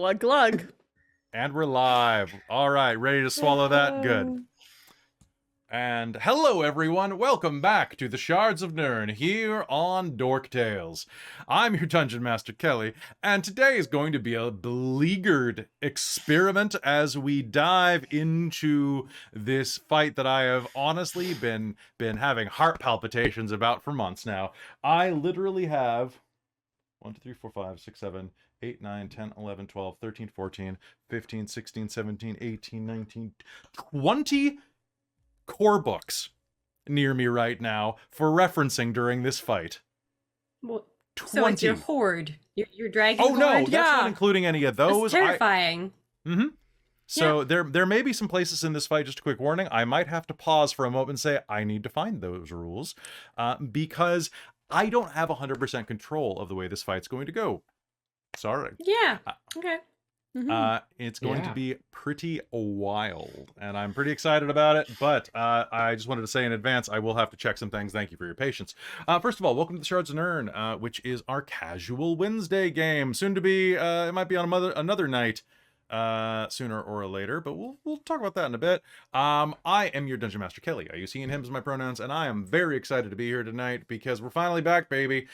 Glug glug. And we're live. All right, ready to swallow that? Good. And hello, everyone. Welcome back to the Shards of Nyrn here on Dork Tales. I'm your Dungeon Master, Kelly, and today is going to be a beleaguered experiment as we dive into this fight that I have honestly been having heart palpitations about for months now. I literally have 1, 2, 3, 4, 5, 6, 7, 8, 9, 10, 11, 12, 13, 14, 15, 16, 17, 18, 19, 20 core books near me right now for referencing during this fight. Well, 20. so it's your horde. You're dragging. Oh no, horde? that's not including any of those. That's terrifying. So there may be some places in this fight, just a quick warning, I might have to pause for a moment and say, I need to find those rules, because I don't have 100% control of the way this fight's going to go. Sorry. Yeah. Okay. It's going to be pretty wild, and I'm pretty excited about it, but I just wanted to say in advance, I will have to check some things. Thank you for your patience. First of all, welcome to the Shards of Nyrn, which is our casual Wednesday game. Soon to be, it might be on another night, sooner or later, but we'll talk about that in a bit. I am your Dungeon Master, Kelly. I use he and him as my pronouns, and I am very excited to be here tonight because we're finally back, baby.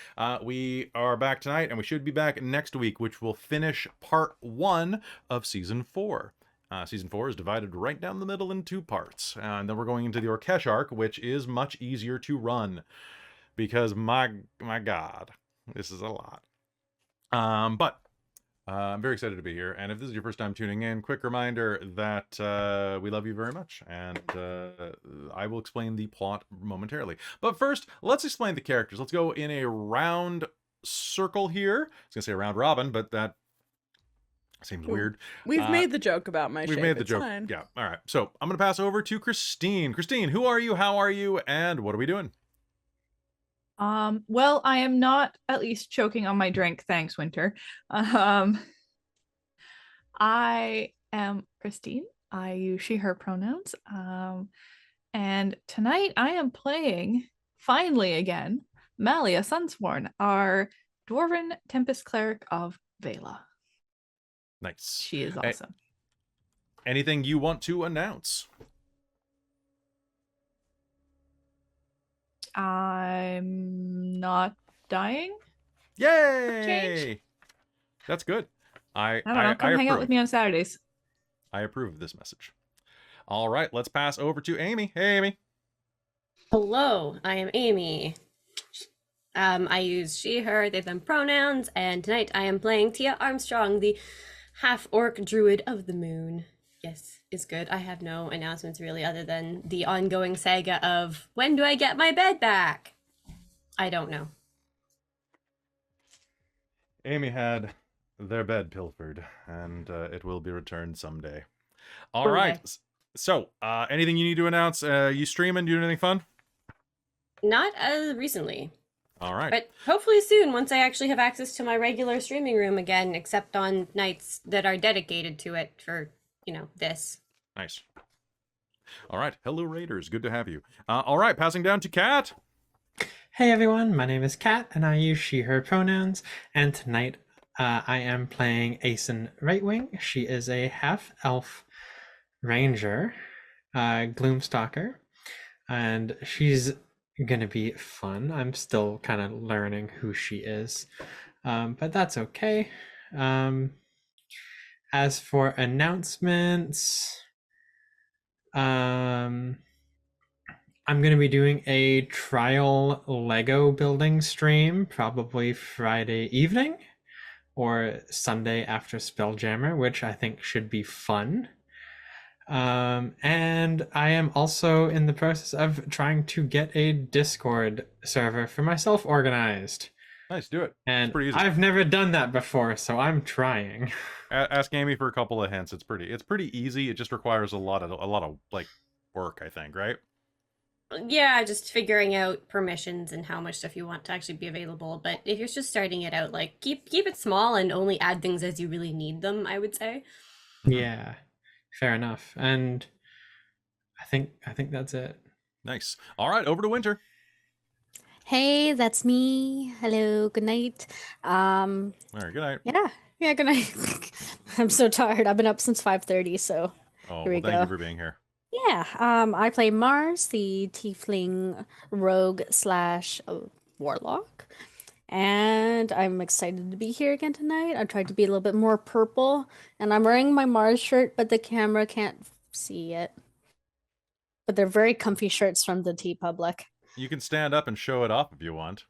We are back tonight, and we should be back next week, which will finish part 1 of season 4. Season 4 is divided right down the middle in 2 parts, and then we're going into the Orkesh arc, which is much easier to run because my god, this is a lot. But I'm very excited to be here, and if this is your first time tuning in, quick reminder that we love you very much, and I will explain the plot momentarily. But first, let's explain the characters. Let's go in a round circle here. I was going to say a round robin, but that seems weird. We've made the joke about my shape. We've made the It's joke. fine. Yeah, all right. So I'm going to pass over to Christine. Christine, who are you, how are you, and what are we doing? Well, I am not at least choking on my drink, thanks, Winter. I am Christine. I use she, her pronouns. And tonight I am playing, finally again, Malia Sunsworn, our Dwarven Tempest Cleric of Vela. Nice. She is awesome. Anything you want to announce? I'm not dying. Yay! That's good. I don't know. Come hang out with me on Saturdays. I approve of this message. All right, let's pass over to Amy. Hey, Amy. Hello, I am Amy. I use she, her, they, them pronouns, and tonight I am playing Tia Armstrong, the half-orc druid of the moon. Yes, it's good. I have no announcements really other than the ongoing saga of when do I get my bed back? I don't know. Amy had their bed pilfered, and it will be returned someday. All right. So, anything you need to announce? You streaming? Doing anything fun? Not recently. All right. But hopefully soon, once I actually have access to my regular streaming room again, except on nights that are dedicated to it for, this. Nice. All right. Hello, Raiders. Good to have you. All right. Passing down to Kat. Hey, everyone. My name is Kat, and I use she, her pronouns. And tonight, I am playing Asen Rightwing. She is a half-elf ranger, Gloomstalker, and she's gonna be fun. I'm still kind of learning who she is, but that's okay. As for announcements, I'm gonna be doing a trial Lego building stream probably Friday evening or Sunday after Spelljammer, which I think should be fun. And I am also in the process of trying to get a Discord server for myself organized. Nice, do it. And it's pretty easy. I've never done that before, so I'm trying. Ask Amy for a couple of hints. It's pretty easy. It just requires a lot of like work, I think, right? Yeah, just figuring out permissions and how much stuff you want to actually be available. But if you're just starting it out, like keep it small and only add things as you really need them, I would say. Yeah, fair enough. And I think that's it. Nice. All right, over to Winter. Hey, that's me. Hello, good night. All right, good night. Yeah, Yeah, good night. I'm so tired. I've been up since 5:30, so Oh, here we well, thank you go. for being here. Yeah, I play Mars, the tiefling rogue slash warlock, and I'm excited to be here again tonight. I tried to be a little bit more purple, and I'm wearing my Mars shirt, but the camera can't see it. But they're very comfy shirts from the T Public. You can stand up and show it off if you want.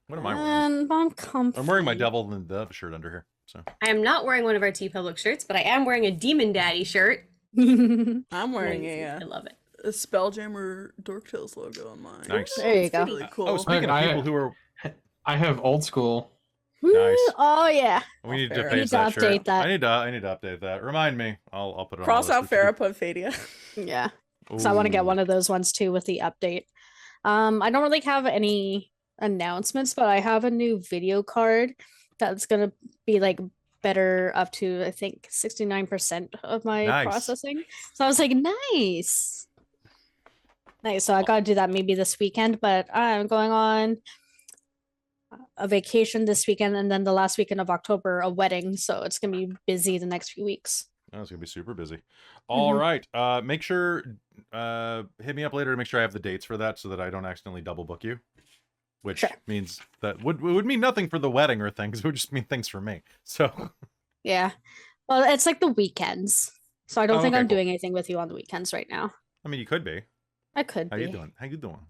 What am I wearing? And I'm comfy. I'm wearing my Devil and the Dove shirt under here. So I am not wearing one of our T Public shirts, but I am wearing a Demon Daddy shirt. I'm wearing I love it. a Spelljammer Dork Tales logo on mine. Nice. There you go. Really cool. Oh, speaking of people who are, I have old school. Woo! Nice. Oh yeah. we need to Fair. face Need to that update shirt. that. I need to update that. Remind me. I'll put it Cross on out Farah, put Fadia. Yeah. So I want to get one of those ones too with the update. I don't really have any announcements, but I have a new video card that's gonna be like better up to I think 69% of my Nice. processing. So I was like, nice. Nice. So I gotta do that maybe this weekend, but I'm going on a vacation this weekend and then the last weekend of October, a wedding. So it's gonna be busy the next few weeks. Oh, it's gonna be super busy. All right. Make sure hit me up later to make sure I have the dates for that so that I don't accidentally double book you. Which Sure. means that would mean nothing for the wedding or things. It would just mean things for me. So Yeah. Well, it's like the weekends. So I don't Oh, think okay, I'm cool. doing anything with you on the weekends right now. I mean, you could be. I could How be. you doing? How you doing?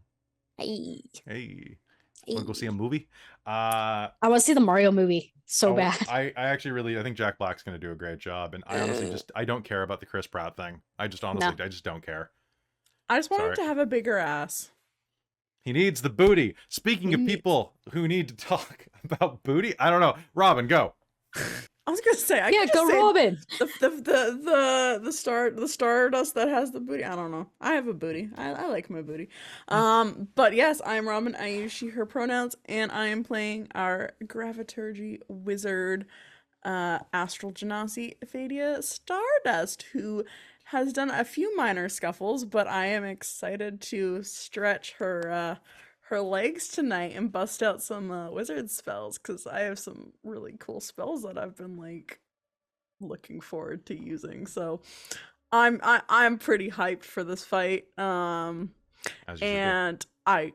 Hey. Hey, want to go Hey. see a movie? I want to see the Mario movie so Oh, bad. I actually really I think Jack Black's gonna do a great job, and I honestly just I don't care about the Chris Pratt thing. I just honestly I just don't care. I just want him Sorry. to have a bigger ass. He needs the booty. Speaking of He needs- people who need to talk about booty, I don't know. Robin, go. I was gonna say, I Yeah, could just go say Robin. the stardust that has the booty. I don't know. I have a booty. I like my booty. But yes, I'm Robin. I use she her pronouns, and I am playing our Graviturgy wizard, Astral Genasi Fadia Stardust, who has done a few minor scuffles, but I am excited to stretch her legs tonight and bust out some wizard spells because I have some really cool spells that I've been like looking forward to using. So I'm pretty hyped for this fight. As you should be. And I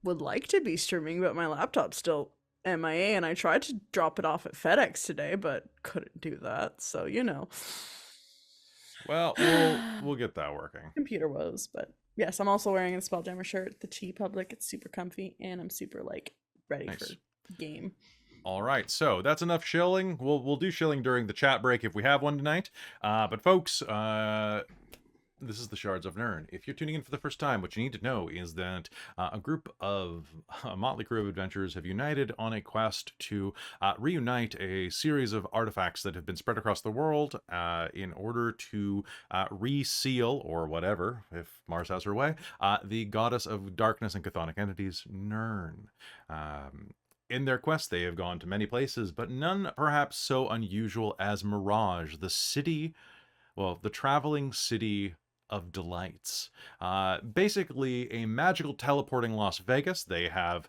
would like to be streaming, but my laptop's still MIA, and I tried to drop it off at FedEx today, but couldn't do that. So Well, we'll get that working. computer woes. But yes, I'm also wearing a Spelljammer shirt, the T Public. It's super comfy, and I'm super like ready Nice. for game. All right, so that's enough shilling. We'll do shilling during the chat break if we have one tonight. But folks, this is the Shards of Nyrn. If you're tuning in for the first time, what you need to know is that a group of a motley crew of adventurers have united on a quest to reunite a series of artifacts that have been spread across the world in order to reseal, or whatever, if Mars has her way, the goddess of darkness and chthonic entities, Nyrn. In their quest, they have gone to many places, but none perhaps so unusual as Mirage, the city, well, the traveling city of delights. Basically, a magical teleporting Las Vegas. They have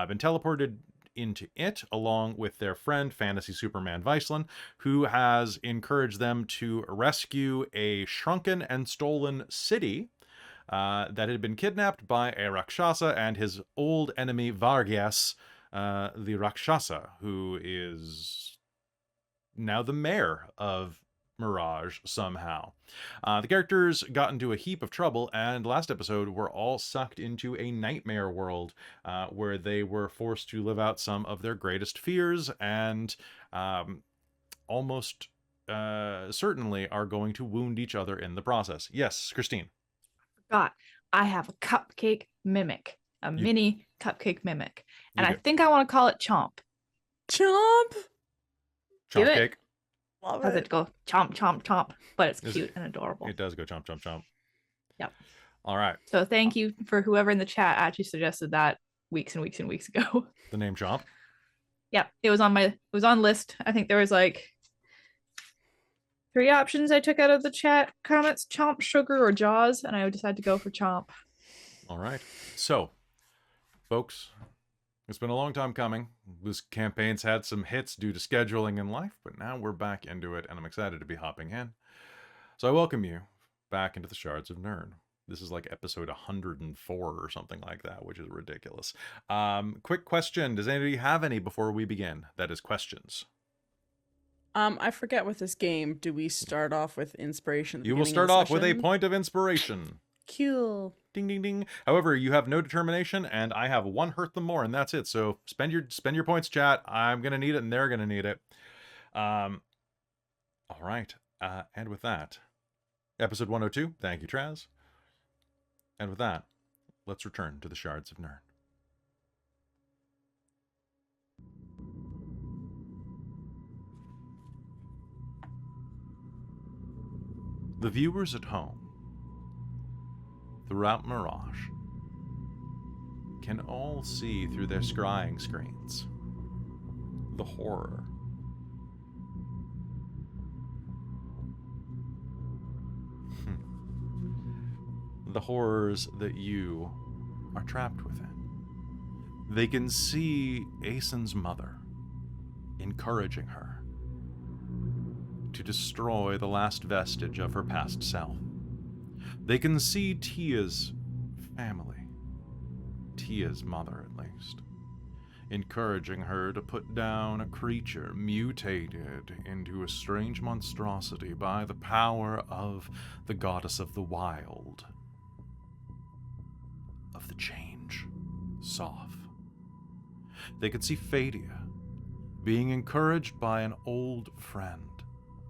been teleported into it along with their friend, Fantasy Superman Viceland, who has encouraged them to rescue a shrunken and stolen city that had been kidnapped by a Rakshasa and his old enemy Vargas, the Rakshasa, who is now the mayor of Mirage somehow. The characters got into a heap of trouble, and last episode were all sucked into a nightmare world where they were forced to live out some of their greatest fears and almost certainly are going to wound each other in the process. Yes, Christine. Forgot. I have a cupcake mimic, a mini cupcake mimic, and You I think I want to call it Chomp. Chomp! Do Chomp it. cake. Love Does it. it go chomp, chomp, chomp? But it's Is cute and adorable. It does go chomp, chomp, chomp. Yep. All right. So thank you for whoever in the chat actually suggested that weeks and weeks and weeks ago. The name Chomp. Yeah, it was on list. I think there was like 3 options I took out of the chat comments: Chomp, Sugar, or Jaws, and I decided to go for Chomp. All right. So, folks, It's been a long time coming. This campaign's had some hits due to scheduling and life, but now we're back into it, and I'm excited to be hopping in. So I welcome you back into the Shards of Nyrn. This is like episode 104 or something like that, which is ridiculous. Quick question. Does anybody have any before we begin? That is questions. I forget with this game. Do we start off with inspiration? At the You will beginning of start the off with a session? point of inspiration. Cool. Ding, ding, ding. However, you have no determination, and I have one hurt them more, and that's it. So spend your points, chat. I'm gonna need it, and they're gonna need it. All right. And with that, episode 102. Thank you, Traz. And with that, let's return to the Shards of Nyrn. The viewers at home, throughout Mirage, can all see through their scrying screens the horror. The horrors that you are trapped within. They can see Aesen's mother encouraging her to destroy the last vestige of her past self. They can see Tia's family, Tia's mother at least, encouraging her to put down a creature mutated into a strange monstrosity by the power of the goddess of the wild, of the change, Soph. They could see Fadia being encouraged by an old friend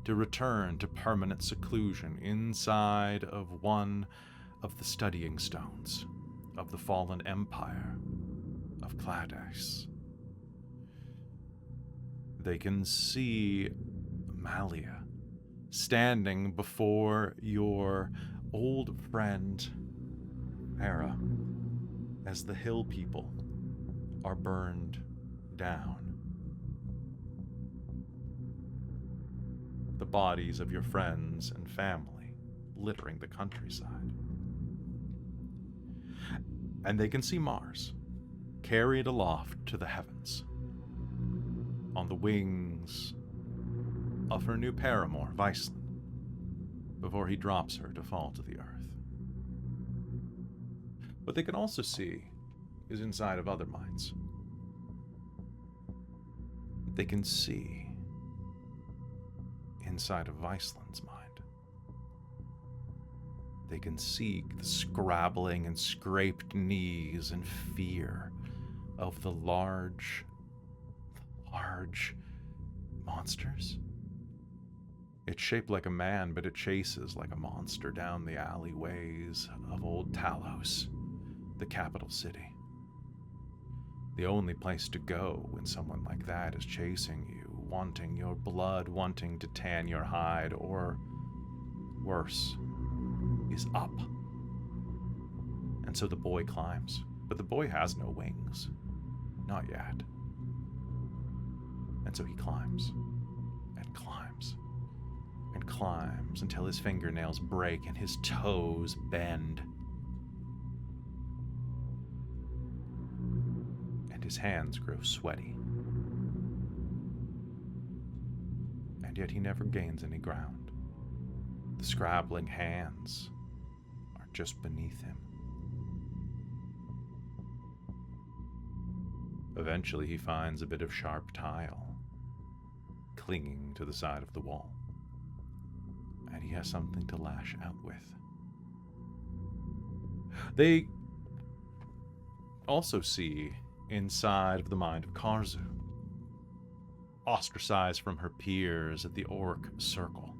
to return to permanent seclusion inside of one of the studying stones of the fallen empire of Clades. They can see Malia standing before your old friend Hera as the hill people are burned down. The bodies of your friends and family littering the countryside. And they can see Mars, carried aloft to the heavens, on the wings of her new paramour, Viceland, before he drops her to fall to the earth. What they can also see is inside of other minds. They can see inside of Viceland's mind. They can see the scrabbling and scraped knees and fear of the large monsters. It's shaped like a man, but it chases like a monster down the alleyways of Old Talos, the capital city. The only place to go when someone like that is chasing you, wanting your blood, wanting to tan your hide, or worse, is up. And so the boy climbs, but the boy has no wings. Not yet. And so he climbs, and climbs, and climbs until his fingernails break and his toes bend. And his hands grow sweaty. And yet he never gains any ground. The scrabbling hands are just beneath him. Eventually he finds a bit of sharp tile clinging to the side of the wall, and he has something to lash out with. They also see inside of the mind of Karzu, ostracized from her peers at the Orc Circle,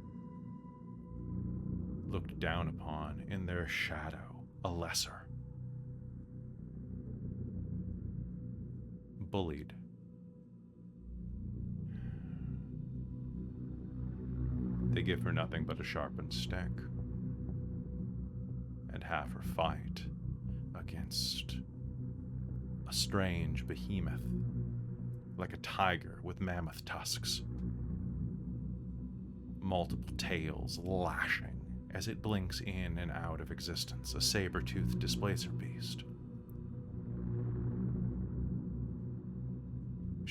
looked down upon in their shadow, a lesser, bullied. They give her nothing but a sharpened stick, and have her fight against a strange behemoth, like a tiger with mammoth tusks, multiple tails lashing as it blinks in and out of existence, a saber-toothed displacer beast.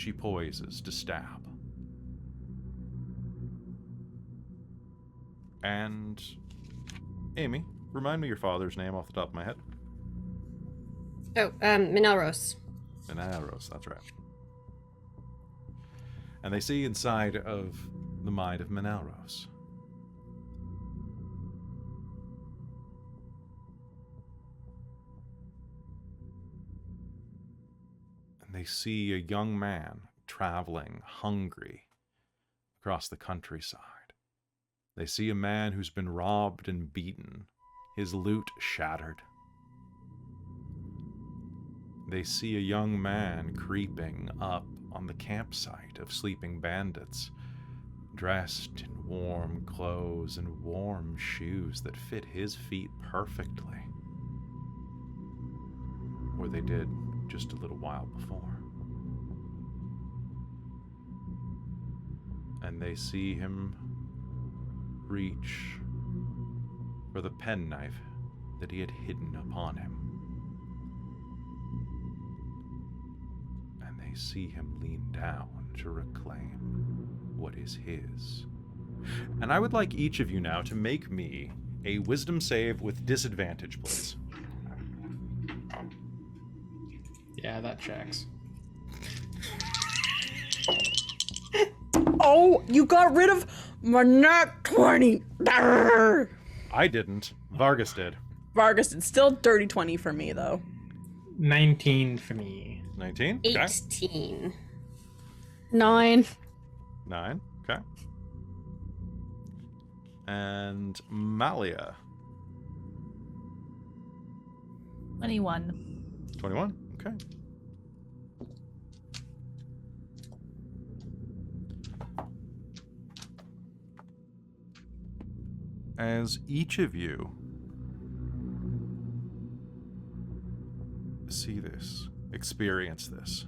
she poises to stab. And Amy, remind me your father's name off the top of my head. Oh, Minelros. Veneros, that's right. And they see inside of the mind of Minelros. And they see a young man traveling hungry across the countryside. They see a man who's been robbed and beaten, his loot shattered. They see a young man creeping up on the campsite of sleeping bandits, dressed in warm clothes and warm shoes that fit his feet perfectly. Or they did just a little while before. And they see him reach for the penknife that he had hidden upon him. And they see him lean down to reclaim what is his. And I would like each of you now to make me a wisdom save with disadvantage, please. Yeah, that checks. Oh, you got rid of my nat 20. Arrgh. I didn't. Vargas did. Vargas did. Still dirty 20 for me, though. 19 for me. 19? Okay. 18. 9. 9. Okay. And Malia. 21. 21. Okay. As each of you see this, experience this,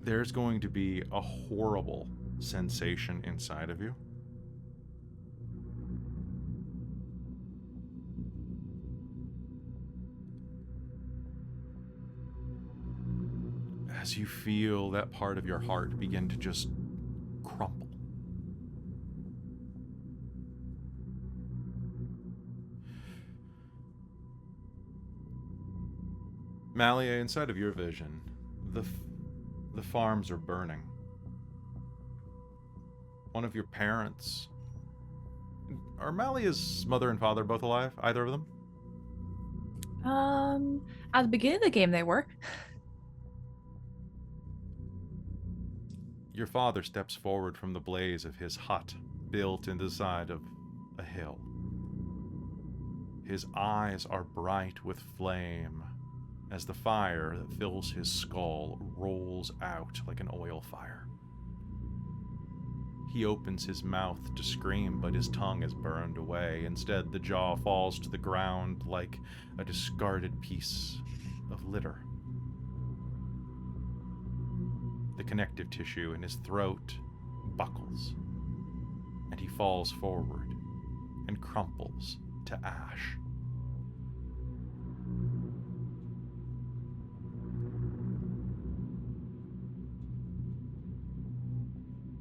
there's going to be a horrible sensation inside of you. As you feel that part of your heart begin to just crumble. Malia, inside of your vision, the farms are burning. One of your parents... Are Malia's mother and father both alive? Either of them? At the beginning of the game, they were. Your father steps forward from the blaze of his hut, built in the side of a hill. His eyes are bright with flame, as the fire that fills his skull rolls out like an oil fire. He opens his mouth to scream, but his tongue is burned away. Instead, the jaw falls to the ground like a discarded piece of litter. The connective tissue in his throat buckles, and he falls forward and crumples to ash.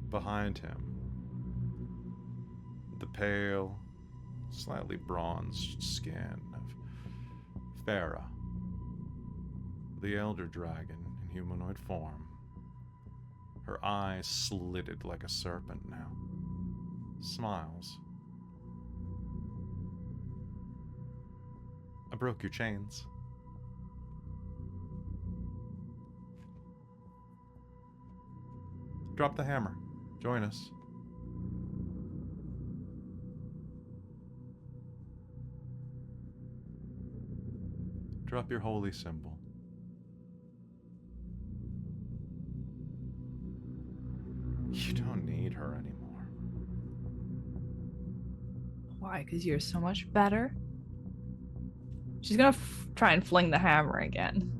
Behind him, the pale, slightly bronzed skin of Farah, the elder dragon in humanoid form. Her eyes slitted like a serpent now. Smiles. I broke your chains. Drop the hammer. Join us. Drop your holy symbol. You don't need her anymore. Why? Because you're so much better? She's gonna try and fling the hammer again.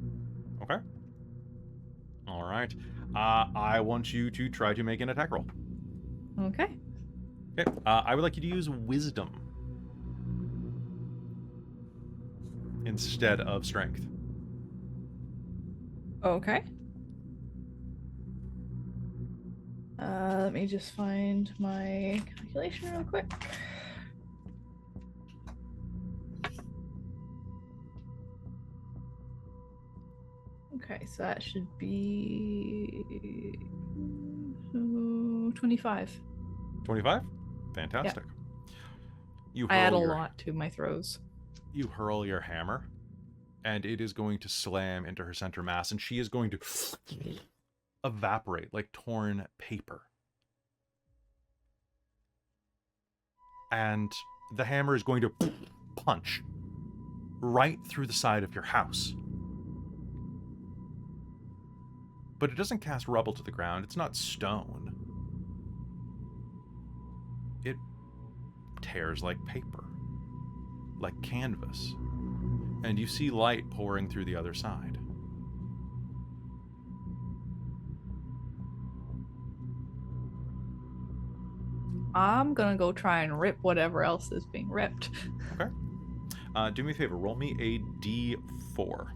Okay. All right. I want you to try to make an attack roll. Okay. Okay. I would like you to use wisdom instead of strength. Okay. Let me just find my calculation real quick. Okay, so that should be 25. 25? Fantastic. You I add a hurl lot to my throws. You hurl your hammer, and it is going to slam into her center mass, and she is going to evaporate like torn paper. And the hammer is going to punch right through the side of your house. But it doesn't cast rubble to the ground. It's not stone. It tears like paper, like canvas. And you see light pouring through the other side. I'm gonna go try and rip whatever else is being ripped. Okay. Do me a favor. Roll me a d4.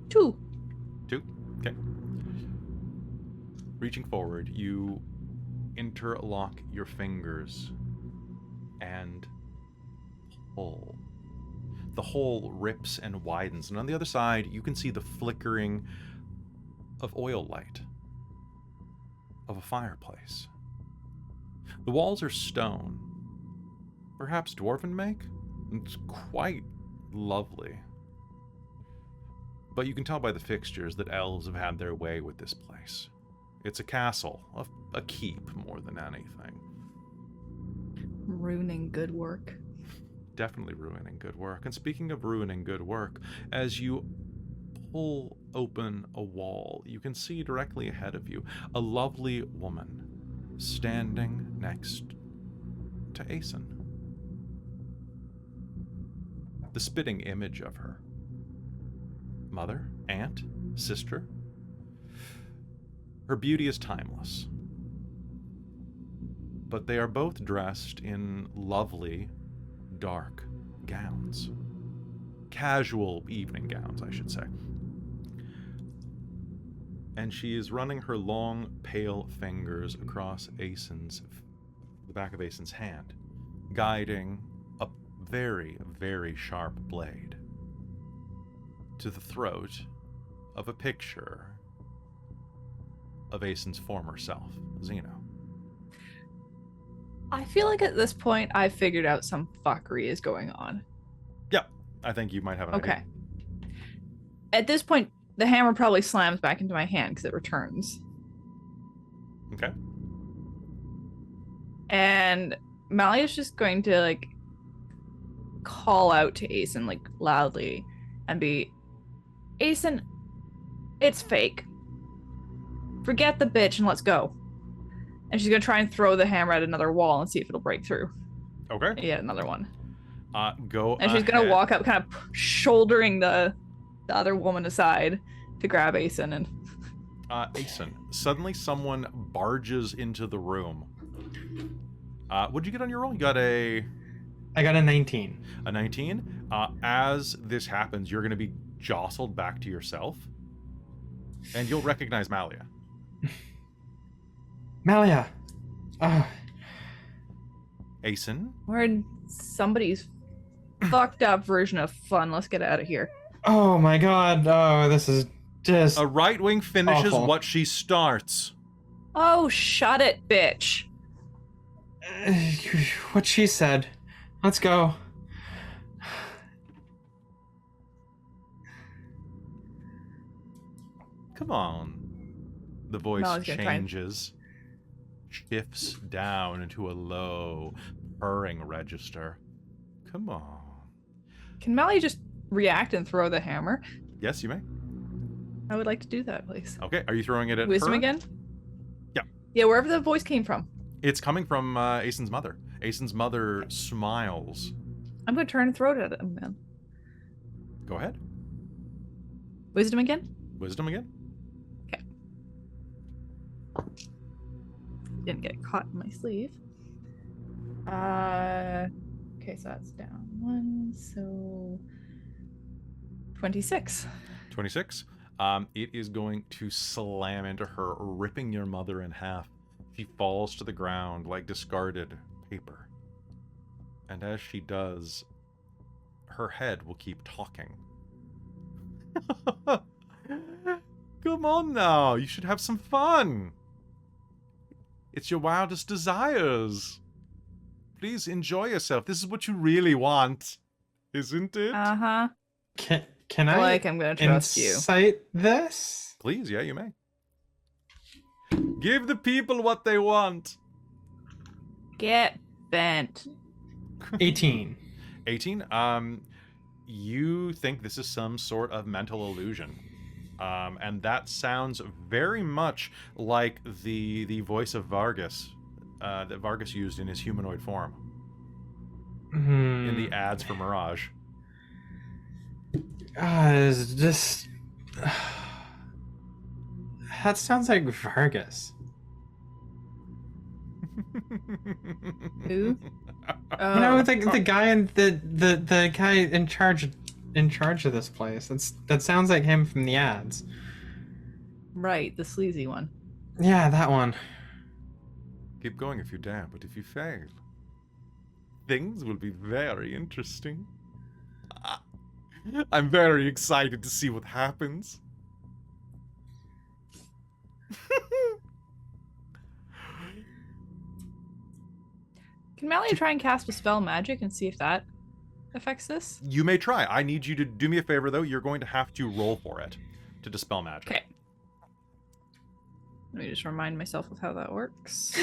2. 2. Okay. Reaching forward, you interlock your fingers and pull. The hole rips and widens, and on the other side, you can see the flickering of oil light of a fireplace. The walls are stone, perhaps dwarven make. It's quite lovely. But you can tell by the fixtures that elves have had their way with this place. It's a castle, a keep more than anything. Ruining good work. Definitely ruining good work. And speaking of ruining good work, as you pull open a wall, you can see directly ahead of you a lovely woman standing next to Aeson. The spitting image of her. Mother, aunt, sister. Her beauty is timeless. But they are both dressed in lovely, dark gowns. Casual evening gowns, I should say. And she is running her long, pale fingers across the back of Aeson's hand, guiding a very, very sharp blade to the throat of a picture of Aeson's former self, Xeno. I feel like at this point I've figured out some fuckery is going on. Yep, I think you might have an idea. At this point, the hammer probably slams back into my hand because it returns. Okay. And Malia's just going to like call out to Aeson like loudly and be, Aeson, it's fake. Forget the bitch and let's go. And she's gonna try and throw the hammer at another wall and see if it'll break through. Okay. Yeah, another one. Go. And she's gonna walk up, kind of shouldering the other woman aside to grab Aeson. And Aeson, suddenly someone barges into the room. What'd you get on your roll? You got I got a 19. A 19. As this happens, you're gonna be jostled back to yourself, and you'll recognize Malia. Malia! Aeson? we're in somebody's fucked up version of fun. Let's get out of here. Oh my god. Oh, this is just... A right wing finishes awful. what she starts. Oh, shut it, bitch. What she said. Let's go. Come on. The voice No, I was gonna try and- changes, shifts down into a low, purring register. Come on. Can Malia just react and throw the hammer? Yes, you may. I would like to do that, please. Okay, are you throwing it at Wisdom her? again? Yeah. Yeah, wherever the voice came from. It's coming from Aeson's mother. Aeson's mother smiles. I'm going to turn and throw it at him then. Go ahead. Wisdom again? Wisdom again? Didn't get caught in my sleeve. Okay, so that's down 1, so 26. 26. It is going to slam into her, ripping your mother in half. She falls to the ground like discarded paper. And as she does, her head will keep talking. Come on now, you should have some fun. It's your wildest desires. Please enjoy yourself. This is what you really want, isn't it? Uh-huh. Can I Like, I'm gonna trust you. incite this? Please, yeah, you may. Give the people what they want. Get bent. 18. 18. You think this is some sort of mental illusion. And that sounds very much like the voice of Vargas that Vargas used in his humanoid form in the ads for Mirage. Is this... That sounds like Vargas. Who? No, the guy in the guy in charge of this place. That sounds like him from the ads. Right, the sleazy one. Yeah, that one. Keep going if you dare, but if you fail, things will be very interesting. I'm very excited to see what happens. Can Malia try and cast a spell magic and see if that affects this? You may try. I need you to do me a favor, though. You're going to have to roll for it to dispel magic. Okay. Let me just remind myself of how that works.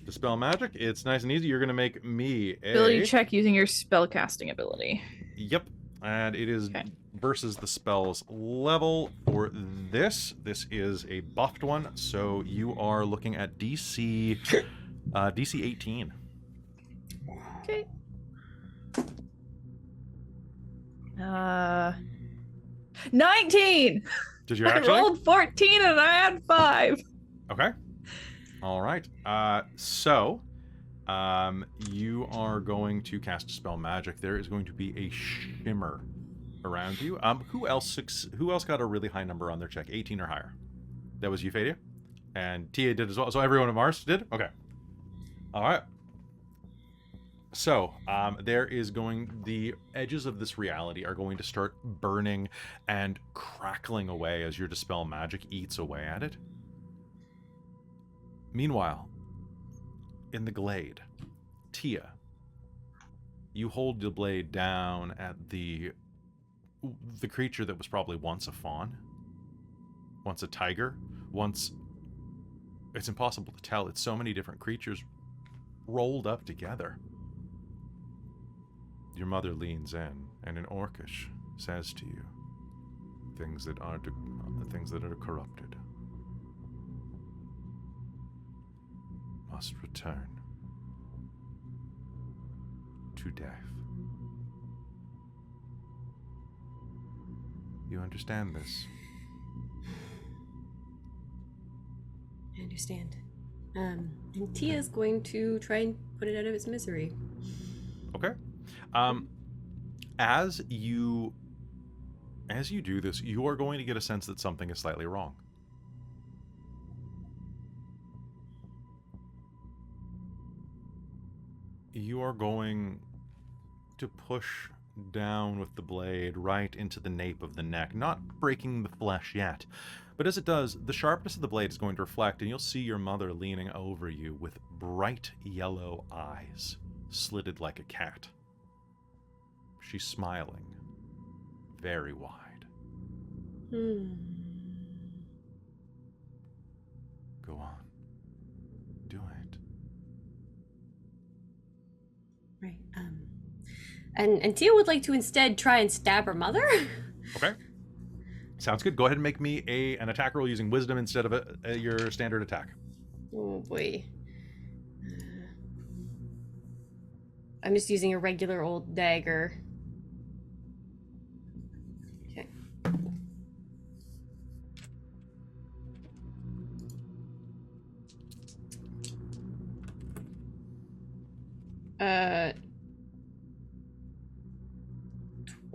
Dispel magic. It's nice and easy. You're going to make me a... Ability check using your spell casting ability. Yep. And it is Okay. versus the spell's level for this. This is a buffed one, so you are looking at DC 18. Okay. 19! Did you I actually? rolled 14 and I had 5. Okay. All right. So, you are going to cast a spell magic. There is going to be a shimmer around you. Who else got a really high number on their check? 18 or higher. That was you, Fadia, and Tia did as well. So everyone at Mars did. Okay. All right. So, the edges of this reality are going to start burning and crackling away as your dispel magic eats away at it. Meanwhile, in the glade, Tia, you hold the blade down at the creature that was probably once a fawn, once a tiger, once... It's impossible to tell. It's so many different creatures rolled up together. Your mother leans in, and in Orcish says to you, things that are corrupted must return to death. You understand this? I understand. And Tia's going to try and put it out of its misery. Okay. As you do this, you are going to get a sense that something is slightly wrong. You are going to push down with the blade right into the nape of the neck, not breaking the flesh yet. But as it does, the sharpness of the blade is going to reflect, and you'll see your mother leaning over you with bright yellow eyes, slitted like a cat. She's smiling, very wide. Go on. Do it. Right. And Tia would like to instead try and stab her mother. Okay. Sounds good. Go ahead and make me an attack roll using wisdom instead of your standard attack. Oh boy. I'm just using a regular old dagger. Okay.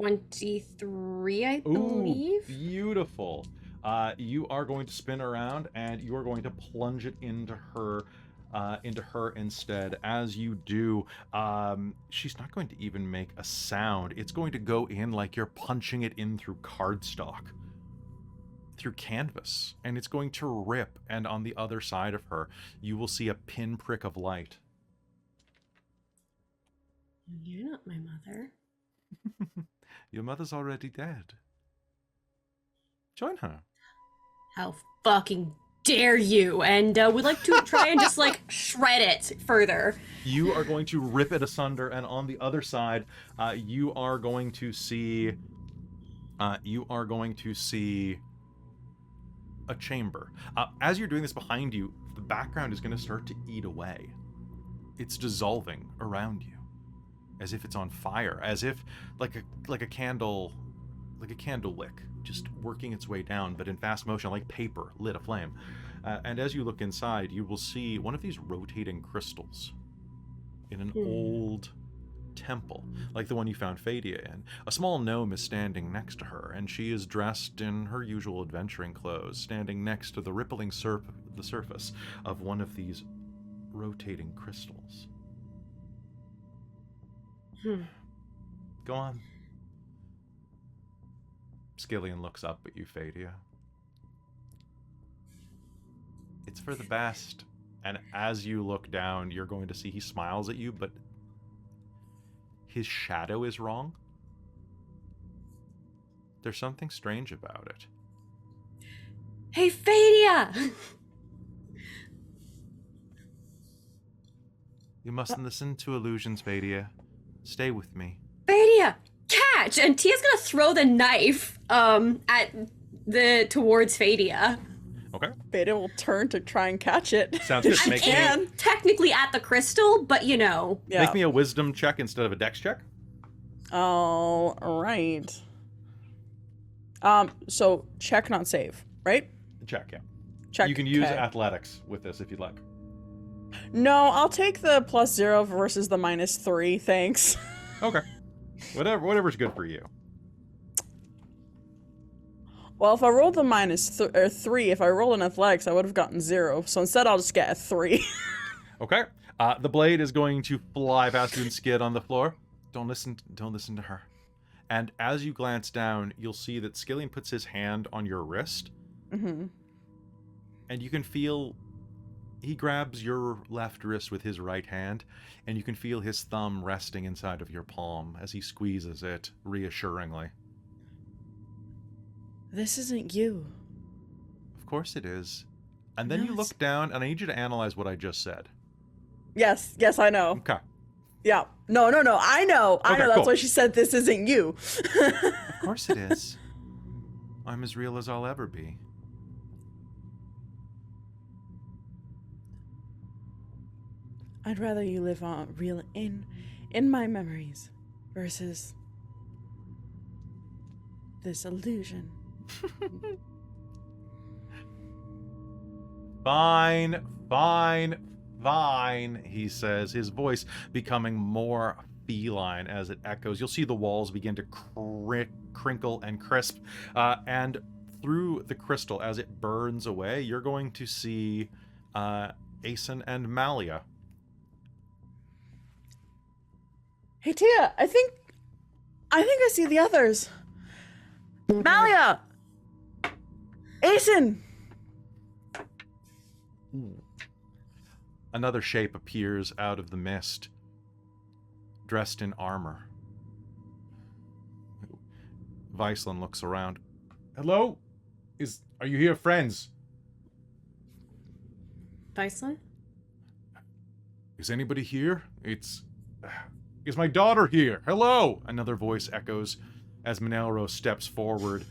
23, I Ooh, believe. beautiful. You are going to spin around, and you are going to plunge it into her instead. As you do, she's not going to even make a sound. It's going to go in like you're punching it in through cardstock, through canvas, and it's going to rip, and on the other side of her, you will see a pinprick of light. You're not my mother. Your mother's already dead. Join her. How fucking dare you? And we'd like to try and just like shred it further. You are going to rip it asunder, and on the other side, you are going to see a chamber. As you're doing this behind you, the background is going to start to eat away. It's dissolving around you, as if it's on fire, as if like a candle wick, just working its way down, but in fast motion, like paper lit aflame. And as you look inside, you will see one of these rotating crystals in an old temple, like the one you found Fadia in. A small gnome is standing next to her, and she is dressed in her usual adventuring clothes, standing next to the rippling the surface of one of these rotating crystals. Go on. Skillian looks up at you, Fadia. It's for the best. And as you look down, you're going to see he smiles at you, but his shadow is wrong. There's something strange about it. Hey, Fadia! You mustn't listen to illusions, Fadia. Stay with me. Fadia, catch! And Tia's gonna throw the knife towards Fadia. Okay. Beta will turn to try and catch it. Sounds good. She can. Technically at the crystal, but you know. Yeah. Make me a wisdom check instead of a dex check. All right. So check, not save, right? Check, yeah. Check. You can use okay. athletics with this if you'd like. No, I'll take the +0 versus the -3, thanks. Okay. Whatever's good for you. Well, if I rolled the -3, if I rolled an athletics, I would have gotten 0. So instead, I'll just get a 3. Okay. The blade is going to fly past you and skid on the floor. Don't listen to her. And as you glance down, you'll see that Skillian puts his hand on your wrist. Mm-hmm. And you can feel he grabs your left wrist with his right hand, and you can feel his thumb resting inside of your palm as he squeezes it reassuringly. This isn't you. Of course it is. And then No, you look down, and I need you to analyze what I just said. Yes, I know. Okay. Yeah. No, I know. I know. Okay, That's cool. why she said this isn't you. Of course it is. I'm as real as I'll ever be. I'd rather you live on real in my memories versus this illusion. Fine, he says, his voice becoming more feline as it echoes. You'll see the walls begin to crinkle and crisp, and through the crystal, as it burns away, you're going to see Asen and Malia. Hey Tia, I think I see the others. Malia! Asen! Another shape appears out of the mist, dressed in armor. Viceland looks around. Hello? Are you here, friends? Viceland? Is anybody here? Is my daughter here? Hello! Another voice echoes as Manelro steps forward.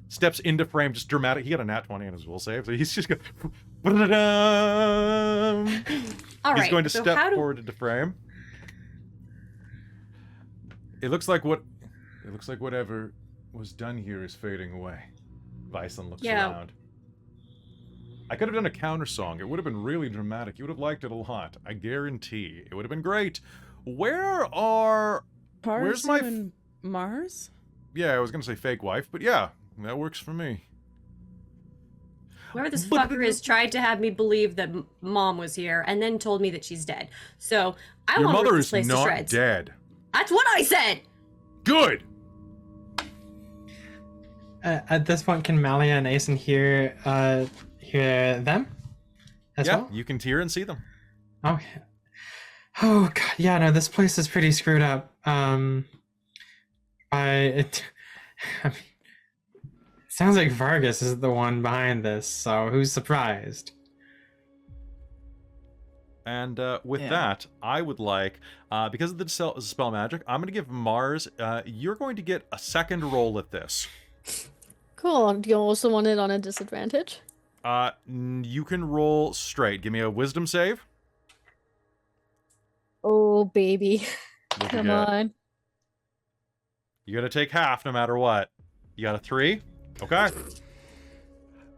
Steps into frame, just dramatic. He got a nat 20 on his will save, so he's just going. All right. He's going to so step forward into frame. It looks like whatever was done here is fading away. Viceland looks around. I could have done a counter song. It would have been really dramatic. You would have liked it a lot. I guarantee. It would have been great. Where's my Mars? Yeah, I was gonna say fake wife, but yeah, that works for me. Whoever this fucker is tried to have me believe that Mom was here and then told me that she's dead. So I Your want to mother rip this is place to not shreds. dead. That's what I said! Good! At this point, can Malia and Asen hear them as Yeah, well? you can hear and see them. Okay. Oh god, yeah, no, this place is pretty screwed up. I mean, it sounds like Vargas is the one behind this, so who's surprised? And with Yeah. that, I would like, because of the spell magic, I'm going to give Mars, you're going to get a second roll at this. Cool. Do you also want it on a disadvantage? You can roll straight. Give me a wisdom save. Oh, baby. What'd you Come get? on. You got to take half no matter what. You got a 3? Okay.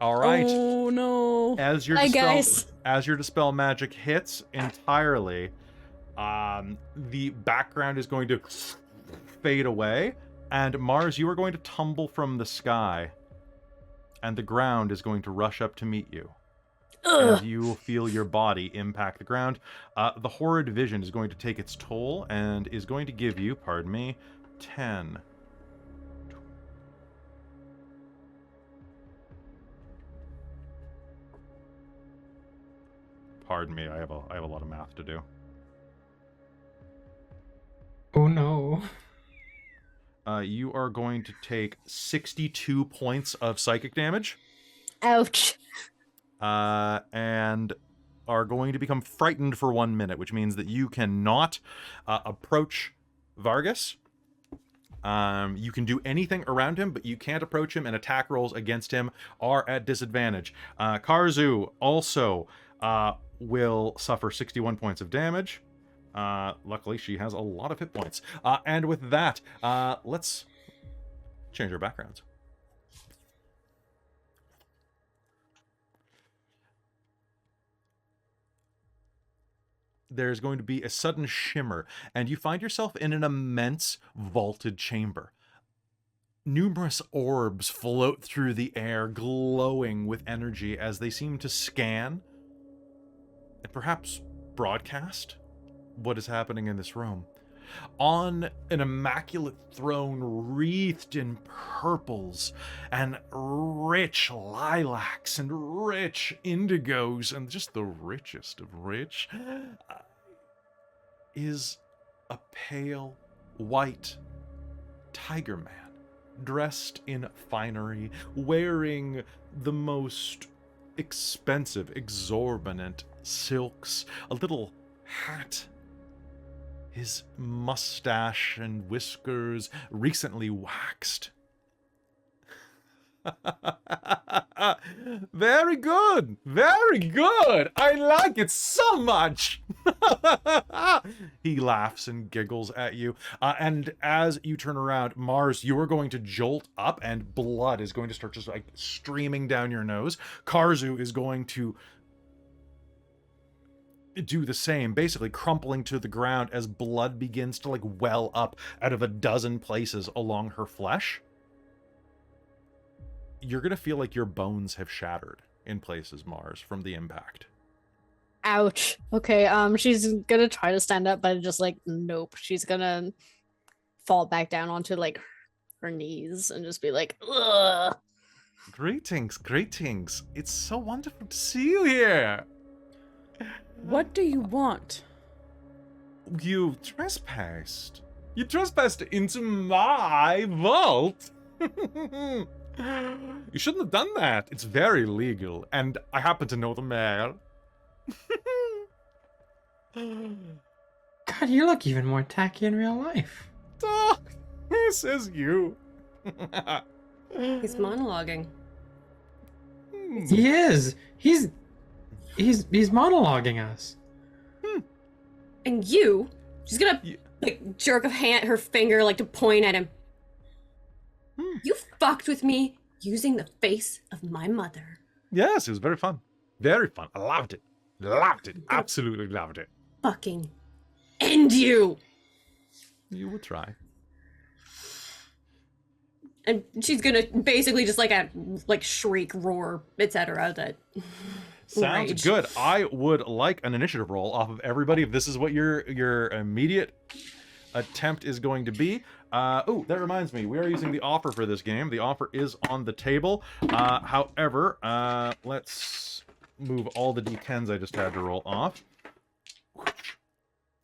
All right. Oh no. As your Hi, dispel, guys. as your dispel magic hits entirely, the background is going to fade away, and Mars, you are going to tumble from the sky, and the ground is going to rush up to meet you. Ugh. And you will feel your body impact the ground. The horrid vision is going to take its toll and is going to give you, pardon me, 10. Pardon me, I have a lot of math to do. Oh no. You are going to take 62 points of psychic damage. Ouch. And are going to become frightened for 1 minute, which means that you cannot approach Vargas. You can do anything around him, but you can't approach him, and attack rolls against him are at disadvantage. Karzu also will suffer 61 points of damage. Luckily, she has a lot of hit points. And with that, let's change our backgrounds. There's going to be a sudden shimmer, and you find yourself in an immense vaulted chamber. Numerous orbs float through the air, glowing with energy as they seem to scan and perhaps broadcast what is happening in this room. On an immaculate throne wreathed in purples and rich lilacs and rich indigos and just the richest of rich, is a pale white tiger man dressed in finery, wearing the most expensive, exorbitant silks, a little hat. His mustache and whiskers recently waxed. Very good, very good. I like it so much. He laughs and giggles at you. And as you turn around, Mars, you are going to jolt up and blood is going to start just like streaming down your nose. Karzu is going to do the same, basically crumpling to the ground as blood begins to like well up out of a dozen places along her flesh. You're gonna feel like your bones have shattered in places, Mars, from the impact. Ouch. Okay, she's gonna try to stand up, but just like, nope. She's gonna fall back down onto like her knees and just be like, ugh. Greetings, greetings. It's so wonderful to see you here. What do you want? You trespassed. You trespassed into my vault. You shouldn't have done that. It's very legal, and I happen to know the mayor. God, you look even more tacky in real life. Dork, who says you? He's monologuing. He is. He's monologuing us. And she's gonna like jerk her finger like to point at him. You fucked with me using the face of my mother. Yes, it was very fun. Very fun. I loved it. Loved it. Absolutely loved it. Fucking end you. You would try. And she's gonna basically just like shriek, roar, etc. That Sounds rage. good. I would like an initiative roll off of everybody if this is what your immediate attempt is going to be. Oh, that reminds me, we are using the offer for this game. The offer is on the table. However, let's move all the d10s I just had to roll off.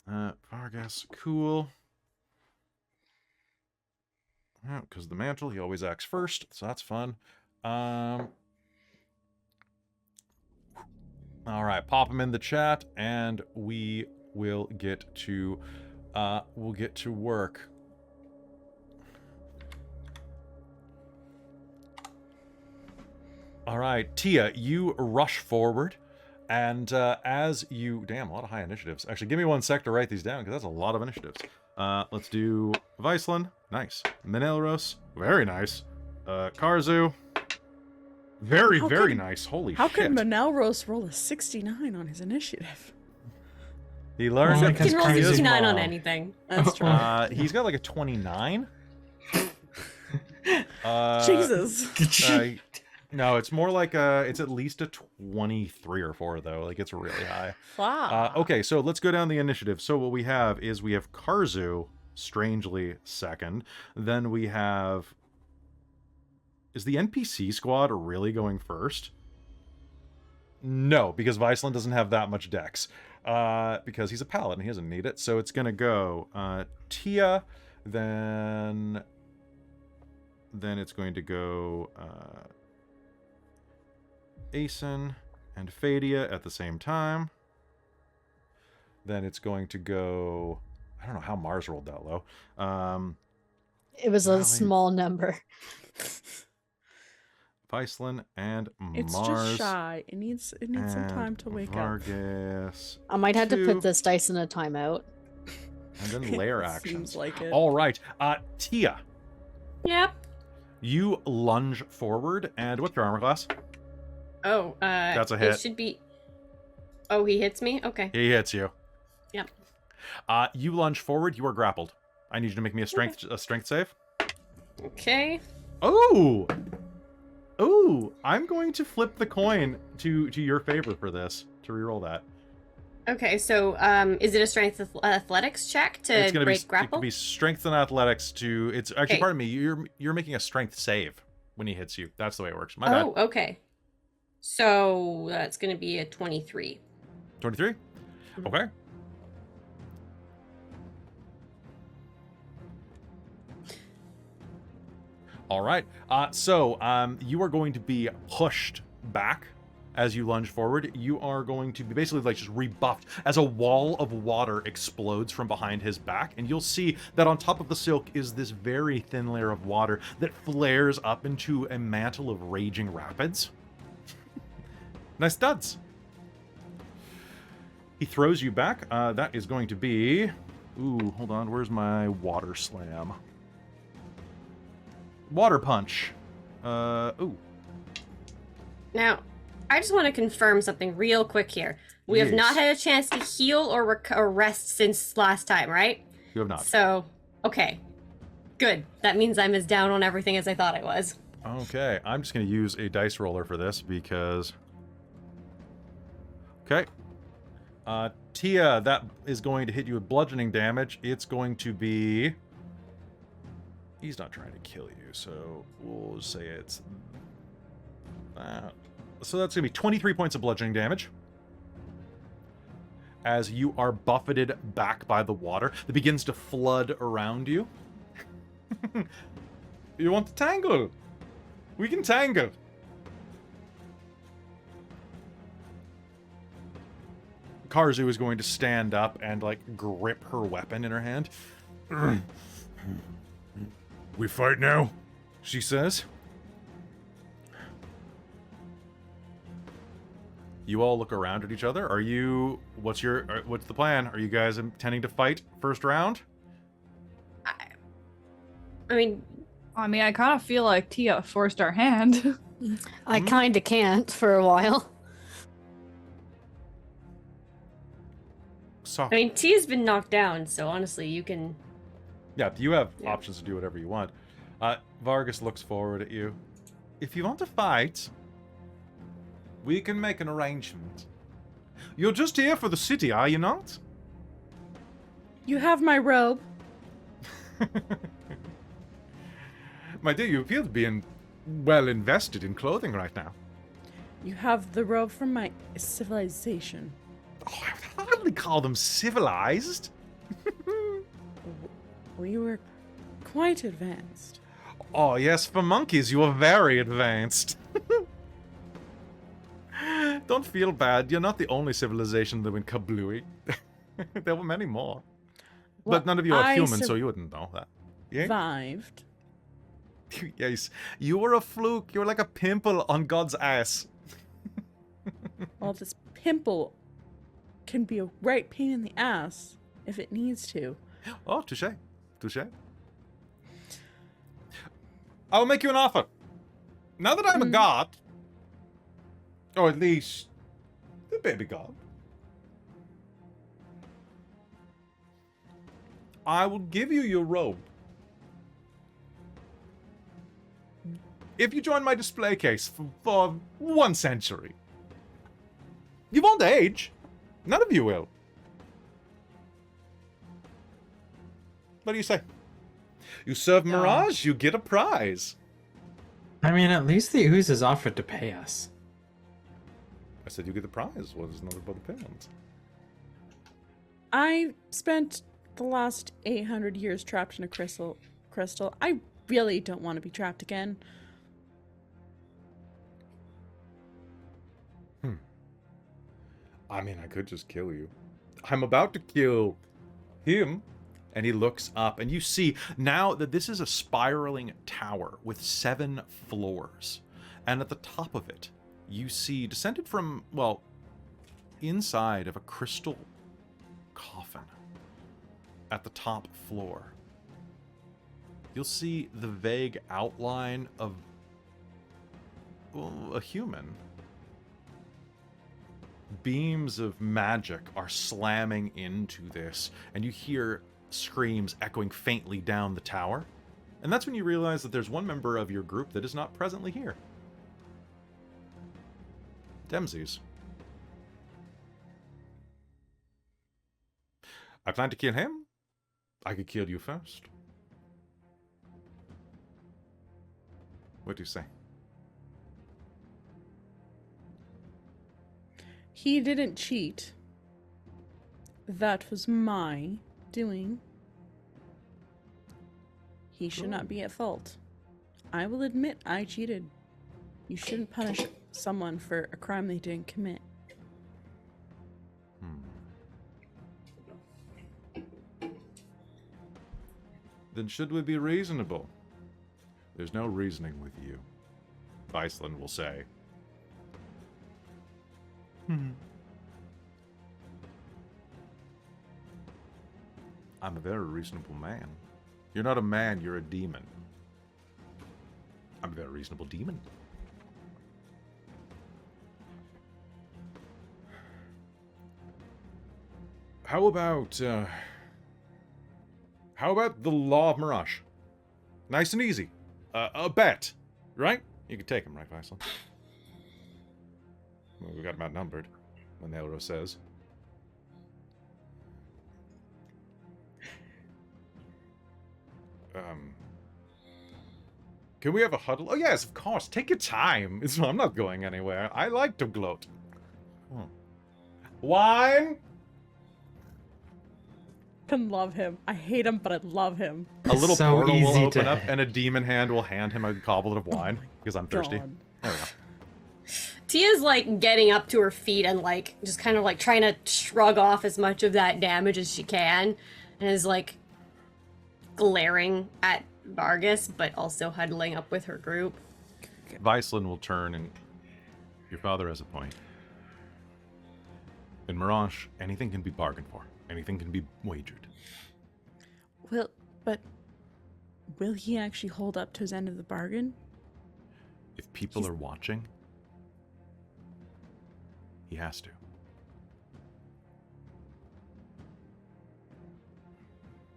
Vargas, cool. Because the mantle, he always acts first, so that's fun. All right, pop him in the chat, and we will get to work. All right, Tia, you rush forward, and as you... Damn, a lot of high initiatives. Actually, give me 1 sec to write these down, because that's a lot of initiatives. Let's do Viceland. Nice. Menelros. Very nice. Karzu. Very, very nice. Holy shit. How could Manelros roll a 69 on his initiative? He learned Well, it because Can roll charisma. 69 on anything. That's true. he's got like a 29. Jesus. No, it's more like it's at least a 23 or 4 though. Like it's really high. Wow. Okay, so let's go down the initiative. So what we have is we have Karzu, strangely second. Then we have... Is the NPC squad really going first? No, because Viceland doesn't have that much dex. Because he's a paladin, he doesn't need it. So it's gonna go Tia, then it's going to go Asen and Fadia at the same time. Then it's going to go... I don't know how Mars rolled that low. It was a Valley. small number. Viceland and It's Mars. just shy. It needs some time to wake up. Vargas. I might have to 2, put this dice in a timeout. And then layer Seems actions. like it. All right. Tia, Yep. you lunge forward, and what's your armor class? Oh, That's a It hit. should be. Oh, he hits me. Okay. He hits you. Yep. You lunge forward. You are grappled. I need you to make me a strength save. Okay. Oh, oh! I'm going to flip the coin to your favor for this to reroll that. Okay. So, is it a strength athletics check to It's gonna break be it grapple? could be strength and athletics to. It's actually Okay. pardon me. You're making a strength save when he hits you. That's the way it works. My Oh, bad. okay. So that's gonna be a 23. 23. Okay. All right. So you are going to be pushed back as you lunge forward. You are going to be basically like just rebuffed as a wall of water explodes from behind his back, and you'll see that on top of the silk is this very thin layer of water that flares up into a mantle of raging rapids. Nice studs. He throws you back. That is going to be... Ooh, hold on. Where's my water slam? Water punch. Ooh. Now, I just want to confirm something real quick here. We have not Yes. had a chance to heal or rest since last time, right? You have not. So, okay. Good. That means I'm as down on everything as I thought I was. Okay, I'm just going to use a dice roller for this because... Okay. Tia, that is going to hit you with bludgeoning damage. It's going to be... He's not trying to kill you, so we'll just say it's that. So that's going to be 23 points of bludgeoning damage. As you are buffeted back by the water that begins to flood around you. You want to tangle? We can tangle. Karzu is going to stand up and, like, grip her weapon in her hand. We fight now, she says. You all look around at each other. Are you... What's the plan? Are you guys intending to fight first round? I mean, I kind of feel like Tia forced our hand. I kinda can't for a while. So, I mean, Tia's been knocked down, so honestly, you can. yeah, you have Yeah. options to do whatever you want. Vargas looks forward at you. If you want to fight, we can make an arrangement. You're just here for the city, are you not? You have my robe. My dear, you appear to be well invested in clothing right now. You have the robe from my civilization. Oh, I would hardly call them civilized. We were quite advanced. Oh, yes, for monkeys, you are very advanced. Don't feel bad. You're not the only civilization that went kablooey. There were many more. Well, but none of you are I human, so you wouldn't know that. Yeah? Survived. Yes. You were a fluke. You were like a pimple on God's ass. Well, this pimple can be a right pain in the ass if it needs to. Oh, touche. Touche. I'll make you an offer. Now that I'm a god, or at least the baby god, I will give you your robe. If you join my display case for 1 century. You won't age. None of you will. What do you say? You serve Mirage, you get a prize. I mean, at least the Ooze has offered to pay us. I said you get the prize. What is another about the payment? I spent the last 800 years trapped in a crystal. I really don't want to be trapped again. I mean, I could just kill you. I'm about to kill him. And he looks up, and you see now that this is a spiraling tower with 7 floors. And at the top of it, you see, descended from, well, inside of a crystal coffin at the top floor, you'll see the vague outline of, well, a human. Beams of magic are slamming into this, and you hear screams echoing faintly down the tower. And that's when you realize that there's one member of your group that is not presently here. Dempsey's. I plan to kill him. I could kill you first. What do you say? He didn't cheat. That was my doing. He should not be at fault. I will admit I cheated. You shouldn't punish someone for a crime they didn't commit. Then should we be reasonable? There's no reasoning with you, Iceland will say. I'm a very reasonable man. You're not a man, you're a demon. I'm a very reasonable demon. How about the Law of Mirage? Nice and easy. A bet, right? You can take him, right, Faisal? Well, we got him outnumbered, Manelro says. Can we have a huddle? Oh, yes, of course. Take your time. I'm not going anywhere. I like to gloat. Wine? I love him. I hate him, but I love him. A little So portal will easy open to- up, and a demon hand will hand him a goblet of wine, because I'm thirsty. God. There we go. Tia's like getting up to her feet and like just kind of like trying to shrug off as much of that damage as she can, and is like glaring at Vargas, but also huddling up with her group. Viceland will turn, and your father has a point. In Mirage, anything can be bargained for. Anything can be wagered. But will he actually hold up to his end of the bargain? If people are watching, he has to.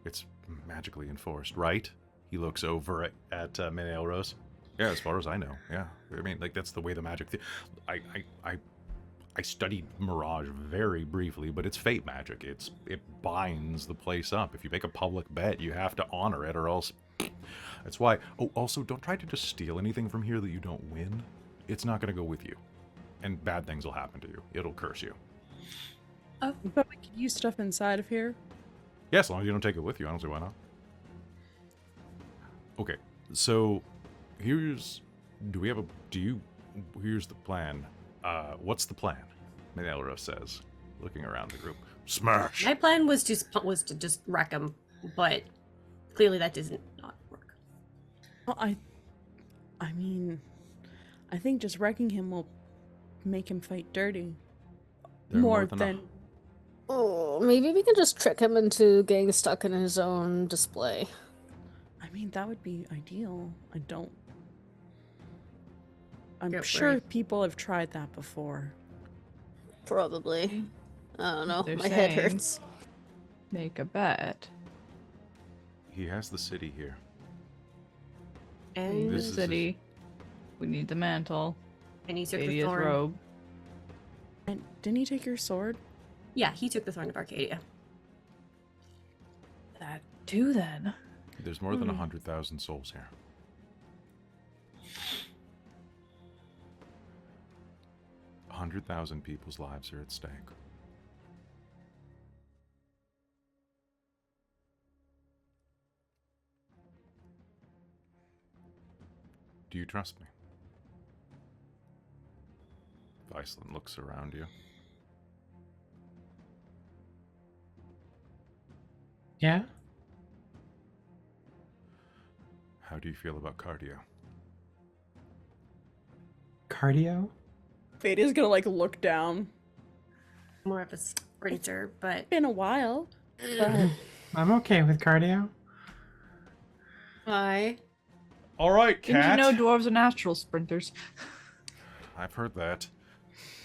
It's magically enforced, right? He looks over at Rose. Yeah, as far as I know. Yeah. I mean, like, that's the way the magic... I studied Mirage very briefly, but it's fate magic. It binds the place up. If you make a public bet, you have to honor it, or else... That's why... Oh, also, don't try to just steal anything from here that you don't win. It's not going to go with you. And bad things will happen to you. It'll curse you. Oh, but we could use stuff inside of here. Yeah, as long as you don't take it with you. I don't see why not. Okay, so here's... Here's the plan. What's the plan? Elros says, looking around the group. Smash! My plan was to just wreck him, but clearly that doesn't not work. Well, I mean, I think just wrecking him will make him fight dirty. More than... Oh, maybe we can just trick him into getting stuck in his own display. I mean, that would be ideal. I'm Get sure ready. people have tried that before. Probably. I don't know. They're My head saying- hurts. Make a bet. He has the city here. And This is City. We need the mantle. he took the Arcadia's thorn. robe. And didn't he take your sword? Yeah, he took the thorn of Arcadia. That too, then. There's more than 100,000 souls here. A 100,000 people's lives are at stake. Do you trust me? Iceland looks around you. Yeah? How do you feel about cardio? Cardio? Fadia's gonna look down. More of a sprinter, but Been a while. But I'm okay with cardio. why? All right, Didn't cat. you know dwarves are natural sprinters? I've heard that.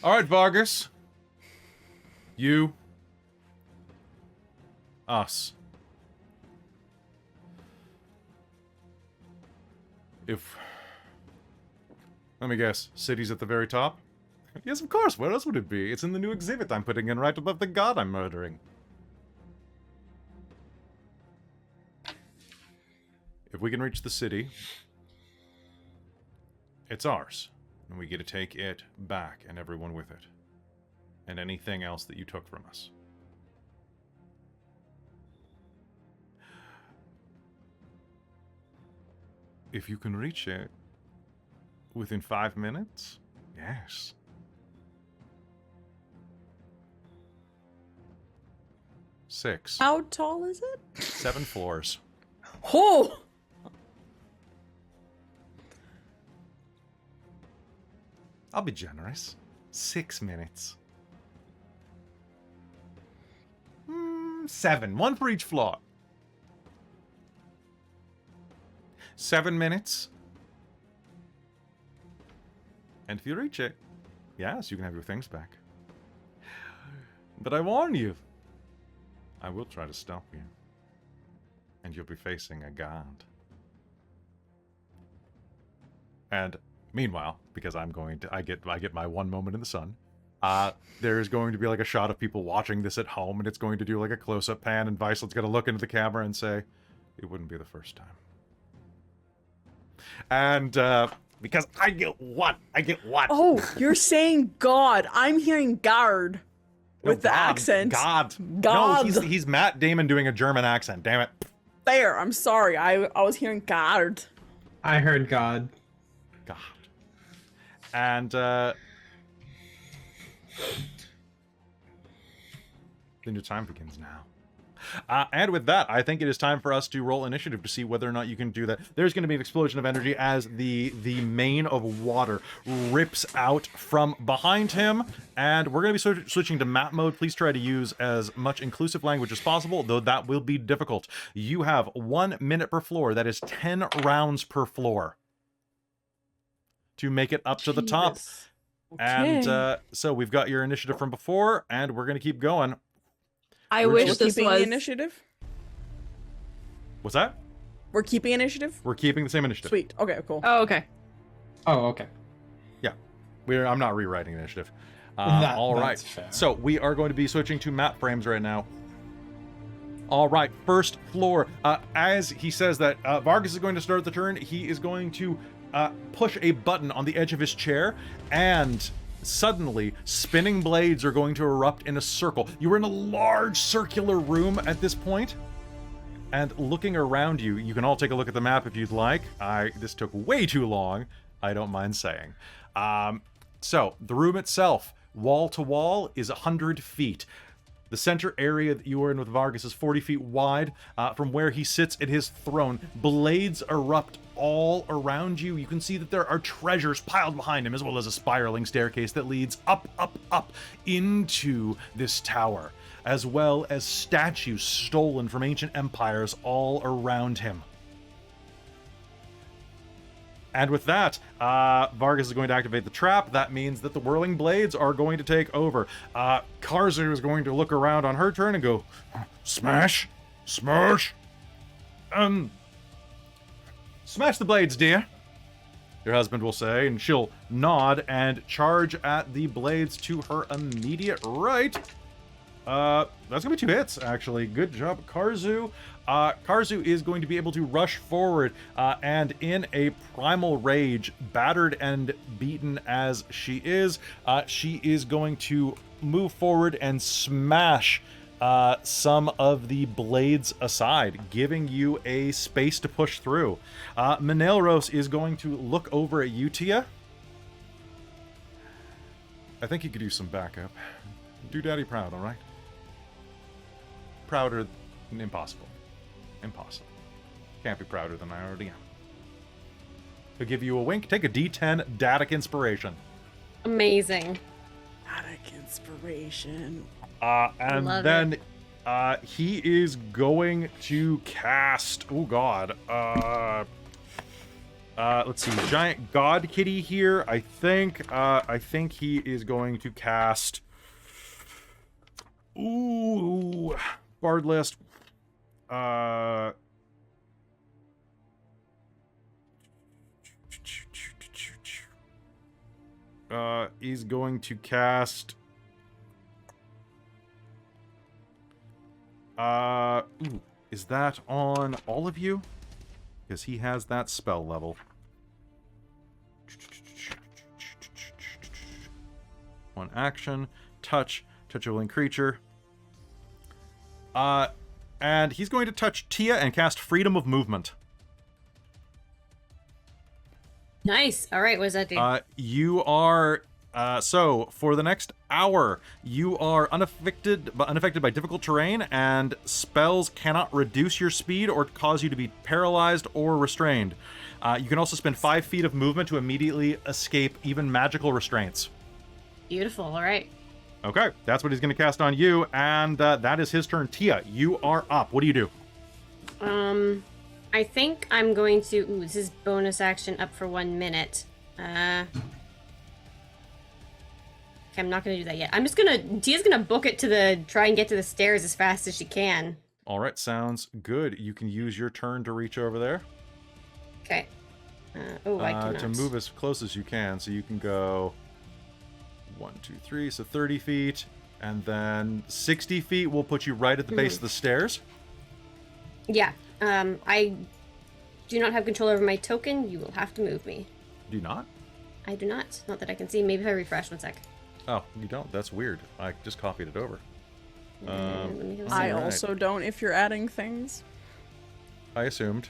All right, Vargas. You. Us. Let me guess, city's at the very top? Yes, of course, where else would it be? It's in the new exhibit I'm putting in right above the god I'm murdering. If we can reach the city, it's ours. And we get to take it back and everyone with it. And anything else that you took from us. If you can reach it within 5 minutes, yes. Six. how tall is it? 7 floors. Oh! I'll be generous. 6 minutes. 7. 1 for each floor. 7 minutes. And if you reach it, yes, you can have your things back. But I warn you, I will try to stop you. And you'll be facing a god. And meanwhile, because I get my one moment in the sun, there's going to be a shot of people watching this at home, and it's going to do a close-up pan, and Viceland's going to look into the camera and say, it wouldn't be the first time. And because I get what? Oh, you're saying God. I'm hearing guard. No, With the God, accent. God. God. No, he's Matt Damon doing a German accent, damn it. There, I'm sorry. I was hearing guard. I heard God. God. And then your time begins now. And with that, I think it is time for us to roll initiative to see whether or not you can do that. There's going to be an explosion of energy as the mane of water rips out from behind him. And we're going to be switching to map mode. Please try to use as much inclusive language as possible, though that will be difficult. You have 1 minute per floor. That is 10 rounds per floor to make it up to the top. Jesus. And Okay. so we've got your initiative from before, and we're going to keep going. I We're wish just this Keeping was. the initiative? What's that? We're keeping initiative? We're keeping the same initiative. Sweet. Okay, cool. Oh, okay. Oh, okay. I'm not rewriting initiative. That- All right. that's fair. So we are going to be switching to map frames right now. All right, first floor. As he says that Vargas is going to start the turn, he is going to push a button on the edge of his chair, and suddenly spinning blades are going to erupt in a circle. You are in a large circular room at this point, and looking around you, you can all take a look at the map if you'd like. This took way too long, I don't mind saying. So the room itself, wall to wall, is 100 feet. The center area that you are in with Vargas is 40 feet wide. From where he sits in his throne, blades erupt all around you. You can see that there are treasures piled behind him, as well as a spiraling staircase that leads up, up, up into this tower, as well as statues stolen from ancient empires all around him. And with that, Vargas is going to activate the trap. That means that the whirling blades are going to take over. Karzu is going to look around on her turn and go, smash, smash, smash the blades, dear, your husband will say, and she'll nod and charge at the blades to her immediate right. That's gonna be 2 hits, actually. Good job, Karzu. Karzu is going to be able to rush forward, and in a primal rage, battered and beaten as she is going to move forward and smash some of the blades aside, giving you a space to push through. Menelros is going to look over at you, Tia. I think you could use some backup. Do Daddy proud, all right? Prouder than impossible. Impossible. Can't be prouder than I already am. He'll give you a wink. Take a D10 Datic Inspiration. Amazing. Attic inspiration. And Love then he is going to cast. Oh God. Let's see. Giant God Kitty here. I think he is going to cast. Ooh, Bard list. He's going to cast. Is that on all of you? Because he has that spell level. One action, touch a willing creature. And he's going to touch Tia and cast Freedom of Movement. Nice. All right, what does that do? You are so for the next hour, you are unaffected by difficult terrain, and spells cannot reduce your speed or cause you to be paralyzed or restrained. You can also spend 5 feet of movement to immediately escape even magical restraints. Beautiful. All right. Okay, that's what he's going to cast on you, and that is his turn. Tia, you are up. What do you do? I think I'm going to. Ooh, this is bonus action up for 1 minute. Okay, I'm not gonna do that yet. I'm just gonna. Tia's gonna book it to try and get to the stairs as fast as she can. All right, sounds good. You can use your turn to reach over there. Okay. I cannot. To move as close as you can, so you can go 1, 2, 3, so 30 feet, and then 60 feet will put you right at the base of the stairs. Yeah. I do not have control over my token. You will have to move me. Do you not? I do not. Not that I can see. Maybe if I refresh 1 sec. Oh, you don't. That's weird. I just copied it over. Let me go see. I Alright. also don't if you're adding things. I assumed.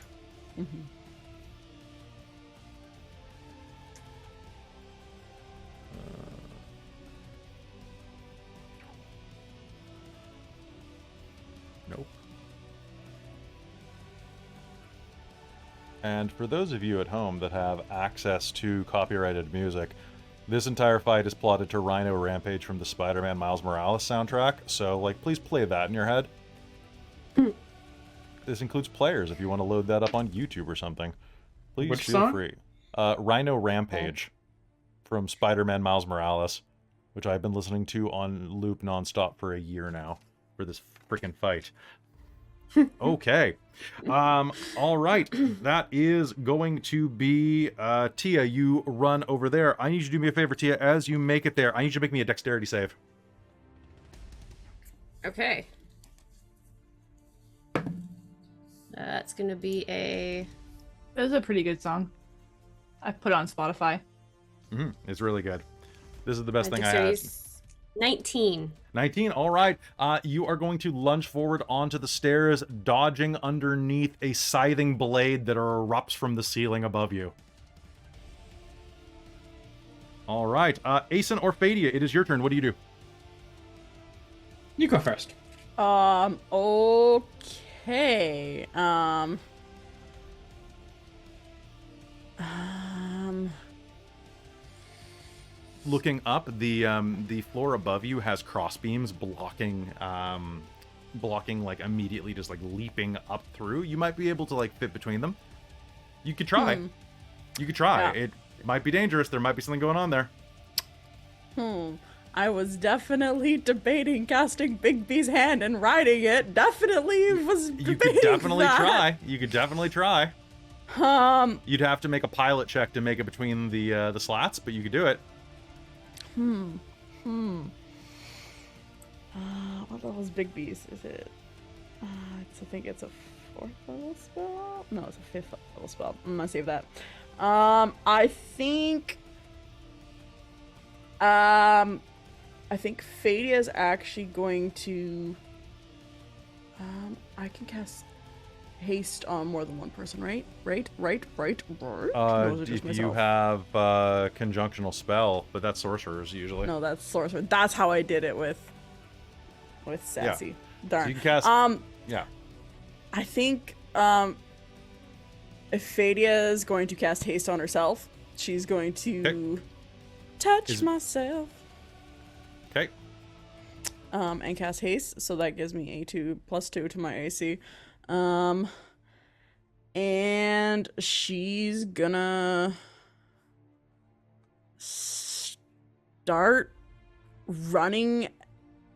Nope. And for those of you at home that have access to copyrighted music, this entire fight is plotted to Rhino Rampage from the Spider-Man Miles Morales soundtrack, so, like, please play that in your head. This includes players if you want to load that up on YouTube or something. Please Which feel song? free. Rhino Rampage from Spider-Man Miles Morales, which I've been listening to on loop nonstop for a year now for this freaking fight. Okay. All right. That is going to be Tia. You run over there. I need you to do me a favor, Tia. As you make it there, I need you to make me a dexterity save. Okay. That's gonna be a... This is a pretty good song. I put it on Spotify. It's really good. This is the best thing I dexterity had. is 19. 19. All right. You are going to lunge forward onto the stairs, dodging underneath a scything blade that erupts from the ceiling above you. All right. Asen or Fadia, it is your turn. What do you do? You go first. Okay. Looking up, the floor above you has crossbeams blocking like immediately, just like leaping up through. You might be able to like fit between them. You could try. You could try. Yeah. It might be dangerous. There might be something going on there. I was definitely debating casting Bigby's hand and riding it. Definitely was debating You could definitely that. try. You could definitely try. You'd have to make a pilot check to make it between the slats, but you could do it. What level is Bigby's? Is it? I think it's a 4th level spell. No, it's a 5th level spell. I'm gonna save that. I think Fadia is actually going to. I can cast haste on more than one person, right? Right. Or is it just If you myself? have conjunctional spell, but that's sorcerers usually. No, that's sorcerer. That's how I did it with Sassy. Darn. So you can cast. Yeah. I think if Fadia is going to cast haste on herself, she's going to touch myself. Okay. And cast haste, so that gives me a2 +2 to my AC. And she's gonna start running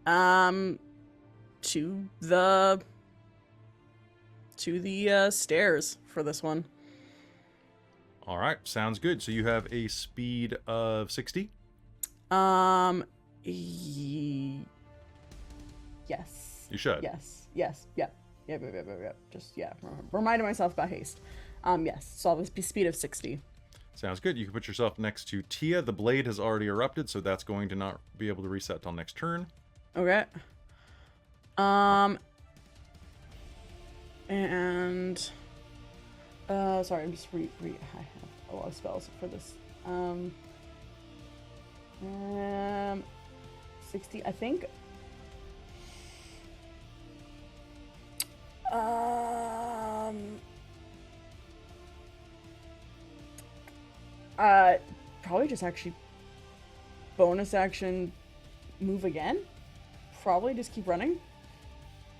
to the stairs for this one. All right. Sounds good. So you have a speed of 60. Yes. You should. Yes. Yep. Just reminding myself about haste. Yes. So I'll have a speed of 60. Sounds good. You can put yourself next to Tia. The blade has already erupted, so that's going to not be able to reset till next turn. Okay. And sorry, I'm just I have a lot of spells for this. 60, I think. Probably just actually bonus action move again. Probably just keep running.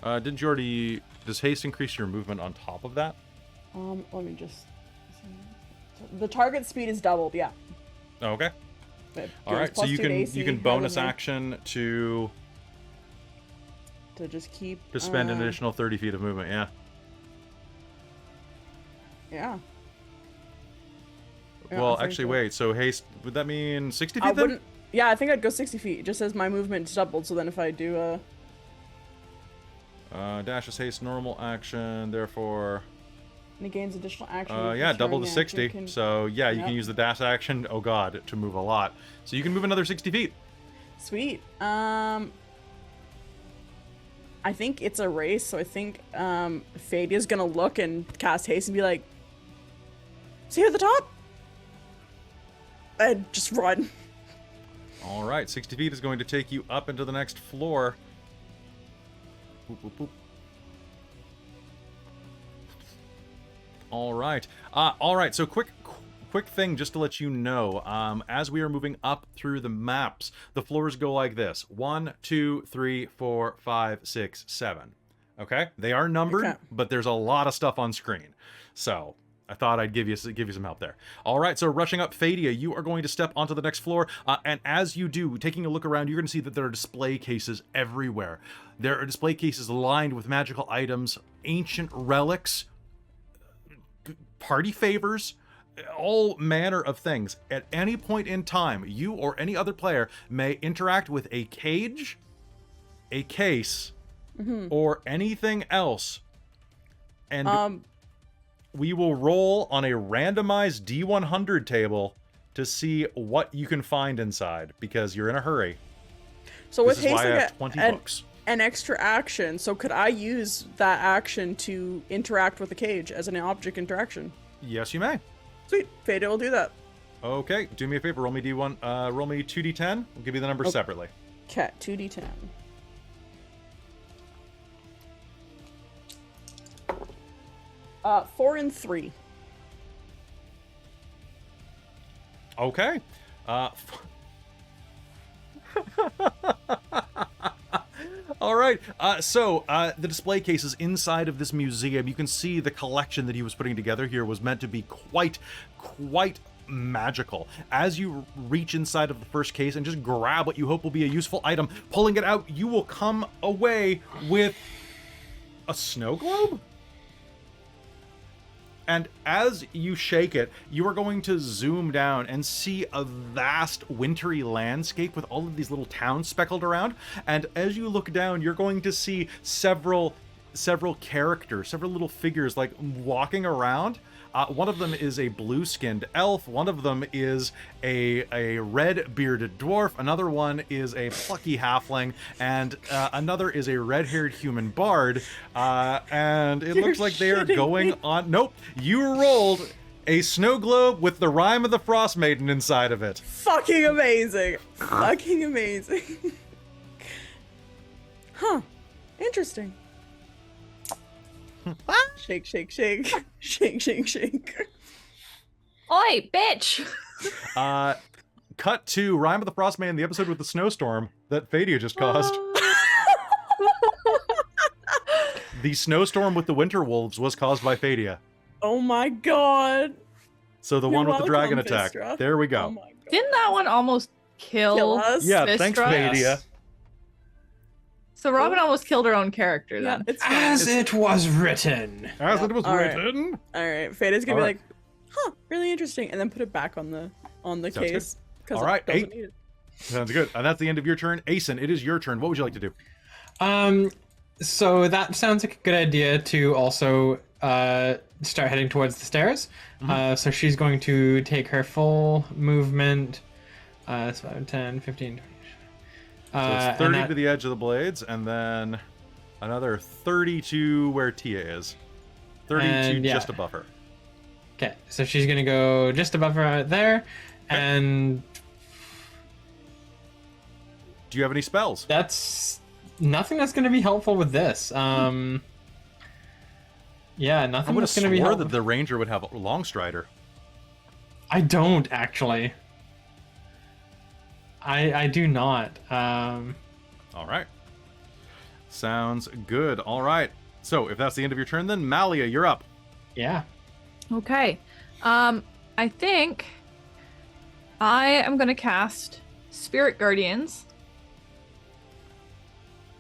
Didn't you already... Does haste increase your movement on top of that? Let me just... The target speed is doubled, yeah. Oh, okay. It All goes right, so plus you 2 to can AC, bonus however, action to to just keep... spend an additional 30 feet of movement, yeah. Yeah. Yeah, Well, I think actually, so. wait, so haste, would that mean 60 I feet then? wouldn't... Yeah, I think I'd go 60 feet. It just says my movement's doubled, so then if I do Dash is haste normal action, therefore... and it gains additional action. yeah, double to returning 60. action can- So, yeah, you Yep. can use the dash action, oh god, to move a lot. So you can move another 60 feet. Sweet. I think it's a race, so I think Fadia's gonna look and cast haste and be like, "See you at the top?" And just run. All right, 60 feet is going to take you up into the next floor. Boop, boop, boop. All right. So quick thing just to let you know. As we are moving up through the maps, the floors go like this: 1, 2, 3, 4, 5, 6, 7. Okay, they are numbered, Okay. but there's a lot of stuff on screen. So I thought I'd give you some help there. All right, so rushing up, Fadia, you are going to step onto the next floor, and as you do, taking a look around, you're going to see that there are display cases everywhere. There are display cases lined with magical items, ancient relics, party favors, all manner of things. At any point in time, you or any other player may interact with a cage, a case, or anything else, and we will roll on a randomized D100 table to see what you can find inside, because you're in a hurry. So with This is haste, why I I have get 20 books. an extra action. So could I use that action to interact with the cage as an object interaction? Yes, you may. Sweet. Fade will do that. Okay, do me a favor. Roll me D1. Roll me 2D10. We'll give you the numbers separately. Okay, 2d10. Uh, 4 and 3. Okay. All right. So the display cases inside of this museum, you can see the collection that he was putting together here was meant to be quite magical. As you reach inside of the first case and just grab what you hope will be a useful item, pulling it out, you will come away with a snow globe? And as you shake it, you are going to zoom down and see a vast wintry landscape with all of these little towns speckled around. And as you look down, you're going to see several characters, several little figures like walking around. One of them is a blue-skinned elf. One of them is a red-bearded dwarf. Another one is a plucky halfling, and another is a red-haired human bard. And it looks like they are going on. Nope, you rolled a snow globe with the Rime of the Frost Maiden inside of it. Fucking amazing. Fucking amazing. Huh. Interesting. Shake, shake, shake. Shake, shake, shake. Oi, bitch! Cut to Rime of the Frost Maiden, the episode with the snowstorm that Fadia just caused. The snowstorm with the winter wolves was caused by Fadia. Oh my god. So the You're one with the dragon welcome, attack. Vistra. There we Oh go. my god. Didn't that one almost kill us? Yeah, Vistra? thanks, Fadia. So Robin almost killed her own character Yeah, then. it's fine. As it was written. As it was All right. written. Alright, Fada's gonna All be right. like, huh, really interesting, and then put it back on the Sounds case. good. All right, it doesn't 8. need it. Sounds good. And that's the end of your turn. Asen, it is your turn. What would you like to do? So that sounds like a good idea to also start heading towards the stairs. So she's going to take her full movement. It's 5, 10, 15, 20. So it's 30 to the edge of the blades, and then another 30 to where Tia is. 30 And, to yeah. just above her. Okay, so she's gonna go just above her right there, and Do you have any spells? that's nothing that's gonna be helpful with this. Yeah, I nothing would have that's gonna be swore helpful. that the ranger would have a Longstrider. I don't actually. I do not. All right. Sounds good. All right. So if that's the end of your turn, then Malia, you're up. Yeah. Okay. I think I am gonna cast Spirit Guardians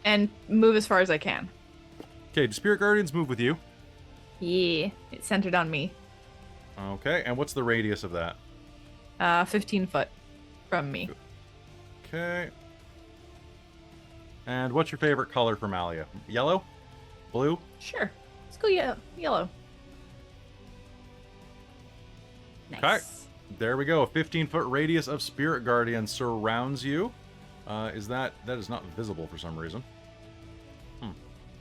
and move as far as I can. Okay, do Spirit Guardians move with you? Yeah, it's centered on me. Okay, and what's the radius of that? 15 foot from me. Okay. And what's your favorite color for Malia? Yellow? Blue? Sure. Let's go yellow. Nice. Okay. There we go. A 15-foot radius of Spirit Guardian surrounds you. That is not visible for some reason.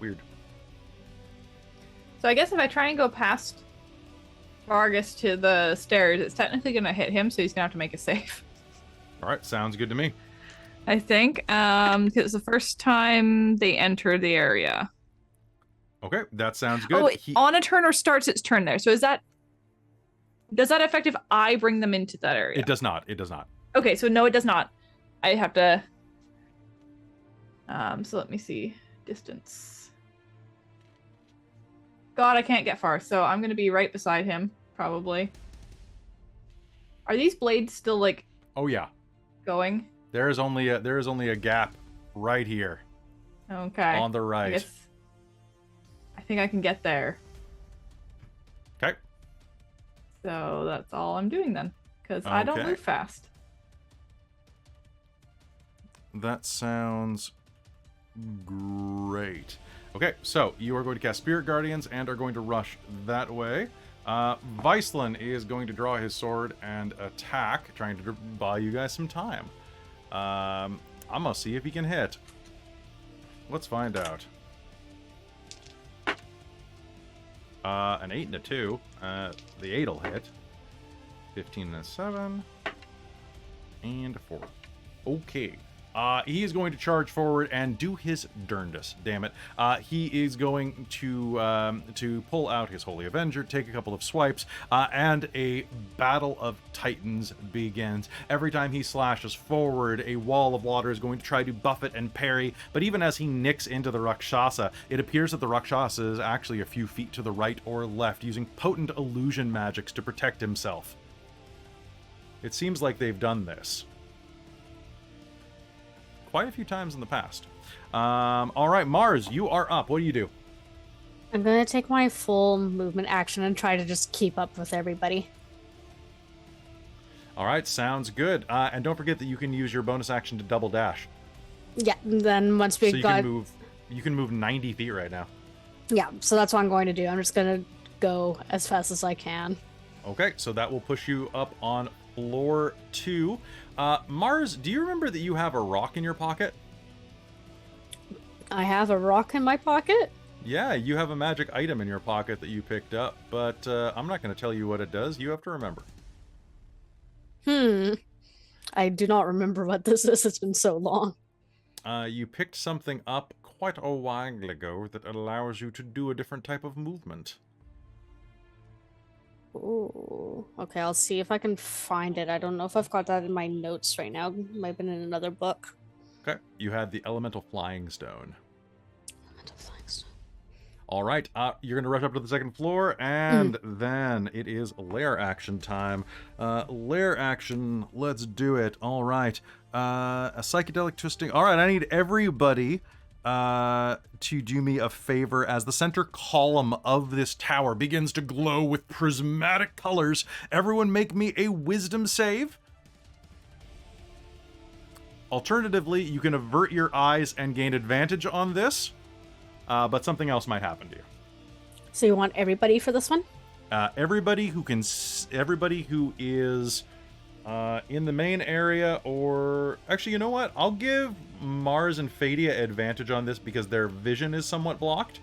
Weird. So I guess if I try and go past Vargas to the stairs, it's technically going to hit him, so he's going to have to make a save. All right, sounds good to me. I think, because it's the first time they enter the area. Okay, that sounds good. Oh, wait, on a turn or starts its turn there. So does that affect if I bring them into that area? It does not. It does not. Okay, so no, it does not. I have to. So let me see distance. God, I can't get far, so I'm gonna be right beside him. probably. Are these blades still like Oh yeah. going? There is only a gap right here Okay. on the right. I think I can get there. Okay. So that's all I'm doing then, because I don't Okay. move fast. That sounds great. Okay, so you are going to cast Spirit Guardians and are going to rush that way. Viceland is going to draw his sword and attack, trying to buy you guys some time. I'm gonna see if he can hit. Let's find out. An 8 and a 2. The 8 will hit. 15 and a 7. And a 4. Okay. He is going to charge forward and do his darndest. Damn it. He is going to pull out his Holy Avenger, take a couple of swipes, and a battle of titans begins. Every time he slashes forward, a wall of water is going to try to buffet and parry, but even as he nicks into the Rakshasa, it appears that the Rakshasa is actually a few feet to the right or left, using potent illusion magics to protect himself. It seems like they've done this quite a few times in the past. All right, Mars, you are up. What do you do? I'm gonna take my full movement action and try to just keep up with everybody. All right, sounds good. And don't forget that you can use your bonus action to double dash. Yeah, then once we So you can move 90 feet right now. Yeah, so that's what I'm going to do. I'm just gonna go as fast as I can. Okay, so that will push you up on floor 2. Mars, do you remember that you have a rock in your pocket? I have a rock in my pocket. Yeah, you have a magic item in your pocket that you picked up, but I'm not going to tell you what it does. You have to remember. I do not remember what this is. It's been so long. You picked something up quite a while ago that allows you to do a different type of movement. Ooh. Okay, I'll see if I can find it. I don't know if I've got that in my notes right now. It might have been in another book. Okay, you had the Elemental Flying Stone. Elemental Flying Stone. All right, you're going to rush up to the second floor, and then it is lair action time. Lair action, let's do it. All right, a psychedelic twisting. All right, I need everybody to do me a favor as the center column of this tower begins to glow with prismatic colors. Everyone make me a wisdom save. Alternatively, you can avert your eyes and gain advantage on this, but something else might happen to you. So you want everybody for this one? Everybody who is in the main area, or actually, you know what? I'll give Mars and Fadia advantage on this because their vision is somewhat blocked.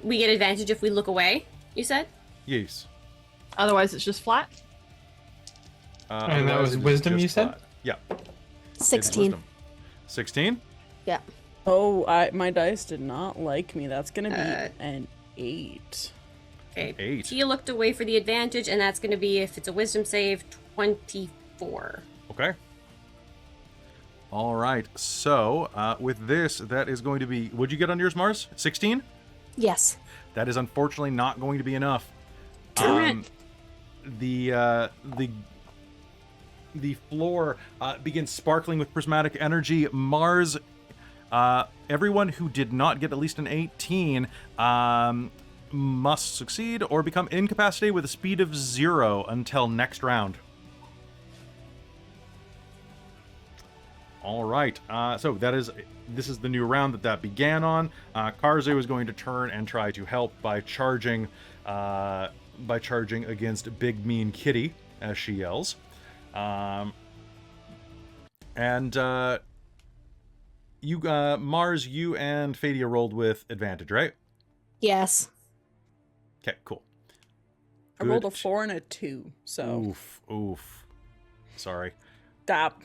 We get advantage if we look away, you said? Yes. Otherwise, it's just flat. And that otherwise was it is wisdom, just you said? flat. Yeah. 16. 16? Yeah. Oh, my dice did not like me. That's gonna be an 8. Okay. 8. Tia looked away for the advantage, and that's going to be, if it's a wisdom save, 24. Okay. All right. So, with this, that is going to be... What'd you get on yours, Mars? 16? Yes. That is unfortunately not going to be enough. Darn it. The floor begins sparkling with prismatic energy. Mars, everyone who did not get at least an 18 must succeed or become incapacitated with a speed of 0 until next round. All right. So this is the new round that began on. Karzu is going to turn and try to help by charging against Big Mean Kitty, as she yells. You, Mars, you and Fadia rolled with advantage, right? Yes. Okay, cool. I rolled a 4 and a 2, so... Oof. Sorry. Stop.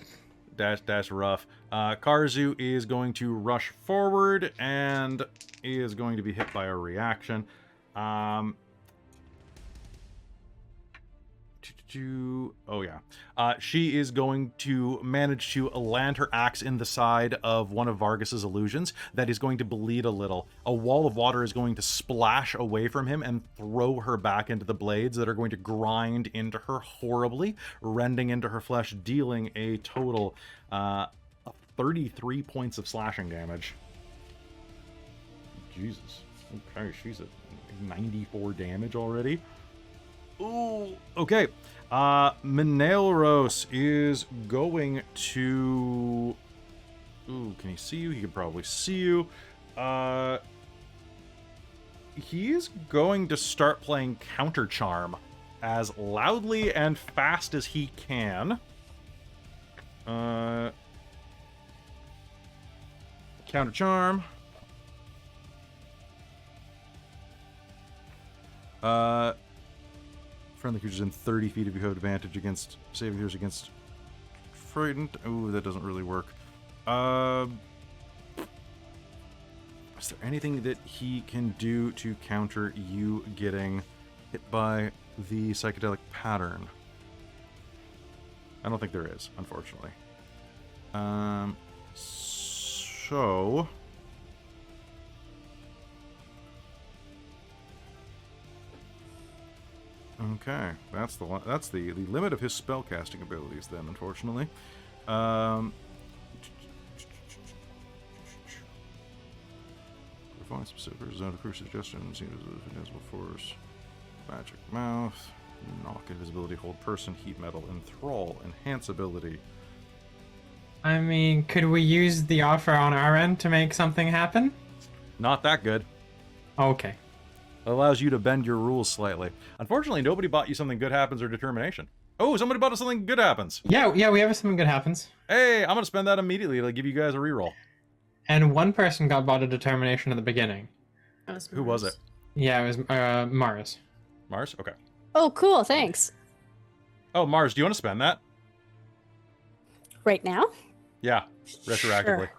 That's rough. Karzu is going to rush forward and is going to be hit by a reaction. Oh yeah. She is going to manage to land her axe in the side of one of Vargas's illusions that is going to bleed a little. A wall of water is going to splash away from him and throw her back into the blades that are going to grind into her horribly, rending into her flesh, dealing a total of 33 points of slashing damage. Jesus. Okay, she's at 94 damage already. Ooh, okay. Menelros is going to... Ooh, can he see you? He can probably see you. He is going to start playing Counter Charm as loudly and fast as he can. Counter Charm. Friendly creatures in 30 feet if you have advantage against saving throws against frightened. Ooh, that doesn't really work. Is there anything that he can do to counter you getting hit by the psychedelic pattern? I don't think there is, unfortunately. So... Okay, that's the limit of his spellcasting abilities then, unfortunately. Perform specific zone of crew suggestions, invisible force, magic mouth, knock, invisibility, hold person, heat metal, enthrall, enhance ability. I mean, could we use the offer on our end to make something happen? Not that good. Okay. It allows you to bend your rules slightly. Unfortunately, nobody bought you something good happens or determination. Oh, somebody bought us something good happens. Yeah, we have something good happens. Hey, I'm going to spend that immediately to give you guys a reroll. And one person got bought a determination at the beginning. Who was it? Yeah, it was Mars. Mars? Okay. Oh, cool. Thanks. Oh, Mars, do you want to spend that? Right now? Yeah, retroactively. Sure.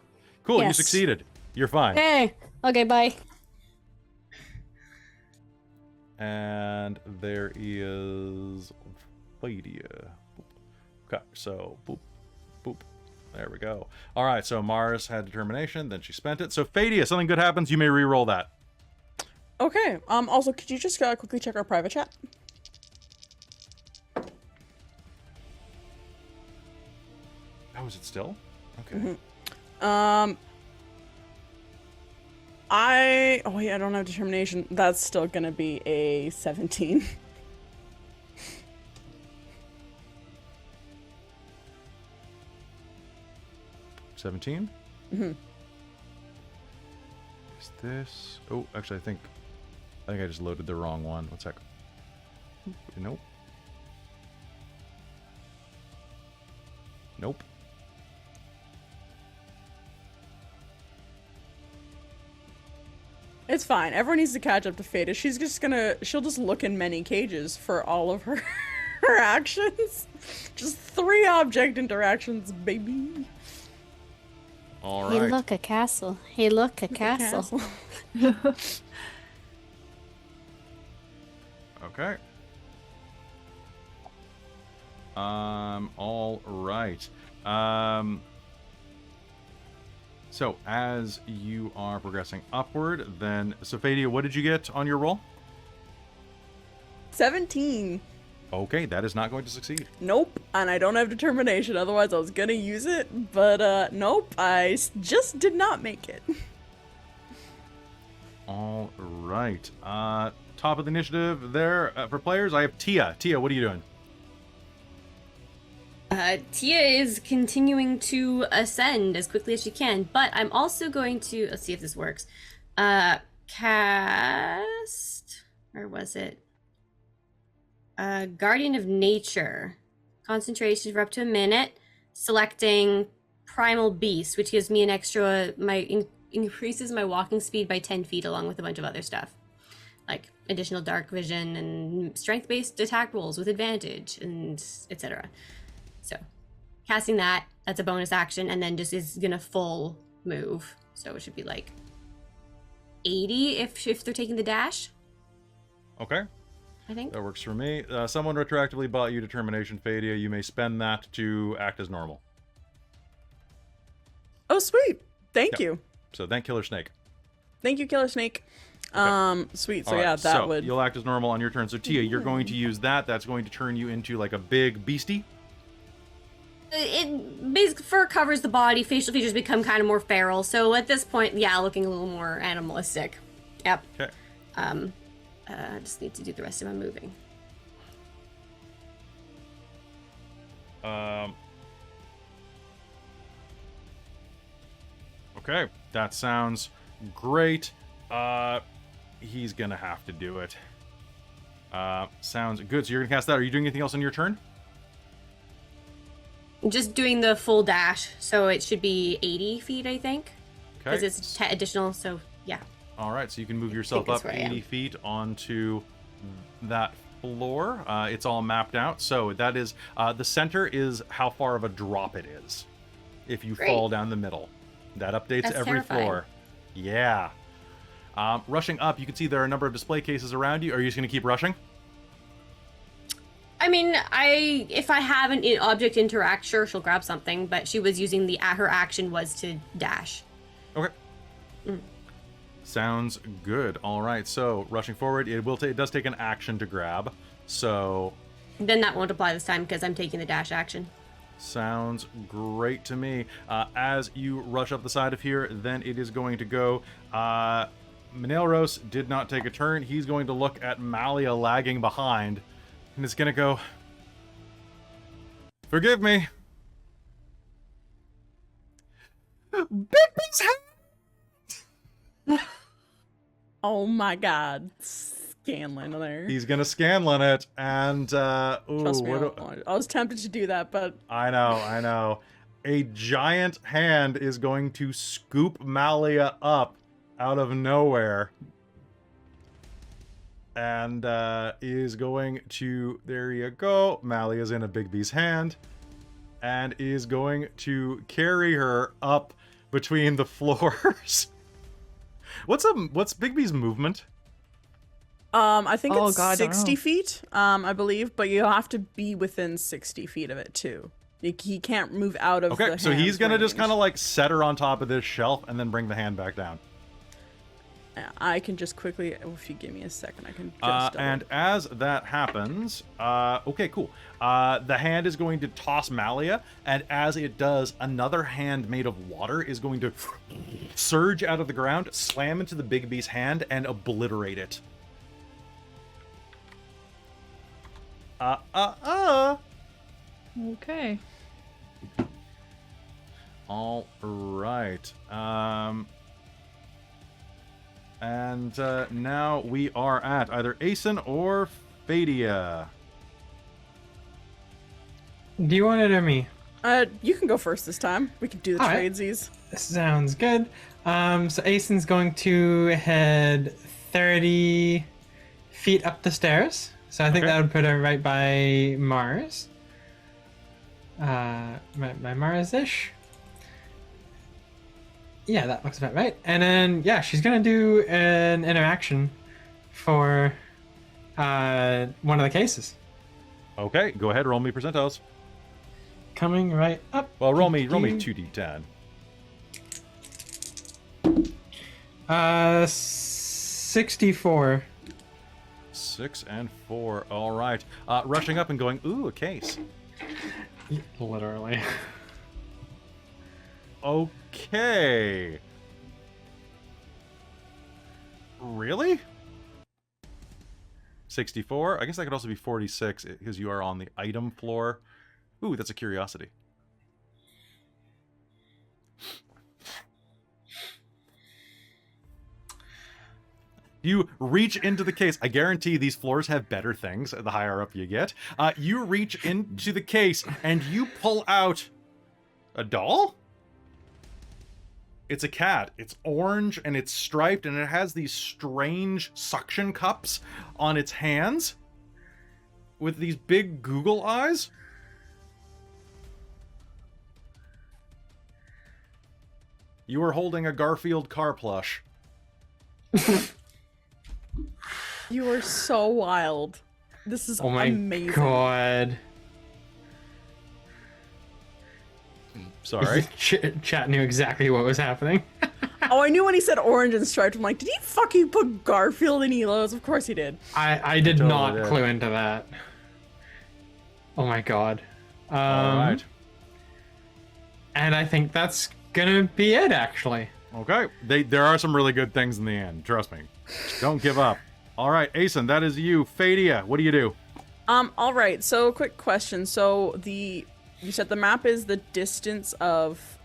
Cool, you Yes. succeeded. You're fine. Hey. Okay, bye. And there is Fadia. Okay, so boop, boop. There we go. All right, so Mars had determination, then she spent it. So Fadia, something good happens, you may re-roll that. Okay. Also, could you just quickly check our private chat? Oh, is it still? Okay. Oh wait, I don't have determination. That's still gonna be a 17. $17? Mm-hmm. Is this... Oh, actually, I think I just loaded the wrong one. One sec. Nope. Nope. It's fine. Everyone needs to catch up to Fata. She'll just look in many cages for all of her her actions. Just 3 object interactions, baby. All Hey, right. look, a castle. Hey, look, a castle. Okay. All right. So as you are progressing upward, then Sophadia, what did you get on your roll? 17. Okay, that is not going to succeed. Nope. And I don't have determination. Otherwise, I was gonna use it. But nope. I just did not make it. All right. Top of the initiative there for players, I have Tia. Tia, what are you doing? Tia is continuing to ascend as quickly as she can, but I'm also going to, let's see if this works, cast, where was it? Guardian of Nature. Concentration for up to a minute, selecting Primal Beast, which gives me an extra, increases my walking speed by 10 feet along with a bunch of other stuff. Like additional dark vision and strength-based attack rolls with advantage and etc. So casting that's a bonus action, and then just is gonna full move. So it should be like 80 if they're taking the dash. Okay. I think. That works for me. Someone retroactively bought you Determination Fadia. You may spend that to act as normal. Oh, sweet. Thank Yep. you. So thank Killer Snake. Thank you, Killer Snake. Sweet. So All right, yeah, that so would. you'll act as normal on your turn. So Tia, you're going to use that. That's going to turn you into like a big beastie. It basically fur covers the body, facial features become kind of more feral. So at this point, yeah, looking a little more animalistic. Yep. Okay. I just need to do the rest of my moving. Okay, that sounds great. He's gonna have to do it. Sounds good. So you're gonna cast that. Are you doing anything else on your turn? Just doing the full dash, so it should be 80 feet, I think. Okay. Because it's additional, so yeah. All right, so you can move yourself that's up where I am. 80 feet onto that floor. It's all mapped out. So that is, the center is how far of a drop it is if you Great. fall down the middle. That updates That's every terrifying. floor. Yeah. Rushing up, you can see there are a number of display cases around you. Are you just going to keep rushing? I mean, if I have an object interact, sure, she'll grab something, but she was using her action was to dash. Okay. Sounds good. All right, so rushing forward, it does take an action to grab. So Then that won't apply this time because I'm taking the dash action. sounds great to me. As you rush up the side of here, then it is going to go. Manelros did not take a turn. He's going to look at Malia lagging behind, and it's going to go, forgive me. Bigby's head! Oh my God, Scanlan there. He's going to Scanlan it, and, ooh, Trust me, what I was tempted to do that, but I know. A giant hand is going to scoop Malia up out of nowhere. And is going to, there you go. Malia's in a Big B's hand. And is going to carry her up between the floors. What's Big B's movement? I think Oh, it's God, I don't 60 know. feet, I believe, but you have to be within 60 feet of it too. He can't move out of Okay, the so he's hand's gonna just range. kind of like set her on top of this shelf and then bring the hand back down. I can just quickly, if you give me a second, I can just. And as that happens, okay, cool. The hand is going to toss Malia, and as it does, another hand made of water is going to surge out of the ground, slam into the Big B's hand, and obliterate it. Okay. All right. And now we are at either Asen or Fadia. Do you want it or me? You can go first this time. We can do the All right. tradesies. Sounds good. So Asen's going to head 30 feet up the stairs. So I think Okay. that would put her right by Mars. Right by Mars-ish. Yeah, that looks about right. And then, yeah, she's going to do an interaction for one of the cases. Okay, go ahead, roll me percentiles. Coming right up. Well, roll me 2d10. 64. 6 and 4. All right. Rushing up and going, ooh, a case. Literally. Okay. Really? 64? I guess that could also be 46 because you are on the item floor. Ooh, that's a curiosity. You reach into the case. I guarantee these floors have better things the higher up you get. You reach into the case and you pull out a doll? It's a cat. It's orange and it's striped and it has these strange suction cups on its hands with these big Google eyes. You are holding a Garfield car plush. You are so wild. This is Oh my amazing. god. Sorry. Chat knew exactly what was happening. Oh, I knew when he said orange and striped. I'm like, did he fucking put Garfield in Ylos? Of course he did. I did Totally not did. clue into that. Oh my god. All right. And I think that's gonna be it, actually. Okay. There are some really good things in the end. Trust me. Don't give up. All right, Asen, that is you. Fadia, what do you do? All right. So, quick question. So, you said the map is the distance of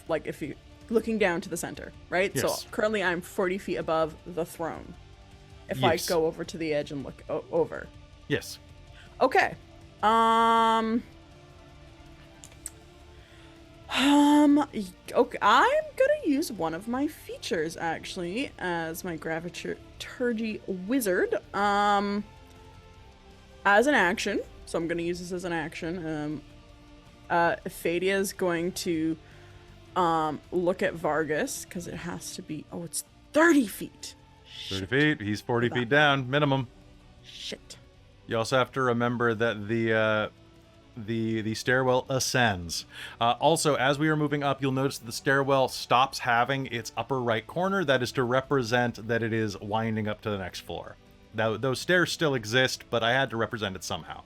like if you looking down to the center, right? Yes. So currently I'm 40 feet above the throne. If Yes. I go over to the edge and look over. Yes. Okay. Okay, I'm gonna use one of my features actually as my graviturgy wizard. As an action, so I'm gonna use this as an action. Fadia is going to look at Vargas because it has to be. Oh, it's 30 feet. 30 feet. He's 40 feet down, minimum. Shit. You also have to remember that the stairwell ascends. Also, as we are moving up, you'll notice that the stairwell stops having its upper right corner. That is to represent that it is winding up to the next floor. Those stairs still exist, but I had to represent it somehow.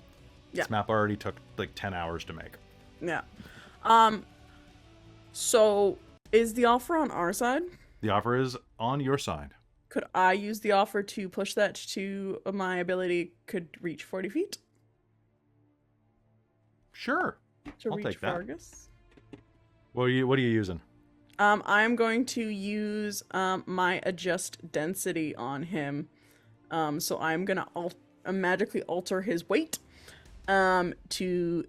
Yeah. This map already took like 10 hours to make. Yeah. So is the offer on our side? The offer is on your side. Could I use the offer to push that to my ability could reach 40 feet? Sure. To I'll reach take that. Vargas? What are you using? I'm going to use my adjust density on him. So I'm gonna magically alter his weight to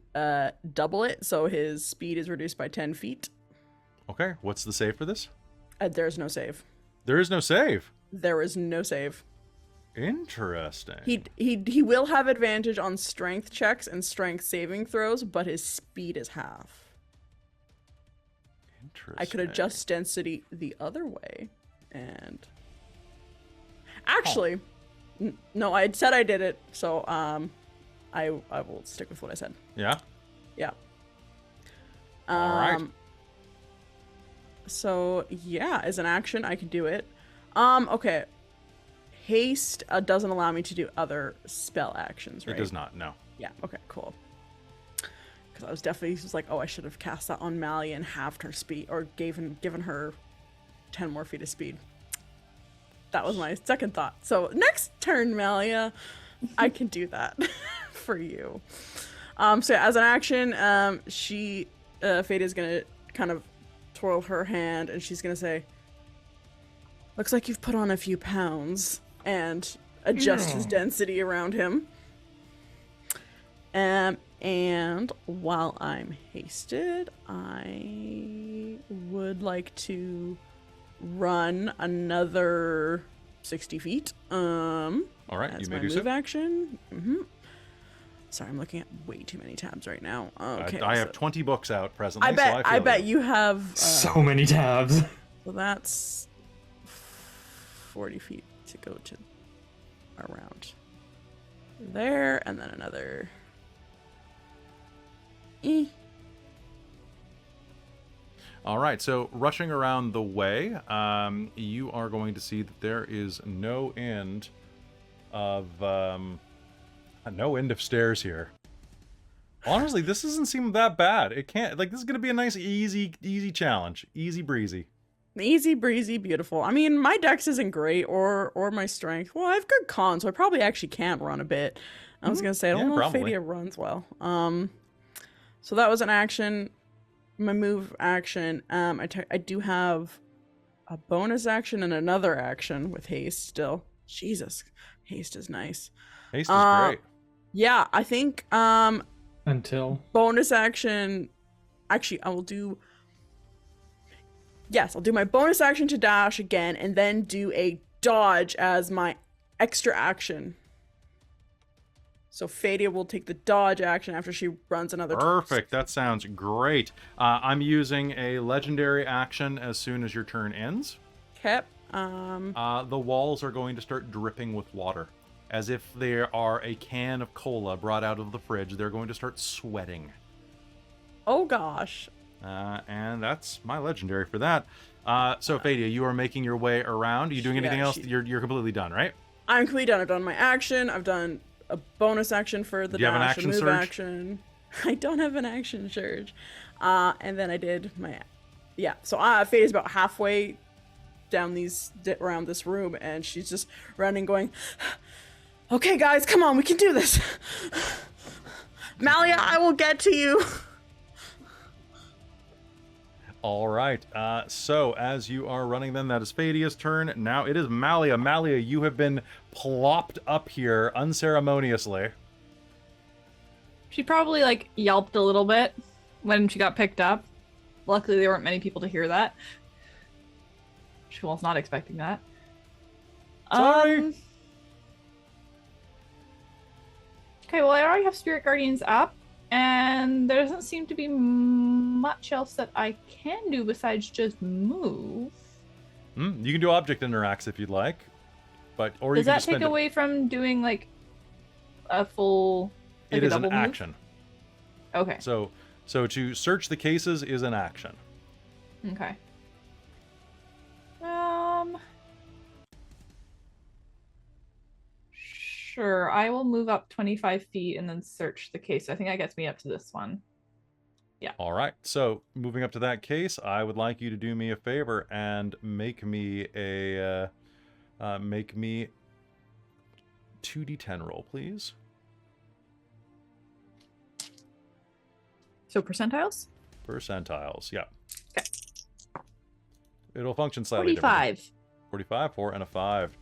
double it, so his speed is reduced by 10 feet. Okay. What's the save for this? There's no save. There is no save. There is no save. Interesting. He will have advantage on strength checks and strength saving throws, but his speed is half. Interesting. I could adjust density the other way, and actually, no, I said I did it, so I will stick with what I said. Yeah. Yeah. All right. So yeah, as an action, I can do it. Okay. Haste doesn't allow me to do other spell actions, right? It does not. No. Yeah. Okay. Cool. Because I was definitely just like, oh, I should have cast that on Malia and halved her speed, or given her 10 more feet of speed. That was my second thought. So next turn, Malia, I can do that for you. So yeah, as an action, Fate is gonna kind of twirl her hand, and she's gonna say, "Looks like you've put on a few pounds," and adjust his density around him. And while I'm hasted, I would like to run another 60 feet. All right, As you may my do move so. action. Sorry, I'm looking at way too many tabs right now. Okay, I have so 20 books out presently. I bet you have. So many tabs. So that's 40 feet to go to around there, and then another. All right, so rushing around the way, you are going to see that there is no end of stairs here. Honestly, this doesn't seem that bad. It can't, like, this is gonna be a nice, easy challenge, easy breezy. Easy breezy, beautiful. I mean, my dex isn't great, or my strength. Well, I have good con, so I probably actually can run a bit. I was gonna say, I don't know probably. if Fadia runs well. So that was an action. My move action. I do have a bonus action and another action with haste still. Jesus, haste is nice. Haste is great. Yeah, I think Until bonus action. Actually, I will do. Yes, I'll do my bonus action to dash again, and then do a dodge as my extra action. So Fadia will take the dodge action after she runs another. Perfect. That sounds great. I'm using a legendary action as soon as your turn ends. Okay. The walls are going to start dripping with water. as if there are a can of cola brought out of the fridge. They're going to start sweating. Oh gosh. And that's my legendary for that. So Fadia, you are making your way around. Are you doing anything else? You're completely done, right? I'm completely done. I've done my action. I've done a bonus action for the Do you have an dash, action a move surge? action. I don't have an action surge. And then I did my, yeah. So Fadia's about halfway down around this room, and she's just running, going, "Okay, guys, come on, we can do this. Malia, I will get to you." All right. So as you are running, then that is Fadia's turn. Now it is Malia. Malia, you have been plopped up here unceremoniously. She probably like yelped a little bit when she got picked up. Luckily, there weren't many people to hear that. She was not expecting that. Sorry. Okay, well, I already have Spirit Guardians up, and there doesn't seem to be much else that I can do besides just move. You can do object interacts if you'd like, or you Does can that just spend take away from doing like a full? Like It a is an double move? action. Okay. So to search the cases is an action. Okay. Sure, I will move up 25 feet and then search the case. I think that gets me up to this one. Yeah. All right. So moving up to that case, I would like you to do me a favor and make me a 2d10 roll, please. So percentiles? Percentiles, yeah. Okay. It'll function slightly 45. differently. 45, 4, and a 5.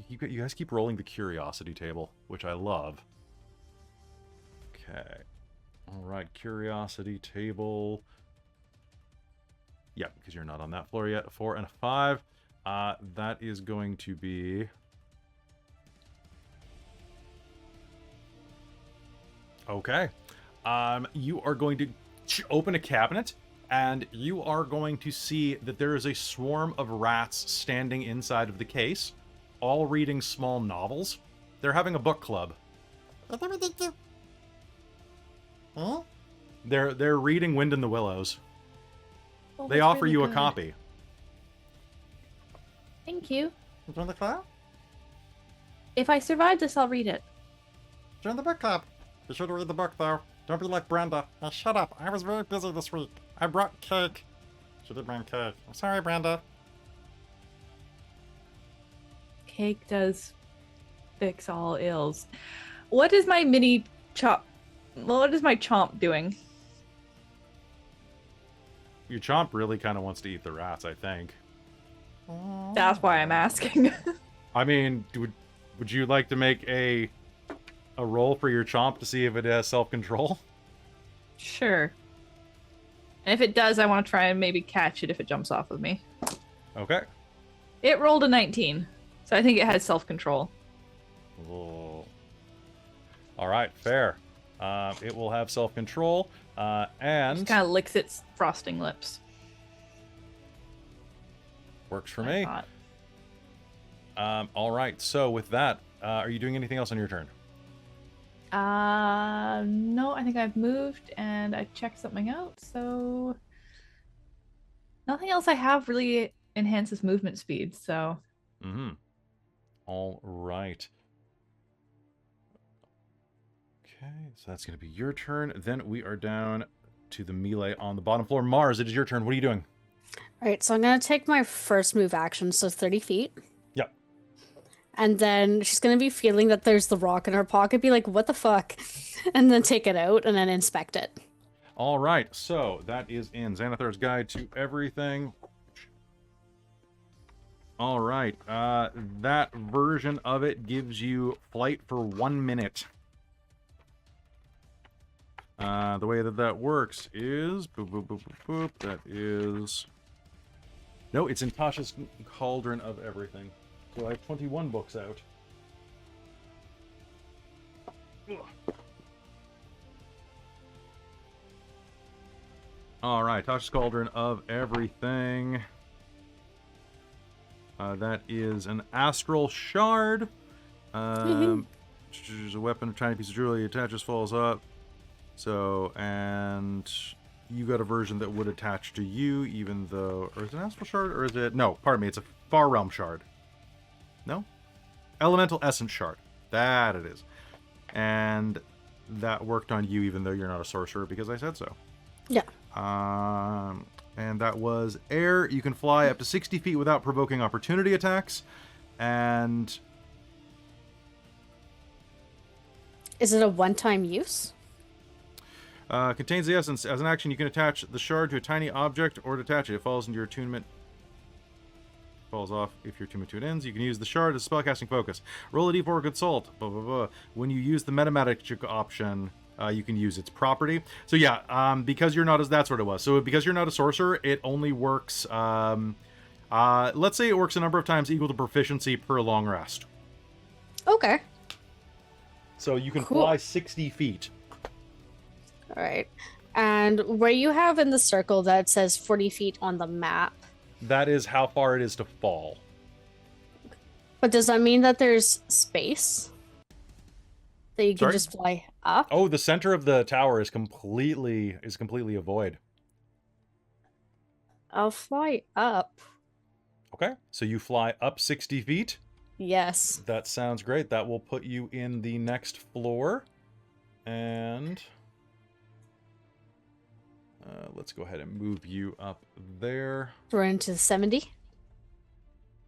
You guys keep rolling the curiosity table, which I love. Okay. All right, curiosity table. Yeah, because you're not on that floor yet. 4 and a 5. That is going to be... Okay. You are going to open a cabinet, and you are going to see that there is a swarm of rats standing inside of the case, all reading small novels. They're having a book club. Huh? They're reading Wind in the Willows. Oh, They that's offer really you a good. copy. Thank you. Join the club? If I survive this, I'll read it. Join the book club. Be sure to read the book, though. Don't be like Brenda. Now shut up. I was very busy this week. I brought cake. She did bring cake. I'm sorry, Brenda. Cake does fix all ills. What is my mini chop? What is my chomp doing? Your chomp really kind of wants to eat the rats, I think. That's why I'm asking. I mean, would you like to make a roll for your chomp to see if it has self-control? Sure. And if it does, I want to try and maybe catch it if it jumps off of me. Okay. It rolled a 19, so I think it has self-control. Oh. All right, fair. It will have self-control, and Just kind of licks its frosting lips. works for I me. thought. All right, so with that, are you doing anything else on your turn? No, I think I've moved and I checked something out, so nothing else I have really enhances movement speed, so Mm-hmm. All right. Okay, so that's going to be your turn. Then we are down to the melee on the bottom floor. Mars, it is your turn. What are you doing? All right, so I'm gonna take my first move action, so 30 feet. Yep. And then she's gonna be feeling that there's the rock in her pocket, be like, what the fuck? And then take it out and then inspect it. All right, so that is in Xanathar's Guide to Everything. All right, that version of it gives you flight for 1 minute. The way that works is... Boop, boop, boop, boop, boop. That is... No, it's in Tasha's Cauldron of Everything. So I have 21 books out. All right, Tasha's Cauldron of Everything. That is an Astral Shard. Choose a weapon, a tiny piece of jewelry attaches, falls up. So, and you got a version that would attach to you, even though, or is it an astral shard, or is it, no, pardon me, it's a far realm shard. No? Elemental essence shard. That it is. And that worked on you, even though you're not a sorcerer, because I said so. Yeah. And that was air. You can fly up to 60 feet without provoking opportunity attacks. And Is it a one-time use? contains the essence. As an action, you can attach the shard to a tiny object or detach it. It falls into your attunement. Falls off if your attunement to it ends. You can use the shard as spellcasting focus. Roll a d4 consult. Blah, blah, blah. When you use the metamagic option, you can use its property. So yeah, because you're not as that's what it was. So because you're not a sorcerer, it only works. Let's say it works a number of times equal to proficiency per long rest. Okay. So you can Cool. fly 60 feet. All right. And where you have in the circle that says 40 feet on the map, That is how far it is to fall. but does that mean that there's space that you can Sorry? just fly up? Oh, the center of the tower is completely a void. I'll fly up. Okay, so you fly up 60 feet. Yes. That sounds great. That will put you in the next floor. And let's go ahead and move you up there. We're into 70.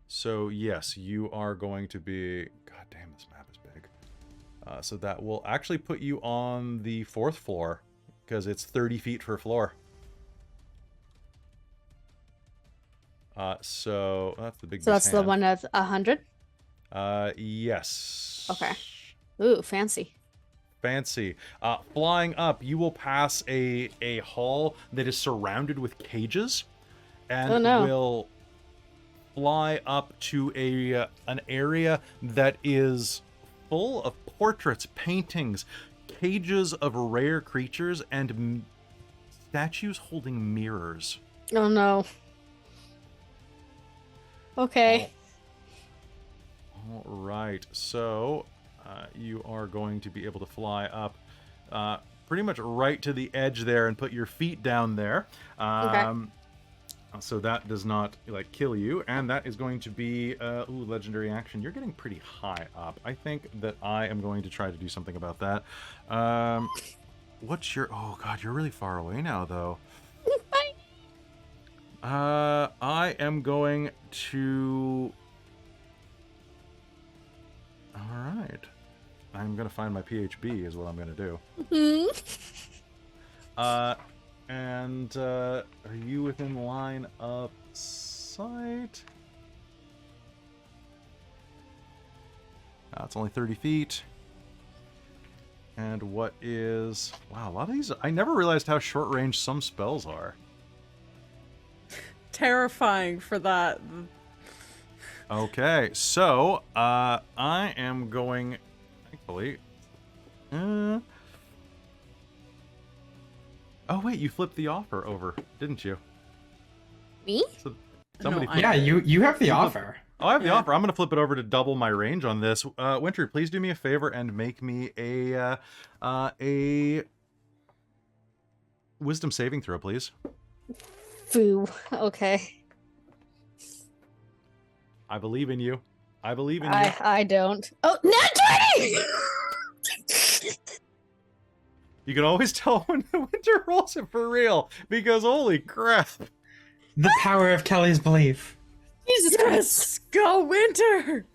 So yes, you are going to be... God damn, this map is big. So that will actually put you on the 4th floor, because it's 30 feet per floor. So that's the big... So that's the hand. one at 100? Yes. Okay. Ooh, fancy. Fancy. Flying up, you will pass a hall that is surrounded with cages, and Oh, no. will fly up to an area that is full of portraits, paintings, cages of rare creatures, and statues holding mirrors. Oh, no. Okay. All right, so you are going to be able to fly up pretty much right to the edge there and put your feet down there. So that does not kill you, and that is going to be legendary action. You're getting pretty high up. I think that I am going to try to do something about that. What's your... Oh god, you're really far away now though. I am going to... Alright. I'm going to find my PHB is what I'm going to do. And are you within line of sight? It's only 30 feet. And what is... Wow, a lot of these... I never realized how short range some spells are. Terrifying for that. Okay, so I am going... Thankfully... Oh wait, you flipped the offer over, didn't you? Me? So somebody No, flipped Yeah, it. you have the offer. Oh, I have the Yeah. offer. I'm going to flip it over to double my range on this. Winter, please do me a favor and make me a wisdom saving throw, please. Foo. Okay. I believe in you. I believe in you. I don't. Oh, nat 20! You can always tell when Winter rolls it for real, because holy crap. The power of Kelly's belief. Jesus Christ. Yes! Go Winter!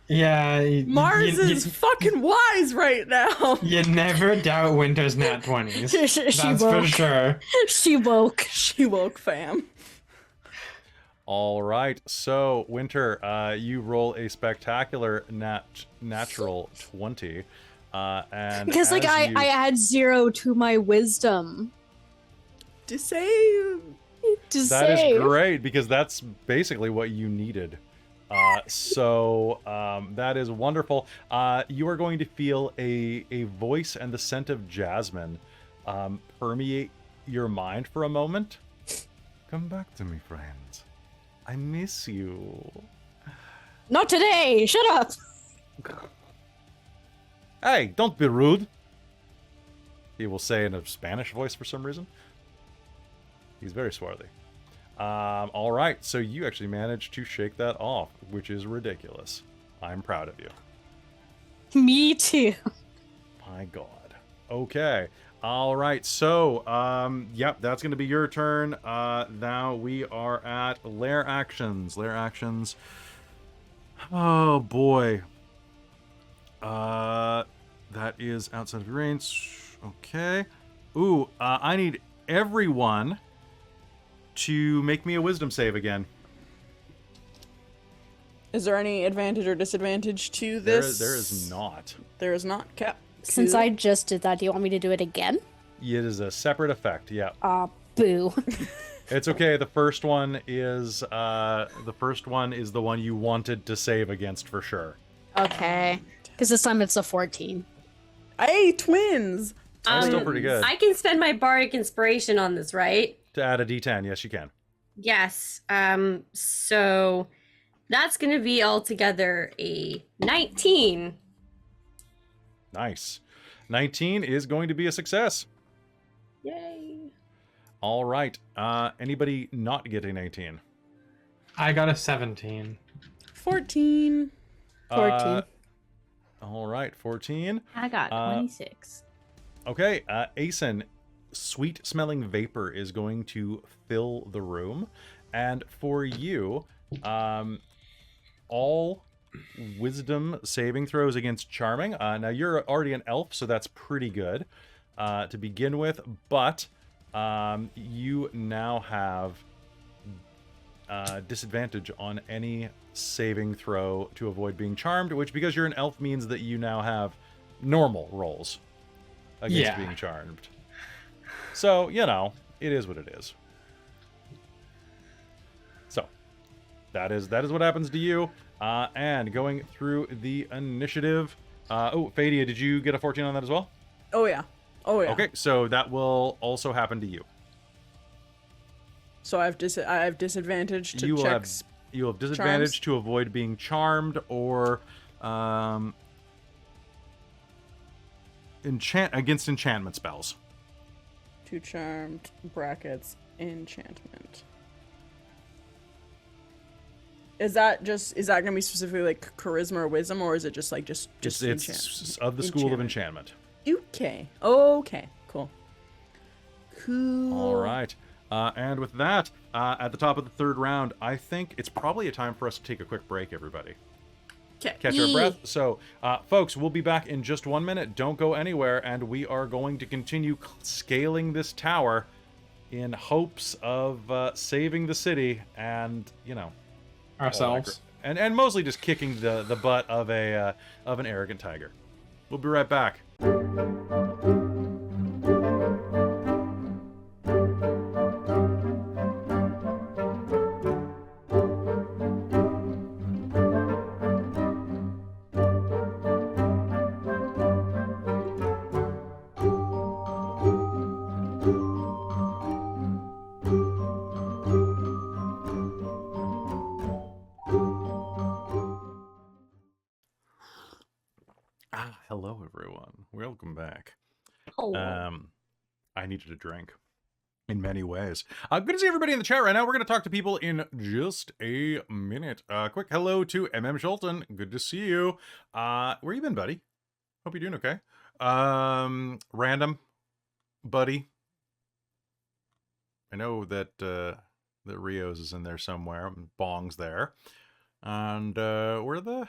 Yeah. Mars is fucking wise right now. You never doubt Winter's nat 20s. She That's for woke. sure. She woke. She woke, fam. All right, so Winter, you roll a spectacular natural 20. And Because like as you- I add 0 to my wisdom To save. to That is save. great, because that's basically what you needed. So that is wonderful. You are going to feel a voice and the scent of jasmine permeate your mind for a moment. Come back to me, friends. I miss you. Not today. Shut up. Hey, don't be rude. He will say in a Spanish voice for some reason. He's very swarthy. All right, so you actually managed to shake that off, which is ridiculous. I'm proud of you. Me too. My God. Okay. All right. So, yep, that's going to be your turn. Now we are at lair actions. Lair actions. Oh boy. That is outside of your range. Okay. Ooh, I need everyone to make me a wisdom save again. Is there any advantage or disadvantage to this? There is not. There is not. Cap. Since I just did that, do you want me to do it again? It is a separate effect. Yeah. Boo. It's okay. The first one is the one you wanted to save against for sure. Okay. Because this time it's a 14. Hey, twins! That's still pretty good. I can spend my bardic inspiration on this, right? To add a D10, yes, you can. Yes. So that's going to be altogether a 19. Nice. 19 is going to be a success. Yay. All right. Anybody not getting 18? I got a 17. 14. 14. All right, 14. I got 26. Okay, Asen, sweet-smelling vapor is going to fill the room. And for you, all wisdom saving throws against charming. Now, you're already an elf, so that's pretty good to begin with. But you now have disadvantage on any saving throw to avoid being charmed, which, because you're an elf, means that you now have normal rolls against being charmed. So, you know, it is what it is. So, that is what happens to you. And going through the initiative. Oh, Fadia, did you get a 14 on that as well? Oh, yeah. Oh, yeah. Okay, so that will also happen to you. So I have disadvantage to checks. You have disadvantage charms? to avoid being charmed or against enchantment spells. To charmed brackets enchantment. Is that gonna be specifically like charisma or wisdom, or is it just It's enchant? of the school of enchantment. Okay. Okay. Cool. All right. And with that, at the top of the third round, I think it's probably a time for us to take a quick break, everybody. Catch our breath. So, folks, we'll be back in just 1 minute. Don't go anywhere, and we are going to continue scaling this tower in hopes of saving the city and, you know, Ourselves. And mostly just kicking the butt of an arrogant tiger. We'll be right back. Hello, everyone. Welcome back. Oh. I needed a drink in many ways. Good to see everybody in the chat right now. We're going to talk to people in just a minute. Quick hello to MM Schulten. Good to see you. Where you been, buddy? Hope you're doing okay. Random, buddy. I know that that Rios is in there somewhere. Bong's there. And where the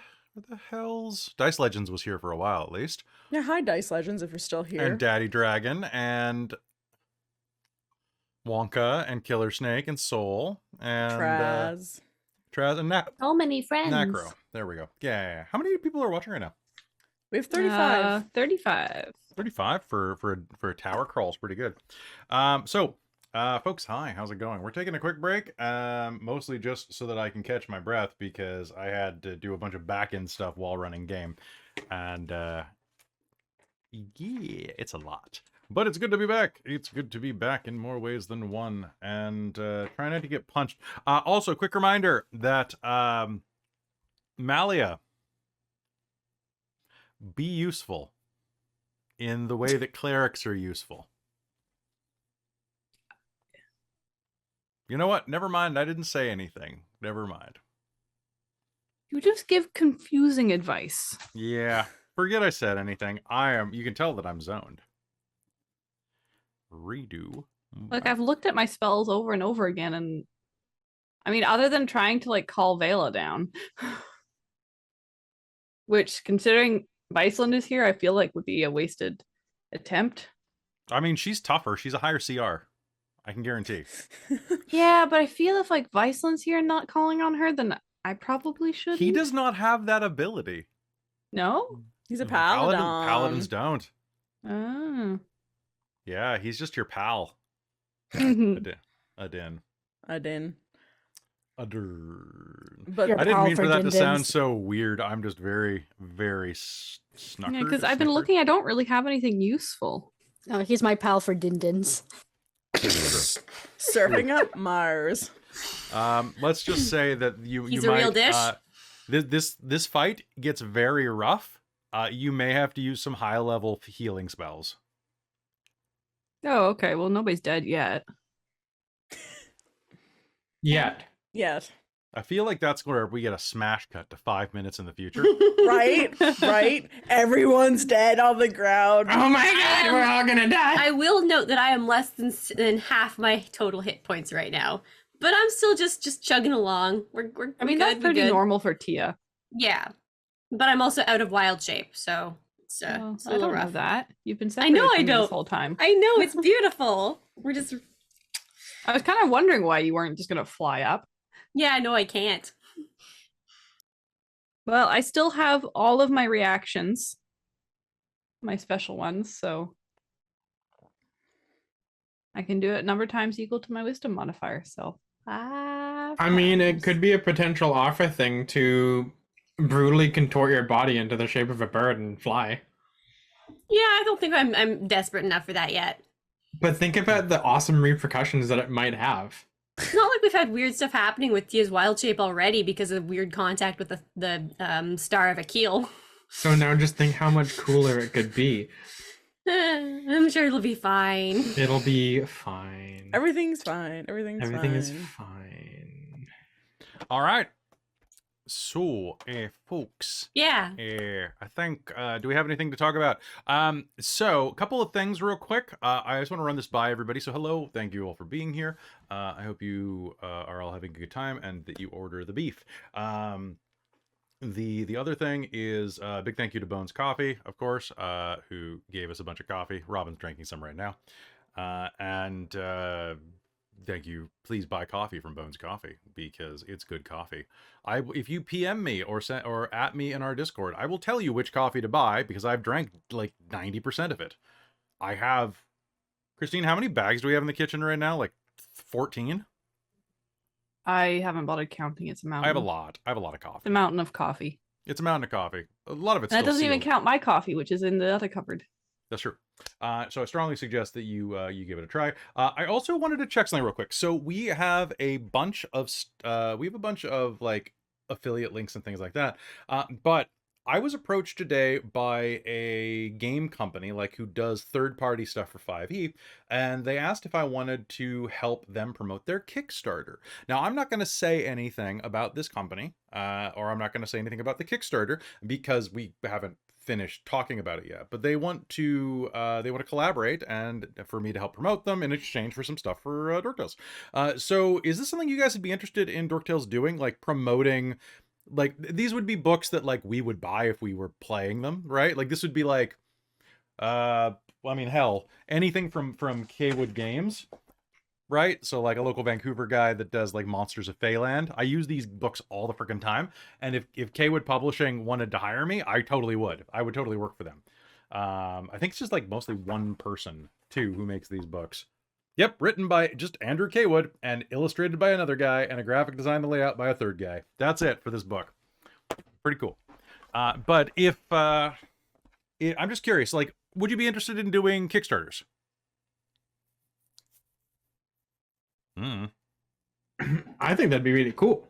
hell's Dice Legends was here for a while at least. Yeah, hi Dice Legends if you're still here. And Daddy Dragon and Wonka and Killer Snake and Soul and Traz and So many friends. Nacro. There we go. Yeah. How many people are watching right now? We have 35. 35. 35 for a tower crawl is pretty good. So folks, hi, how's it going? We're taking a quick break, mostly just so that I can catch my breath because I had to do a bunch of back-end stuff while running game. And yeah, it's a lot. But it's good to be back. It's good to be back in more ways than one. And try not to get punched. Also, quick reminder that Malia be useful in the way that clerics are useful. You know what? Never mind. I didn't say anything. Never mind. You just give confusing advice. Yeah. Forget I said anything. You can tell that I'm zoned. Redo. Like, I've looked at my spells over and over again, and I mean, other than trying to like call Vela down, which considering Viceland is here, I feel like would be a wasted attempt. I mean, she's tougher. She's a higher CR. I can guarantee. Yeah, but I feel if like Viceland's here and not calling on her, then I probably should. He does not have that ability. No? He's a paladin. Paladins don't. Oh. Yeah, he's just your pal. Mhm. Adin. But Your I didn't pal mean for for that to sound Dindins. so weird. I'm just very, very snuckered. Yeah, because I've been looking, I don't really have anything useful. Oh, he's my pal for Dindins. Surfing up Mars. Let's just say that He's you a might, real dish. This fight gets very rough. You may have to use some high level healing spells. Oh, okay. Well, nobody's dead yet. Yet. Yes. I feel like that's where we get a smash cut to 5 minutes in the future. Right? Right? Everyone's dead on the ground. Oh my god, we're all gonna die. I will note that I am less than half my total hit points right now, but I'm still just chugging along. We're I mean, good, that's we're pretty good. normal for Tia. Yeah, but I'm also out of wild shape, so it's a Well, I little don't know rough. that. You've been I know separated I from me don't. this whole time. I know it's beautiful. We're just I was kind of wondering why you weren't just gonna fly up. yeah. No, I can't. Well, I still have all of my reactions, my special ones, so I can do it number times equal to my wisdom modifier. So, I mean, it could be a potential offer thing to brutally contort your body into the shape of a bird and fly. Yeah, I don't think I'm desperate enough for that yet. But think about the awesome repercussions that it might have. It's not like we've had weird stuff happening with Tia's wild shape already because of weird contact with the Star of Akil. So now just think how much cooler it could be. I'm sure it'll be fine. It'll be fine. Everything's fine. Everything's Everything fine. is fine. All right. So, folks. Yeah. I think, do we have anything to talk about? So, a couple of things real quick. I just want to run this by everybody. So, hello. Thank you all for being here. I hope you are all having a good time and that you order the beef. The other thing is big thank you to Bones Coffee, of course, who gave us a bunch of coffee. Robin's drinking some right now. And thank you. Please buy coffee from Bones Coffee because it's good coffee. If you PM me or at me in our Discord, I will tell you which coffee to buy because I've drank like 90% of it. I have, Christine, how many bags do we have in the kitchen right now? Like 14? I haven't bothered counting. It's a mountain. I have a lot. I have a lot of coffee. The mountain of coffee. It's a mountain of coffee. A lot of it's And that still doesn't even sealed. count my coffee, which is in the other cupboard. That's true. So I strongly suggest that you give it a try. I also wanted to check something real quick. So we have a bunch of like affiliate links and things like that. But I was approached today by a game company like who does third-party stuff for 5e, and they asked if I wanted to help them promote their Kickstarter. Now, I'm not going to say anything about this company, or I'm not going to say anything about the Kickstarter because we haven't finished talking about it yet. But they want to collaborate and for me to help promote them in exchange for some stuff for Dork Tales. So, is this something you guys would be interested in Dork Tales doing, like promoting? Like these would be books that like we would buy if we were playing them, right? Like this would be like well, I mean, hell, anything from Kwood Games, right? So like a local Vancouver guy that does like Monsters of Feyland. I use these books all the freaking time, and if Kwood Publishing wanted to hire me, I totally would. I would totally work for them. I think it's just like mostly one person too who makes these books. Yep, written by just Andrew Kwood and illustrated by another guy and a graphic design and layout by a third guy. That's it for this book. Pretty cool. But if I'm just curious, like, would you be interested in doing Kickstarters? I think that'd be really cool.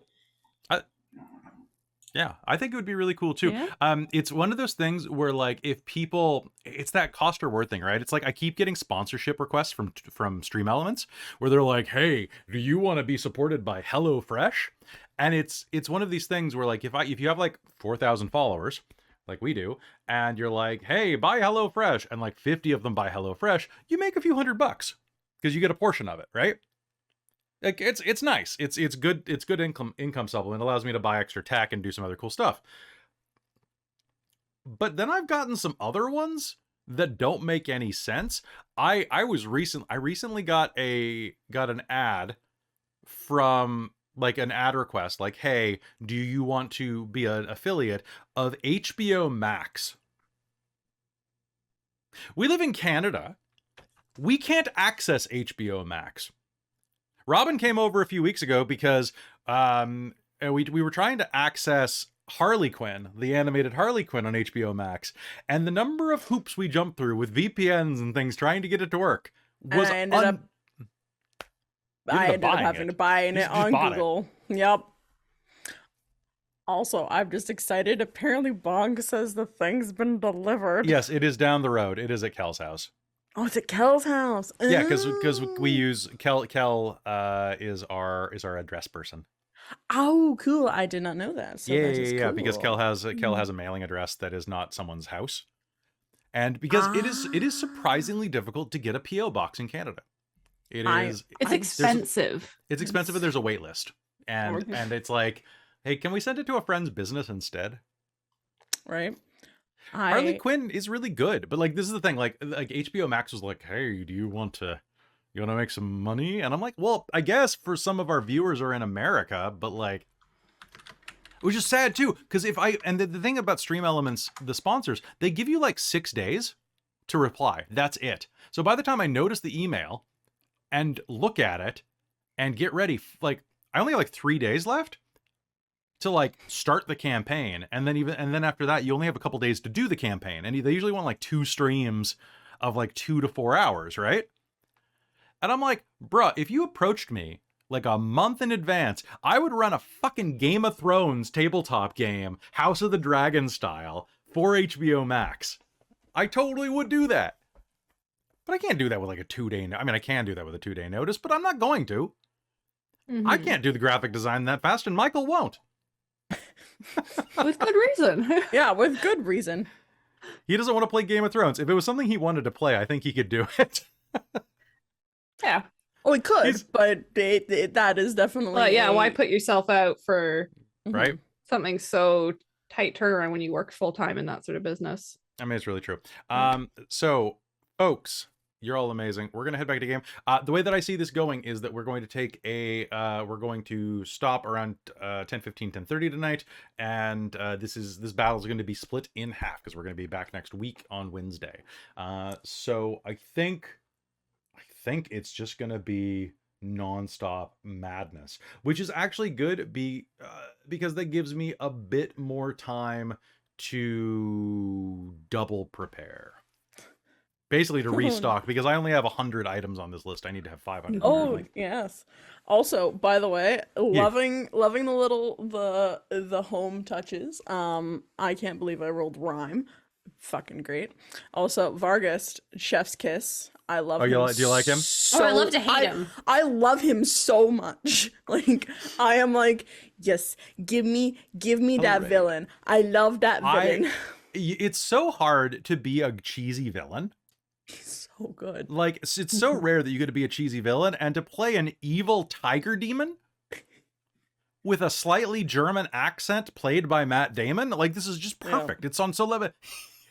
Yeah, I think it would be really cool too. Yeah. It's one of those things where like if people, it's that cost reward thing, right? It's like I keep getting sponsorship requests from Stream Elements where they're like, "Hey, do you want to be supported by HelloFresh?" And it's one of these things where like if you have like 4,000 followers, like we do, and you're like, "Hey, buy HelloFresh," and like 50 of them buy HelloFresh, you make a few $100 because you get a portion of it, right? Like it's nice. It's good. It's good income supplement. It allows me to buy extra tech and do some other cool stuff. But then I've gotten some other ones that don't make any sense. I recently got an ad from like an ad request like, "Hey, do you want to be an affiliate of HBO Max?" We live in Canada. We can't access HBO Max. Robin came over a few weeks ago because we were trying to access Harley Quinn, the animated Harley Quinn on HBO Max, and the number of hoops we jumped through with VPNs and things trying to get it to work was I ended up having to buy it on Google. Yep. Also, I'm just excited. Apparently, Bong says the thing's been delivered. Yes, it is down the road. It is at Kel's house. Oh, it's at Kel's house. Yeah, because we use Kel is our address person. Oh, cool! I did not know that. So that is Yeah. cool. Because Kel has a mailing address that is not someone's house, and because it is surprisingly difficult to get a PO box in Canada. It's expensive. It's expensive, and there's a wait list, and it's like, hey, can we send it to a friend's business instead? Right. Harley Quinn is really good, but like this is the thing, like HBO Max was like, "Hey, do you want to make some money?" And I'm like, "Well, I guess for some of our viewers are in America, but like," which is sad too, because the thing about Stream Elements, the sponsors, they give you like 6 days to reply. That's it. So by the time I notice the email and look at it and get ready, like I only have like 3 days left to like start the campaign, and then after that you only have a couple days to do the campaign, and they usually want like 2 streams of like 2 to 4 hours, right? And I'm like, bruh, if you approached me like a month in advance, I would run a fucking Game of Thrones tabletop game, House of the Dragon style, for HBO Max. I totally would do that. But I can't do that with like a 2-day I mean, I can do that with a 2-day notice, but I'm not going to. I can't do the graphic design that fast, and Michael won't. With good reason. Yeah, with good reason. He doesn't want to play Game of Thrones. If it was something he wanted to play, I think he could do it. Yeah. Well, he could, but that is definitely. Well, yeah. Why put yourself out for right? something so tight turnaround when you work full time in that sort of business? I mean, it's really true. So, folks, you're all amazing. We're gonna head back to game. The way that I see this going is that we're going to take we're going to stop around 10:15, 10:30 tonight, and this battle is going to be split in half because we're going to be back next week on Wednesday. So I think it's just going to be nonstop madness, which is actually good because that gives me a bit more time to double prepare. Basically to restock, because I only have 100 items on this list. I need to have 500. Oh, yes. Also, by the way, loving the home touches. I can't believe I rolled rhyme. Fucking great. Also, Vargas, Chef's Kiss. I love him. Do you like him? So, I love to hate him. I love him so much. Like, I am like, yes, give me that villain. I love that villain. It's so hard to be a cheesy villain. He's so good. Like, it's so rare that you get to be a cheesy villain, and to play an evil tiger demon with a slightly German accent played by Matt Damon, like, this is just perfect. Yeah. It's on so level.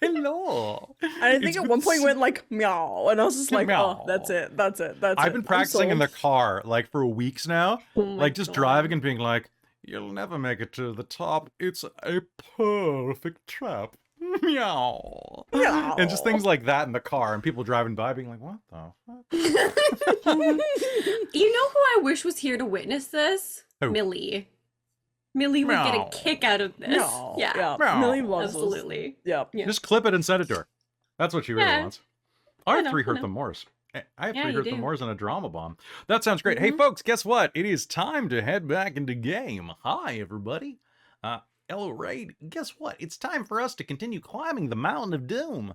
Hello. And I think at one point went like meow, and I was just like, meow. Oh, that's it. I've been practicing in the car like for weeks now, like just driving and being like, "You'll never make it to the top. It's a perfect trap." Meow. Meow. And just things like that in the car, and people driving by being like, "What the fuck?" You know who I wish was here to witness this? Who? Millie. Millie would get a kick out of this. No. Yeah. Millie loves absolutely. Yep. Yeah. Just clip it and send it to her. That's what she really wants. I have 3 Hurt the Moors. I have 3 Hurt the Moors and a drama bomb. That sounds great. Hey, folks, guess what? It is time to head back into game. Hi, everybody. All right, guess what? It's time for us to continue climbing the Mountain of Doom.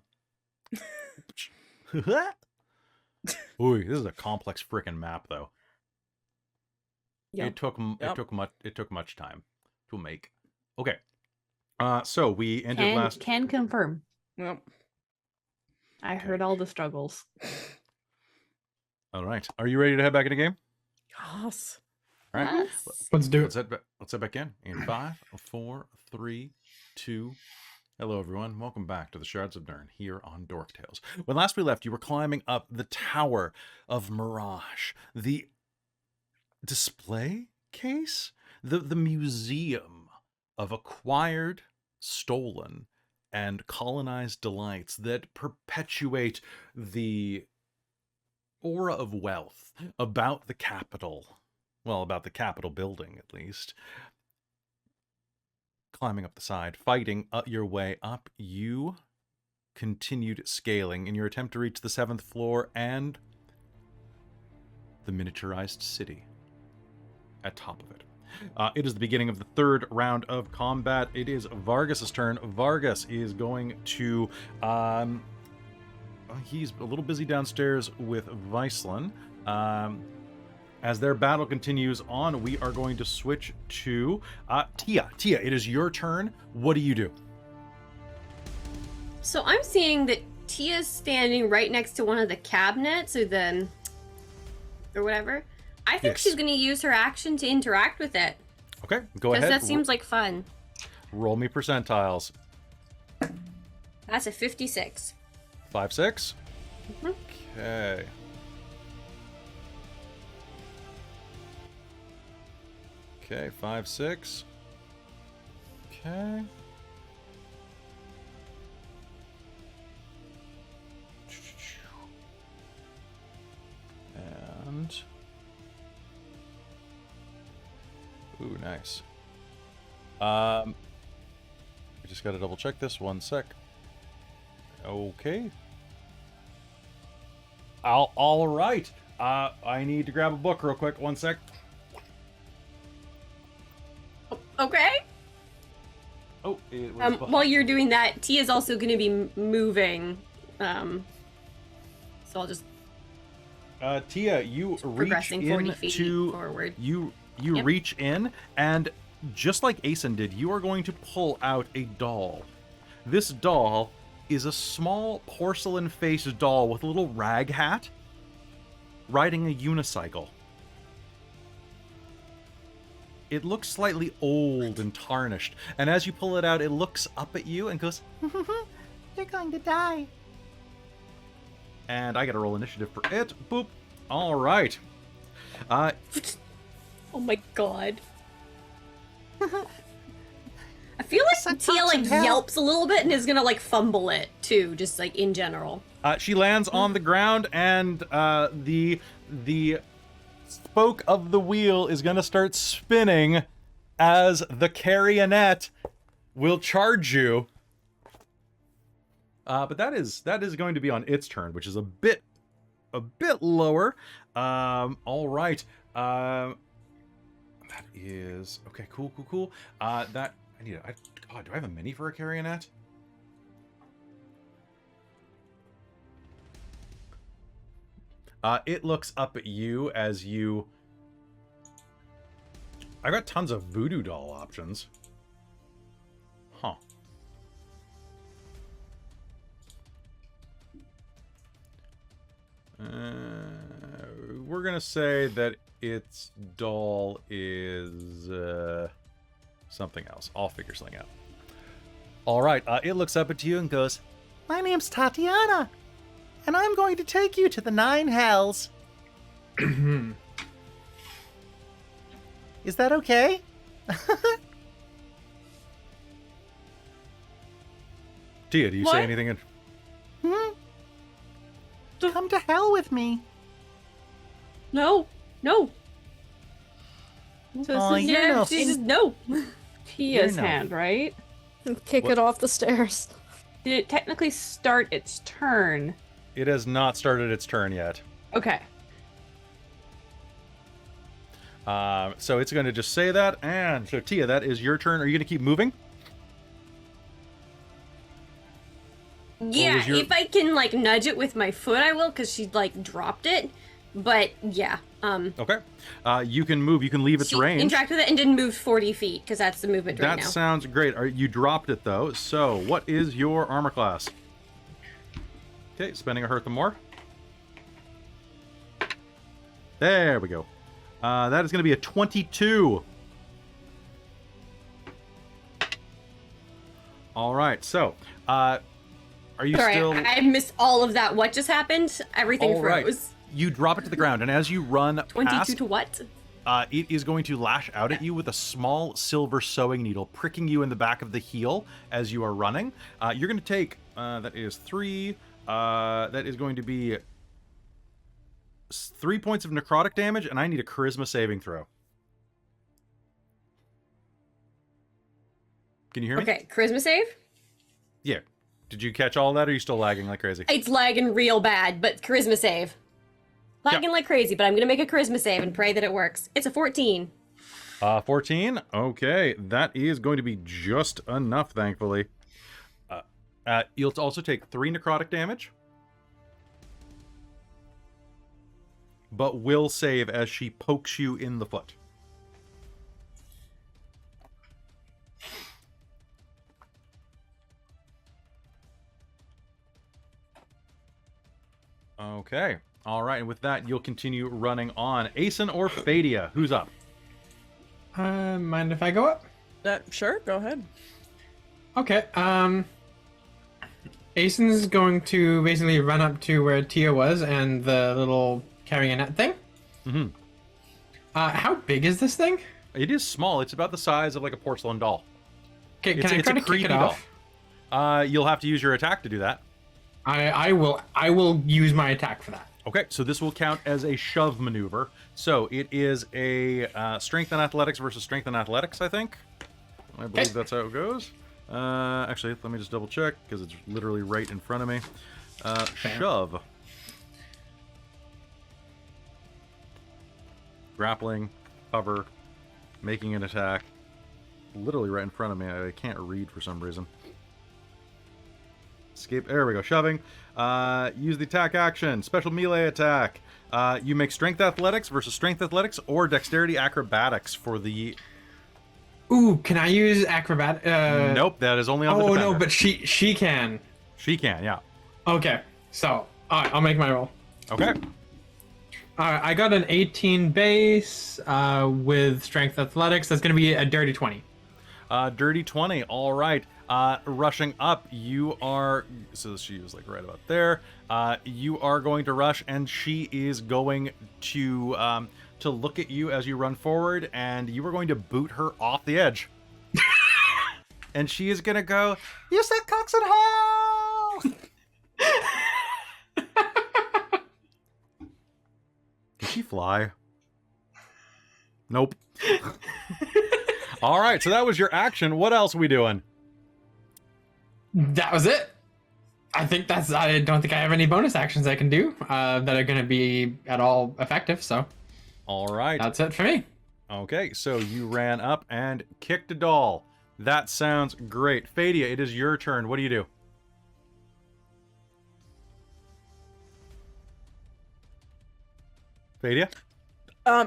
Ooh, this is a complex freaking map, though. Yep. It took much time to make. Okay. So we ended Can last. can confirm. Yep. I heard all the struggles. All right. Are you ready to head back in the game? Yes. All right. Yes. Let's do Let's head back in. In 5, 4, 3, 2. Hello, everyone. Welcome back to the Shards of Nyrn here on Dork Tales. When last we left, you were climbing up the Tower of Mirage, the display case, the museum of acquired, stolen, and colonized delights that perpetuate the aura of wealth about the capital. Well, about the Capitol building, at least. Climbing up the side, fighting your way up, you continued scaling in your attempt to reach the 7th floor and the miniaturized city at top of it. It is the beginning of the 3rd round of combat. It is Vargas' turn. Vargas is going to... he's a little busy downstairs with Viceland. As their battle continues on, we are going to switch to Tia. Tia, it is your turn. What do you do? So I'm seeing that Tia's standing right next to one of the cabinets, or whatever. I think Yes. she's going to use her action to interact with it. Okay, go Because ahead. that seems like fun. Roll me percentiles. That's a 56. 5, 6. Mhm. Okay. Okay, 5, 6. Okay. And... Ooh, nice. I just gotta double check this. 1 sec. Okay. All right. I need to grab a book real quick. 1 sec. Okay. Oh, it was While you're doing that, Tia's also going to be moving. So I'll just Tia, you reach progressing 40 feet into forward. you Yep. reach in, and just like Asen did, you are going to pull out a doll. This doll is a small porcelain-faced doll with a little rag hat, riding a unicycle. It looks slightly old and tarnished, and as you pull it out, it looks up at you and goes, "You're going to die." And I gotta roll initiative for it. Boop. All right. Oh my god. I feel like Tia like yelps a little bit and is gonna like fumble it too, just like in general. She lands on the ground, and the spoke of the wheel is gonna start spinning as the carionette will charge you. But that is going to be on its turn, which is a bit lower. All right. That is okay. Cool. That I need. God, do I have a mini for a carionette? It looks up at you as you... I got tons of voodoo doll options. Huh. We're gonna say that its doll is something else. I'll figure something out. All right. It looks up at you and goes, "My name's Tatiana, and I'm going to take you to the 9 hells. Is that okay?" Tia, do you say What? anything? Come to hell with me. No. So Aw, this is you're no She just no. Tia's You're no- hand, right? Kick What? it off the stairs. Did it technically start its turn? It has not started its turn yet. Okay. So it's going to just say that. And so Tia, that is your turn. Are you going to keep moving? Yeah, if I can like nudge it with my foot, I will, because she like dropped it. But yeah. Okay. You can move. You can leave its range. Interact with it and didn't move 40 feet because that's the movement right now. That sounds great. You dropped it though. So what is your armor class? Okay, spending a hurt them more. There we go. That is going to be a 22. All right. So, are you still? I missed all of that. What just happened? Everything All froze. right. You drop it to the ground, and as you run 22 past, to what? it is going to lash out at you with a small silver sewing needle, pricking you in the back of the heel as you are running. You're going to take, that is 3, that is going to be 3 points of necrotic damage, and I need a charisma saving throw. Can you hear me? Okay, charisma save? Yeah. Did you catch all that, or are you still lagging like crazy? It's lagging real bad, but charisma save. Lagging like crazy, but I'm going to make a charisma save and pray that it works. It's a 14. 14? Okay, that is going to be just enough, thankfully. You'll also take 3 necrotic damage, but will save as she pokes you in the foot. Okay. All right, and with that, you'll continue running on. Asen or Fadia, who's up? Mind if I go up? Sure, go ahead. Okay. Asen's going to basically run up to where Tia was and the little carrionet thing. Mm-hmm. How big is this thing? It is small. It's about the size of like a porcelain doll. Okay, can I try to kick it off? You'll have to use your attack to do that. I will use my attack for that. Okay, so this will count as a shove maneuver. So it is a strength and athletics versus strength and athletics, I think. I believe that's how it goes. Actually, let me just double check, because it's literally right in front of me. Shove. Grappling, cover, making an attack. Literally right in front of me. I can't read for some reason. Escape. There we go. Shoving. Use the attack action. Special melee attack. You make strength athletics versus strength athletics or dexterity acrobatics for the... Ooh, can I use acrobat? Nope, that is only on the defender. defender. No, but she can. She can, yeah. Okay, so alright, I'll make my roll. Okay. Alright, I got an 18 base with strength athletics. That's going to be a dirty 20. Dirty 20. All right. Rushing up, you are... So she was like right about there. You are going to rush, and she is going to look at you as you run forward, and you are going to boot her off the edge. And she is going to go, "You said cocks and hole!" Can she fly? Nope. All right, so that was your action. What else are we doing? That was it. I don't think I have any bonus actions I can do that are going to be at all effective, so. All right. That's it for me. Okay, so you ran up and kicked a doll. That sounds great. Fadia, it is your turn. What do you do? Fadia?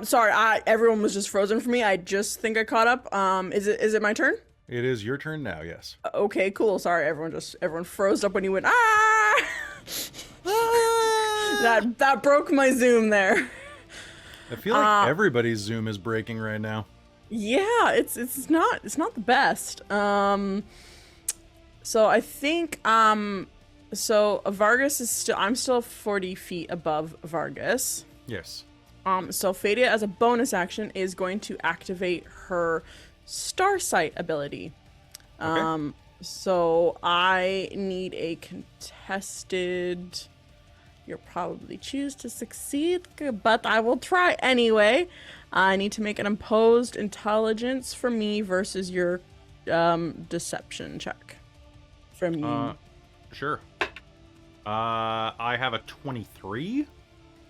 Sorry, everyone was just frozen for me. I just think I caught up. Is it my turn? It is your turn now, yes. Okay, cool. Sorry, everyone froze up when you went, ah! That broke my Zoom there. I feel like everybody's Zoom is breaking right now. Yeah, it's not the best. So I think so Vargas is I'm still 40 feet above Vargas. Yes. So Fadia, as a bonus action, is going to activate her Starsight ability. Okay. So I need a contested... You'll probably choose to succeed, but I will try anyway. I need to make an imposed intelligence for me versus your deception check from you. Sure. I have a 23.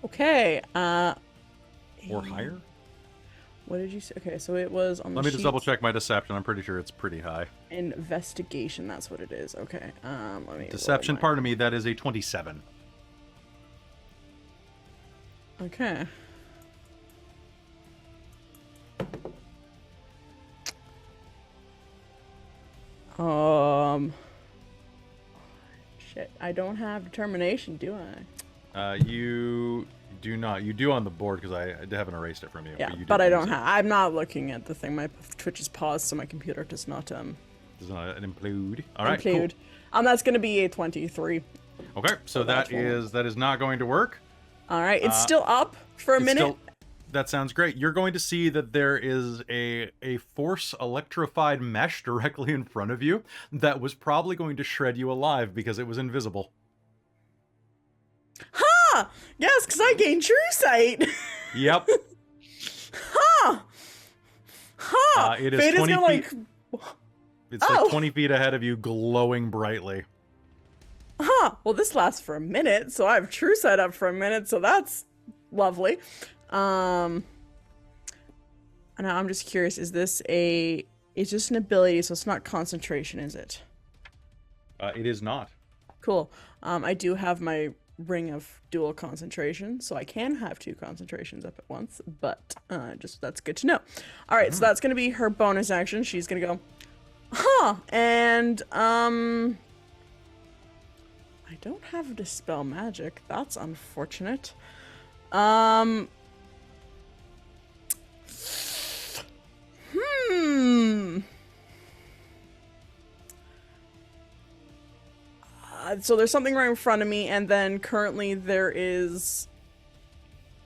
Okay. Or higher? What did you say? Okay, so it was on the Let me just sheet. double check my deception. I'm pretty sure it's pretty high. Investigation, that's what it is. Okay. Let me Deception, roll my- pardon me, that is a 27. Okay. Shit, I don't have determination, do I? You do not. You do on the board because I haven't erased it from you. Yeah, you but did I use don't it. have. I'm not looking at the thing. My Twitch is paused, so my computer does not Does not implode. All right, include. That's gonna be a 23. cool. Okay, so that is not going to work. All right, it's still up for a It's minute. still- that sounds great. You're going to see that there is a force electrified mesh directly in front of you that was probably going to shred you alive because it was invisible. Ha! Yes, because I gained true sight. Yep. Ha! Ha! It is Fate 20 gonna, feet. It's Oh. like 20 feet ahead of you, glowing brightly. Huh. Well, this lasts for a minute, so I have true sight up for a minute, so that's lovely. And now I'm just curious, is this it's just an ability, so it's not concentration, is it? It is not. Cool. I do have my ring of dual concentration, so I can have 2 concentrations up at once, but just that's good to know. All right, so that's going to be her bonus action. She's going to go, huh, and I don't have Dispel Magic. That's unfortunate. So there's something right in front of me, and then currently there is,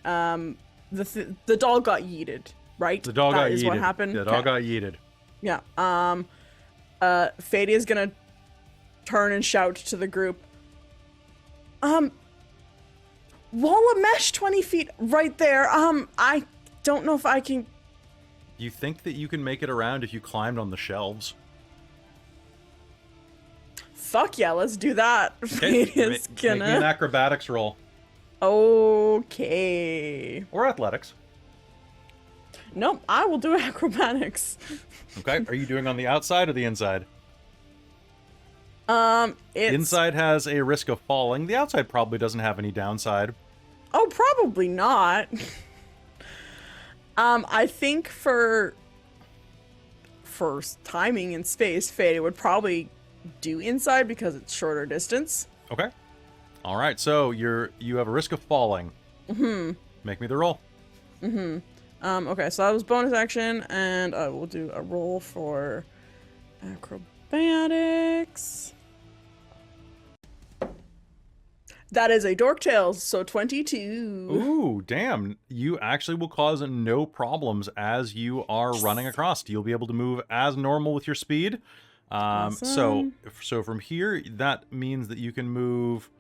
the dog got yeeted, right? The dog got That is yeeted. what happened. The dog got yeeted. Yeah. Fady is gonna turn and shout to the group. Wall of mesh 20 feet right there. I don't know if I can. You think that you can make it around if you climbed on the shelves? Fuck yeah, let's do that. Okay, Fady is make me an gonna. acrobatics roll. Okay. Or athletics. Nope, I will do acrobatics. Okay, are you doing on the outside or the inside? It's Inside has a risk of falling. The outside probably doesn't have any downside. Oh, probably not. I think for timing and space, Fade would probably do inside because it's shorter distance. Okay. All right, so you have a risk of falling. Mm-hmm. Make me the roll. Okay, so that was bonus action, and I will do a roll for acrobatics. That is a Dork Tails, so 22. Ooh, damn. You actually will cause no problems as you are running across. You'll be able to move as normal with your speed. So from here, that means that you can move.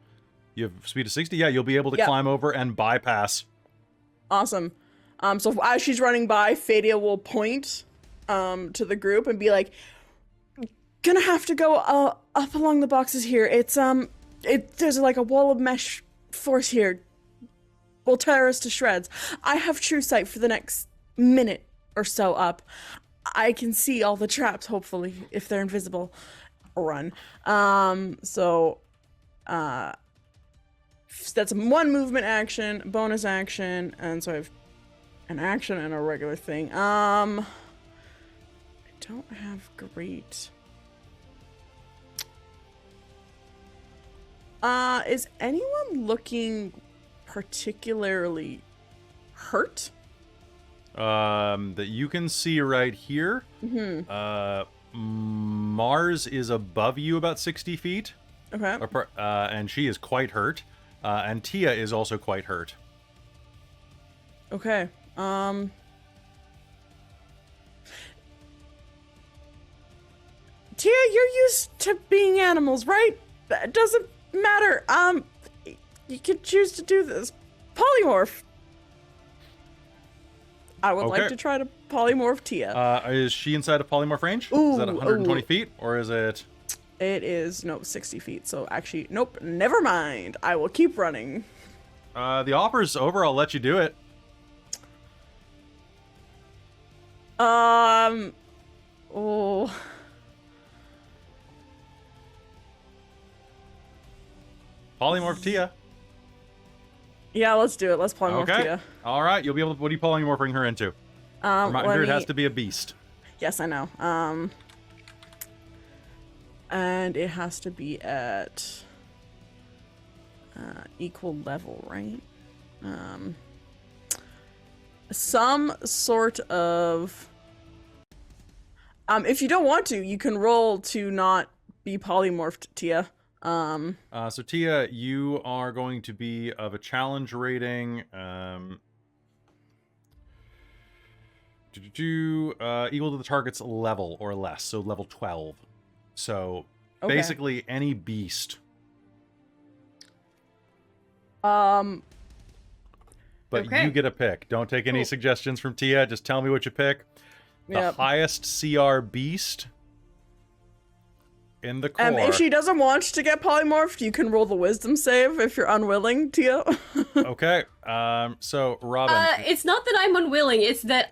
You have speed of 60. Yeah, you'll be able to climb over and bypass. Awesome. So as she's running by, Fadia will point to the group and be like, gonna have to go up along the boxes here. There's like a wall of mesh force here. Will tear us to shreds. I have true sight for the next minute or so up. I can see all the traps, hopefully, if they're invisible. Run. So that's one movement action, bonus action, and so I have an action and a regular thing. I don't have great. Is anyone looking particularly hurt? That you can see right here. Mars is above you about 60 feet. Okay. And she is quite hurt. And Tia is also quite hurt. Okay. Tia, you're used to being animals, right? That doesn't matter. You can choose to do this. Polymorph. I would like Okay. to try to polymorph Tia. Is she inside of polymorph range? Ooh, Is that 120 ooh. feet? Or is it... It is, no, 60 feet. So actually, nope, never mind. I will keep running. The offer's over. I'll let you do it. Oh. Polymorph Tia. Yeah, let's do it. Let's polymorph Okay. Tia. All right. You'll be able to. What are you polymorphing her into? Reminder, it has to be a beast. Yes, I know. And it has to be at equal level, right? Some sort of. If you don't want to, you can roll to not be polymorphed, Tia. So Tia, you are going to be of a challenge rating. Equal to the target's level or less, so level 12. So basically any beast. But you get a pick. Don't take any suggestions from Tia. Just tell me what you pick. The highest CR beast in the core. If she doesn't want to get polymorphed, you can roll the wisdom save if you're unwilling, Tia. Okay. So Robin. It's not that I'm unwilling. It's that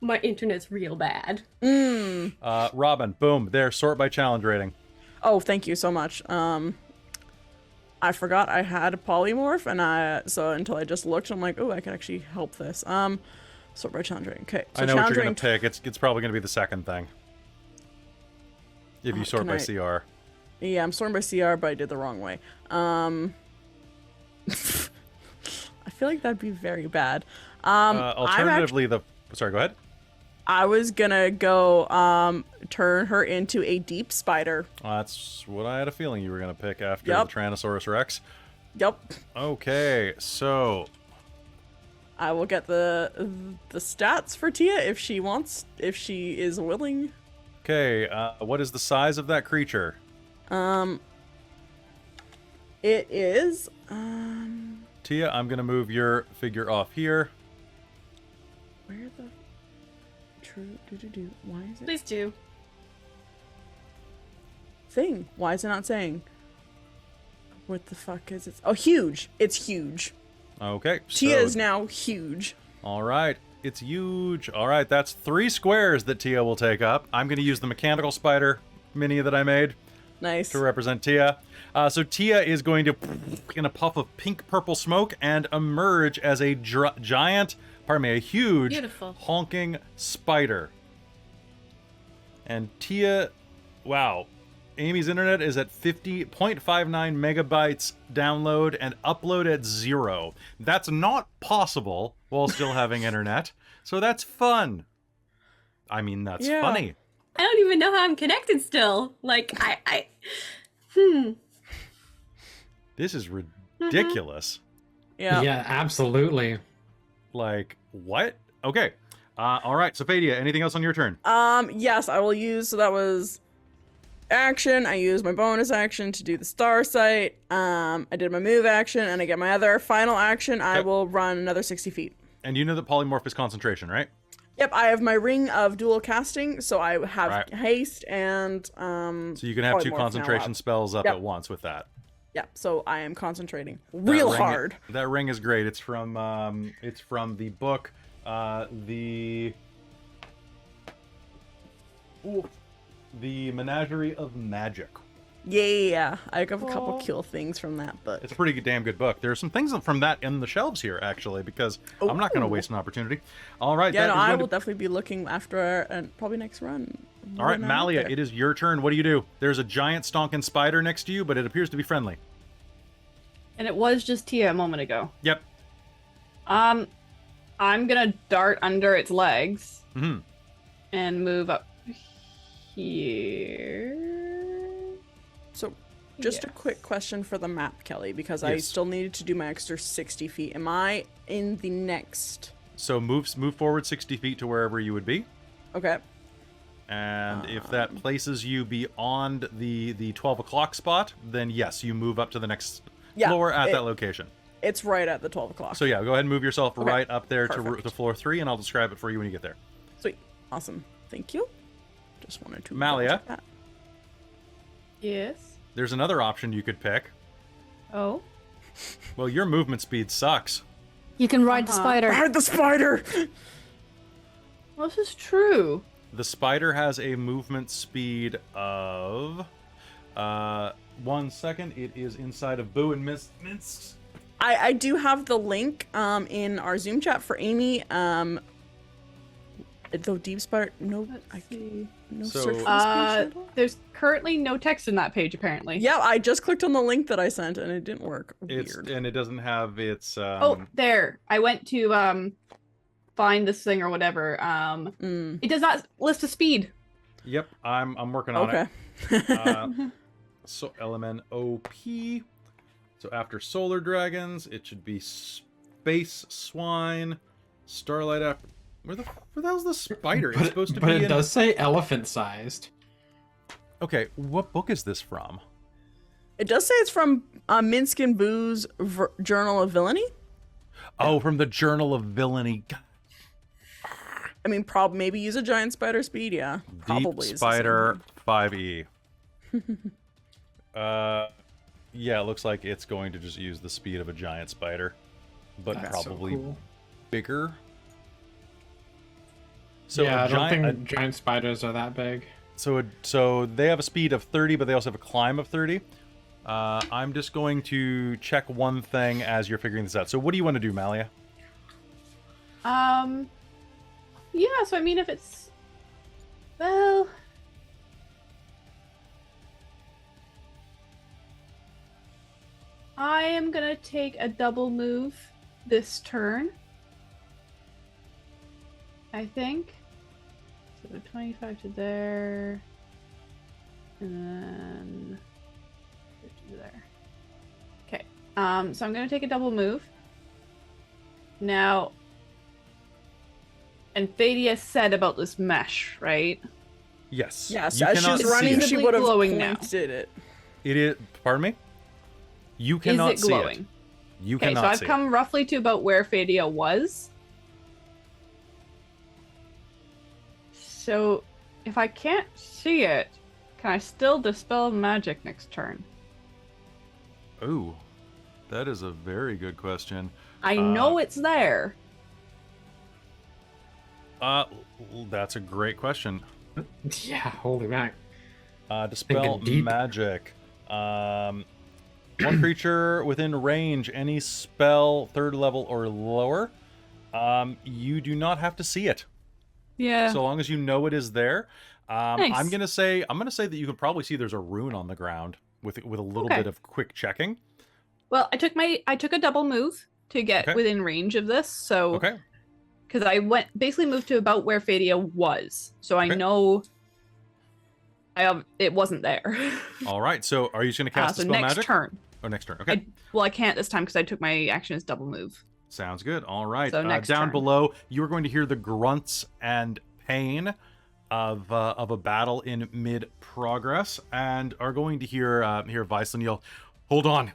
my internet's real bad. Robin. Boom. There. Sort by challenge rating. Oh, thank you so much. I forgot I had a polymorph, and so until I just looked, I'm like, oh, I can actually help this. Sort by challenge rating. Okay. So I know what you're gonna pick. It's probably gonna be the second thing. If you sort by CR. Yeah, I'm sorting by CR, but I did the wrong way. I feel like that'd be very bad. Alternatively, sorry, go ahead. I was gonna go turn her into a deep spider. That's what I had a feeling you were gonna pick after the Tyrannosaurus Rex. Yep. Okay, so I will get the stats for Tia if she is willing. Okay, what is the size of that creature? It is Tia, I'm gonna move your figure off here. Where the why is it Please do. thing? Why is it not saying? What the fuck is it? Oh, huge. It's huge. Okay. Tia is now huge. All right. It's huge. All right, that's 3 squares that Tia will take up. I'm going to use the mechanical spider mini that I made. Nice. To represent Tia. So Tia is going to, in a puff of pink-purple smoke, and emerge as a a huge, Beautiful. honking spider. And Tia, wow. Amy's internet is at 50.59 megabytes download and upload at 0. That's not possible while still having internet. So that's fun. I mean, that's funny. I don't even know how I'm connected still. Like, This is ridiculous. Yeah. Yeah, absolutely. Like, what? Okay. All right, Sephadia, anything else on your turn? Yes, I will use, so that was action. I used my bonus action to do the star sight. I did my move action, and I get my other final action. I will run another 60 feet. And you know that polymorph is concentration, right? Yep, I have my ring of dual casting, so I have haste and So you can have 2 concentration spells up at once with that. Yep, so I am concentrating real hard. That ring is great. It's from the book, the Menagerie of Magic. Yeah, I have a couple kill things from that book. It's a pretty damn good book. There's some things from that in the shelves here, actually, because I'm not going to waste an opportunity. All right. Yeah, I will definitely be looking after and probably next run. All right, Malia, it is your turn. What do? There's a giant stonking spider next to you, but it appears to be friendly. And it was just Tia a moment ago. Yep. I'm gonna dart under its legs and move up here. So, just a quick question for the map, Kelly, because I still needed to do my extra 60 feet. Am I in the next? So move forward 60 feet to wherever you would be. Okay. And if that places you beyond the 12 o'clock spot, then yes, you move up to the next floor at that location. It's right at the 12 o'clock. So yeah, go ahead and move yourself right up there to floor 3, and I'll describe it for you when you get there. Sweet. Awesome. Thank you. Just wanted to... Malia. Yes? There's another option you could pick. Oh? Well, your movement speed sucks. You can ride the spider. Ride the spider! Well, this is true. The spider has a movement speed of 1 second. It is inside of Boo and Minsk. I do have the link in our Zoom chat for Amy. Though deep spider, no, Let's see. no So- search for this page at all? There's currently no text in that page, apparently. Yeah, I just clicked on the link that I sent and it didn't work. Weird. And it doesn't have its. Oh, there. I went to find this thing or whatever. It does not list a speed. Yep, I'm working on Okay. it. So LMNOP. So after Solar Dragons, it should be Space Swine, Starlight after. Where the hell's the spider? It's supposed to but be it in... does say elephant-sized. Okay, what book is this from? It does say it's from Minsk and Boo's Journal of Villainy. Oh, from the Journal of Villainy. God. I mean, maybe use a giant spider speed. Yeah, probably. Deep is the same Spider thing. 5e. Yeah, it looks like it's going to just use the speed of a giant spider, but That's probably so cool. bigger. So yeah, I don't giant, think giant spiders are that big. So they have a speed of 30, but they also have a climb of 30. I'm just going to check one thing as you're figuring this out. So what do you want to do, Malia? Yeah, so I mean, if it's... Well... I am gonna take a double move this turn. I think. So 25 to there. And then 50 to there. Okay. So I'm gonna take a double move. Now, and Fadia said about this mesh, right? Yes. Yes, You as she cannot was see running, it. she Visibly would have glowing now. pointed it. It is. Pardon me. You cannot Is it glowing? see it. You Okay, cannot so I've see come roughly to about where Fadia was. So, if I can't see it, can I still dispel magic next turn? it. Ooh, that is a very good question. I know it's there. That's a great question. Yeah, holy mac. Dispel Thinking deep. magic. One creature within range, any spell 3rd level or lower. You do not have to see it. Yeah. So long as you know it is there. Nice. I'm gonna say that you can probably see there's a rune on the ground with a little Okay. bit of quick checking. Well, I took a double move to get Okay. within range of this, so Okay. because I basically moved to about where Fadia was, so I Okay. know it wasn't there. All right. So are you just gonna cast so dispel next magic? turn. Oh, next turn. Okay. I can't this time because I took my action as double move. Sounds good. All right. So next down turn. below, you are going to hear the grunts and pain of a battle in mid progress, and are going to hear Viceland yell, "Hold on,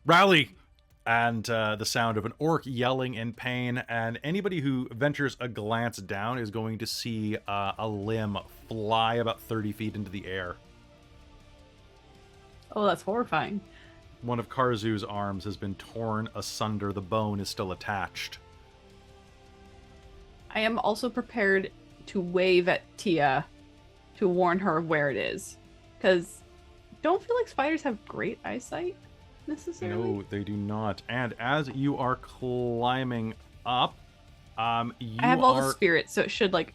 rally!" And the sound of an orc yelling in pain. And anybody who ventures a glance down is going to see a limb fly about 30 feet into the air. Oh, that's horrifying. One of Karzu's arms has been torn asunder. The bone is still attached. I am also prepared to wave at Tia to warn her of where it is. Because don't feel like spiders have great eyesight, necessarily. No, they do not. And as you are climbing up, you I have all are... the spirits, so it should, like,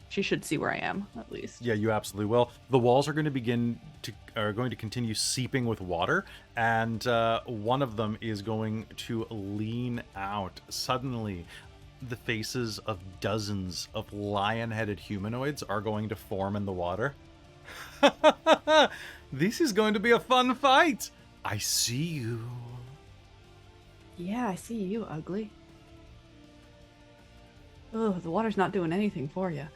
she should see where I am, at least. Yeah, you absolutely will. The walls are going to continue seeping with water, and one of them is going to lean out. Suddenly, the faces of dozens of lion-headed humanoids are going to form in the water. This is going to be a fun fight. I see you. Yeah, I see you, ugly. Ugh, the water's not doing anything for you.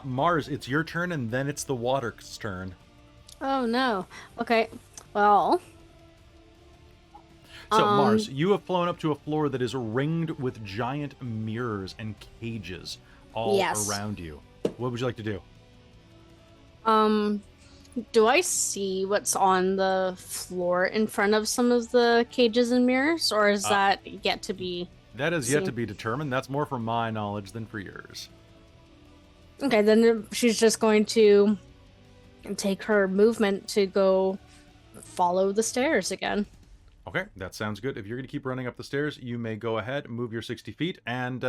Mars, it's your turn, and then it's the water's turn. Oh no. Okay. Well. So, Mars, you have flown up to a floor that is ringed with giant mirrors and cages all Yes. around you. What would you like to do? Do I see what's on the floor in front of some of the cages and mirrors, or is that yet to be? That is yet See. to be determined. That's more for my knowledge than for yours. Okay, then she's just going to take her movement to go follow the stairs again. Okay, that sounds good. If you're going to keep running up the stairs, you may go ahead, move your 60 feet, and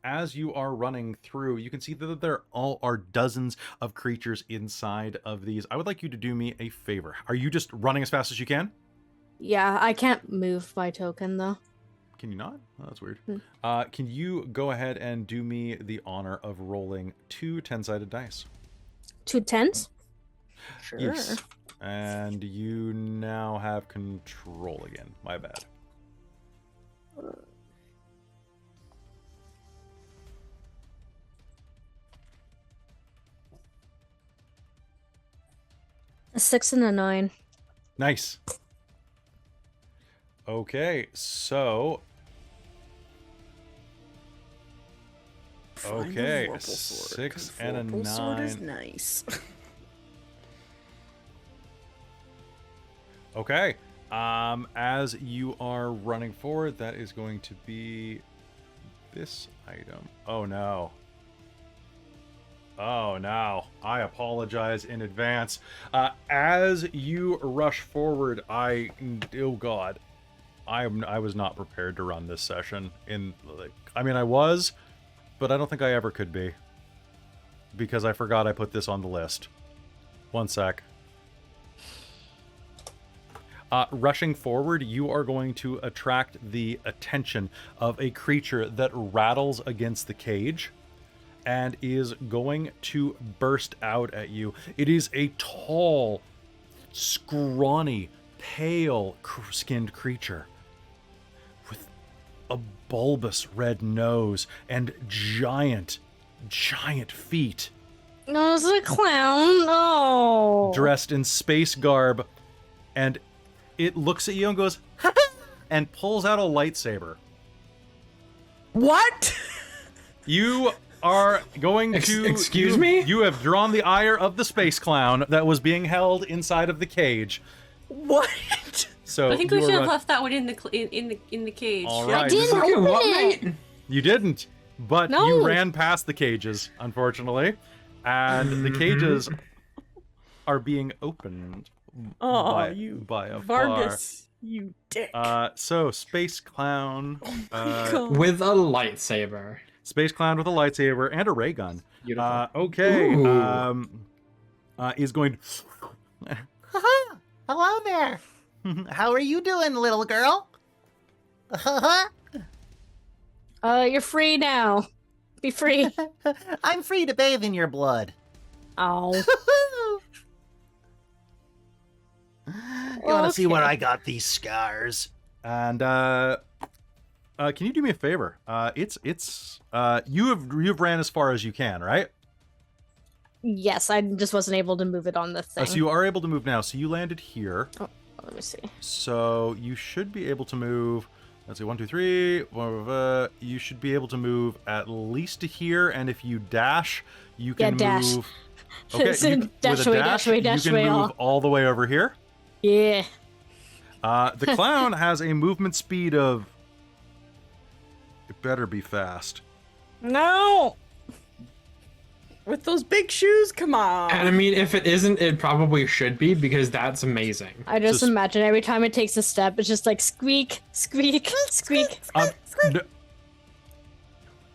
as you are running through, you can see that there are dozens of creatures inside of these. I would like you to do me a favor. Are you just running as fast as you can? Yeah, I can't move by token, though. Can you not? Oh, that's weird. Can you go ahead and do me the honor of rolling 2 10-sided dice? 2 10s? Sure. Yes. And you now have control again. My bad. A 6 and a 9. Nice. Okay, so... Find Okay, a Vorpal sword, 6 'cause and a Vorpal sword is 9. nice. Okay. As you are running forward, that is going to be this item. Oh no. Oh no. I apologize in advance. As you rush forward, oh god. I was not prepared to run this session I was, but I don't think I ever could be. Because I forgot I put this on the list. One sec. Rushing forward, you are going to attract the attention of a creature that rattles against the cage and is going to burst out at you. It is a tall, scrawny, pale-skinned creature with a bulbous red nose and giant feet. No, it's a clown. No. Dressed in space garb, and it looks at you and goes, and pulls out a lightsaber. What? You are going to... Excuse me? You have drawn the ire of the space clown that was being held inside of the cage. What? So I think we you are should have run- left that one in the cage. All I right. didn't Fucking open what, it. mate? You didn't, but No. you ran past the cages, unfortunately. And the cages are being opened Oh, by a Vargas, you dick. So Space Clown, God. With a lightsaber. Space Clown with a lightsaber and a ray gun. Beautiful. Okay. Ooh. Is going to... Hello there. How are you doing, little girl? You're free now. Be free. I'm free to bathe in your blood. Oh. You want to see where I got these scars? And can you do me a favor? You've ran as far as you can, right? Yes, I just wasn't able to move it on the thing. So you are able to move now. So you landed here. Oh, let me see. So you should be able to move. Let's see, 1, 2, 3. You should be able to move at least to here, and if you dash, you can dash. move. Okay, Dash with a away, dash, dash away, dash you can away, move all. all the way over here. Yeah. The clown has a movement speed of. It better be fast. No. With those big shoes, come on. And I mean, if it isn't, it probably should be, because that's amazing. I just So- imagine every time it takes a step, it's just like squeak, squeak, squeak. No.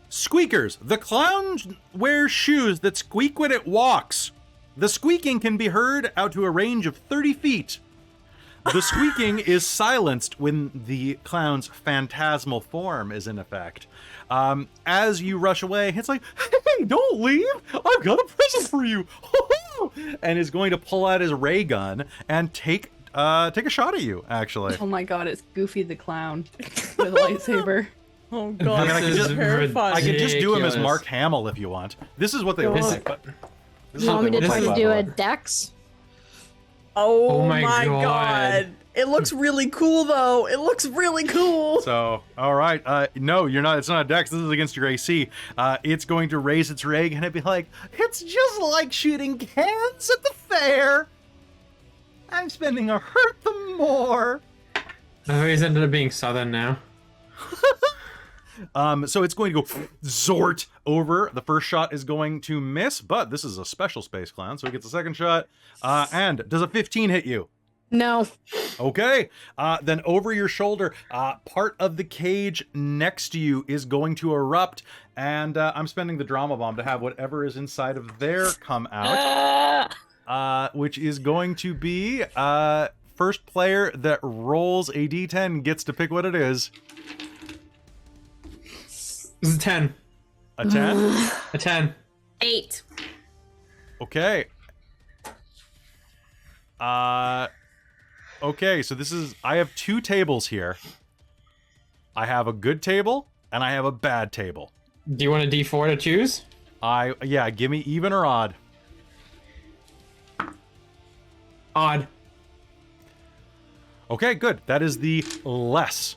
Squeakers. The clown wears shoes that squeak when it walks. The squeaking can be heard out to a range of 30 feet. The squeaking is silenced when the clown's phantasmal form is in effect. As you rush away, it's like, hey, don't leave! I've got a present for you! And is going to pull out his ray gun and take a shot at you, actually. Oh my god, it's Goofy the Clown with a lightsaber. Oh god, I mean, I this can is just- terrifying. I can just do him as Ridiculous. Mark Hamill if you want. This is what they Go look on. like. This is You what want me they to look try like, to by do the a way. dex? Oh, Oh my my god. God. It looks really cool though. It looks really cool. So, all right. No, you're not. It's not a dex. This is against your AC. It's going to raise its ray and it'd be like, it's just like shooting cans at the fair. I'm spending a hurt the more. Oh, he's ended up being Southern now. So it's going to go zort over. The first shot is going to miss, but this is a special space clown, so he gets a second shot. And does a 15 hit you? No. Okay. Then over your shoulder, part of the cage next to you is going to erupt, and I'm spending the drama bomb to have whatever is inside of there come out, which is going to be first player that rolls a d10 gets to pick what it is. This is a 10. A 10? A 10. 8. Okay. Okay, so this is... I have 2 tables here. I have a good table, and I have a bad table. Do you want a D4 to choose? Yeah, give me even or odd. Odd. Okay, good. That is the less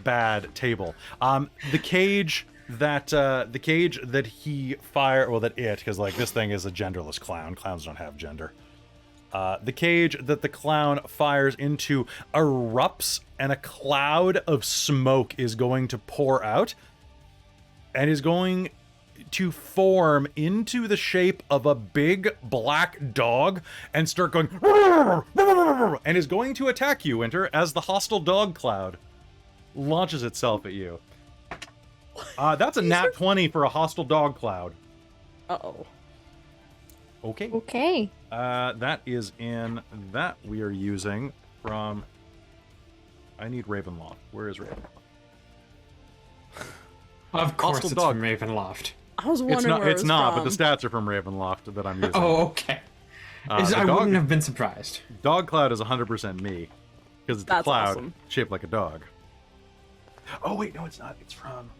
bad table. The cage that he fired... Well, that it, because, like, this thing is a genderless clown. Clowns don't have gender. The cage that the clown fires into erupts, and a cloud of smoke is going to pour out and is going to form into the shape of a big black dog and start going and is going to attack you, Winter, as the hostile dog cloud launches itself at you. That's a nat 20 for a hostile dog cloud. Uh-oh. Okay. Okay. That is in that we are using from... I need Ravenloft. Where is Ravenloft? Of course Hostile it's dog. from Ravenloft. I was wondering where It's not, from. but the stats are from Ravenloft that I'm using. Oh, okay. The I wouldn't have been surprised. Dog cloud is 100% me. Because it's a That's cloud awesome. shaped like a dog. Oh, wait, no, it's not. It's from...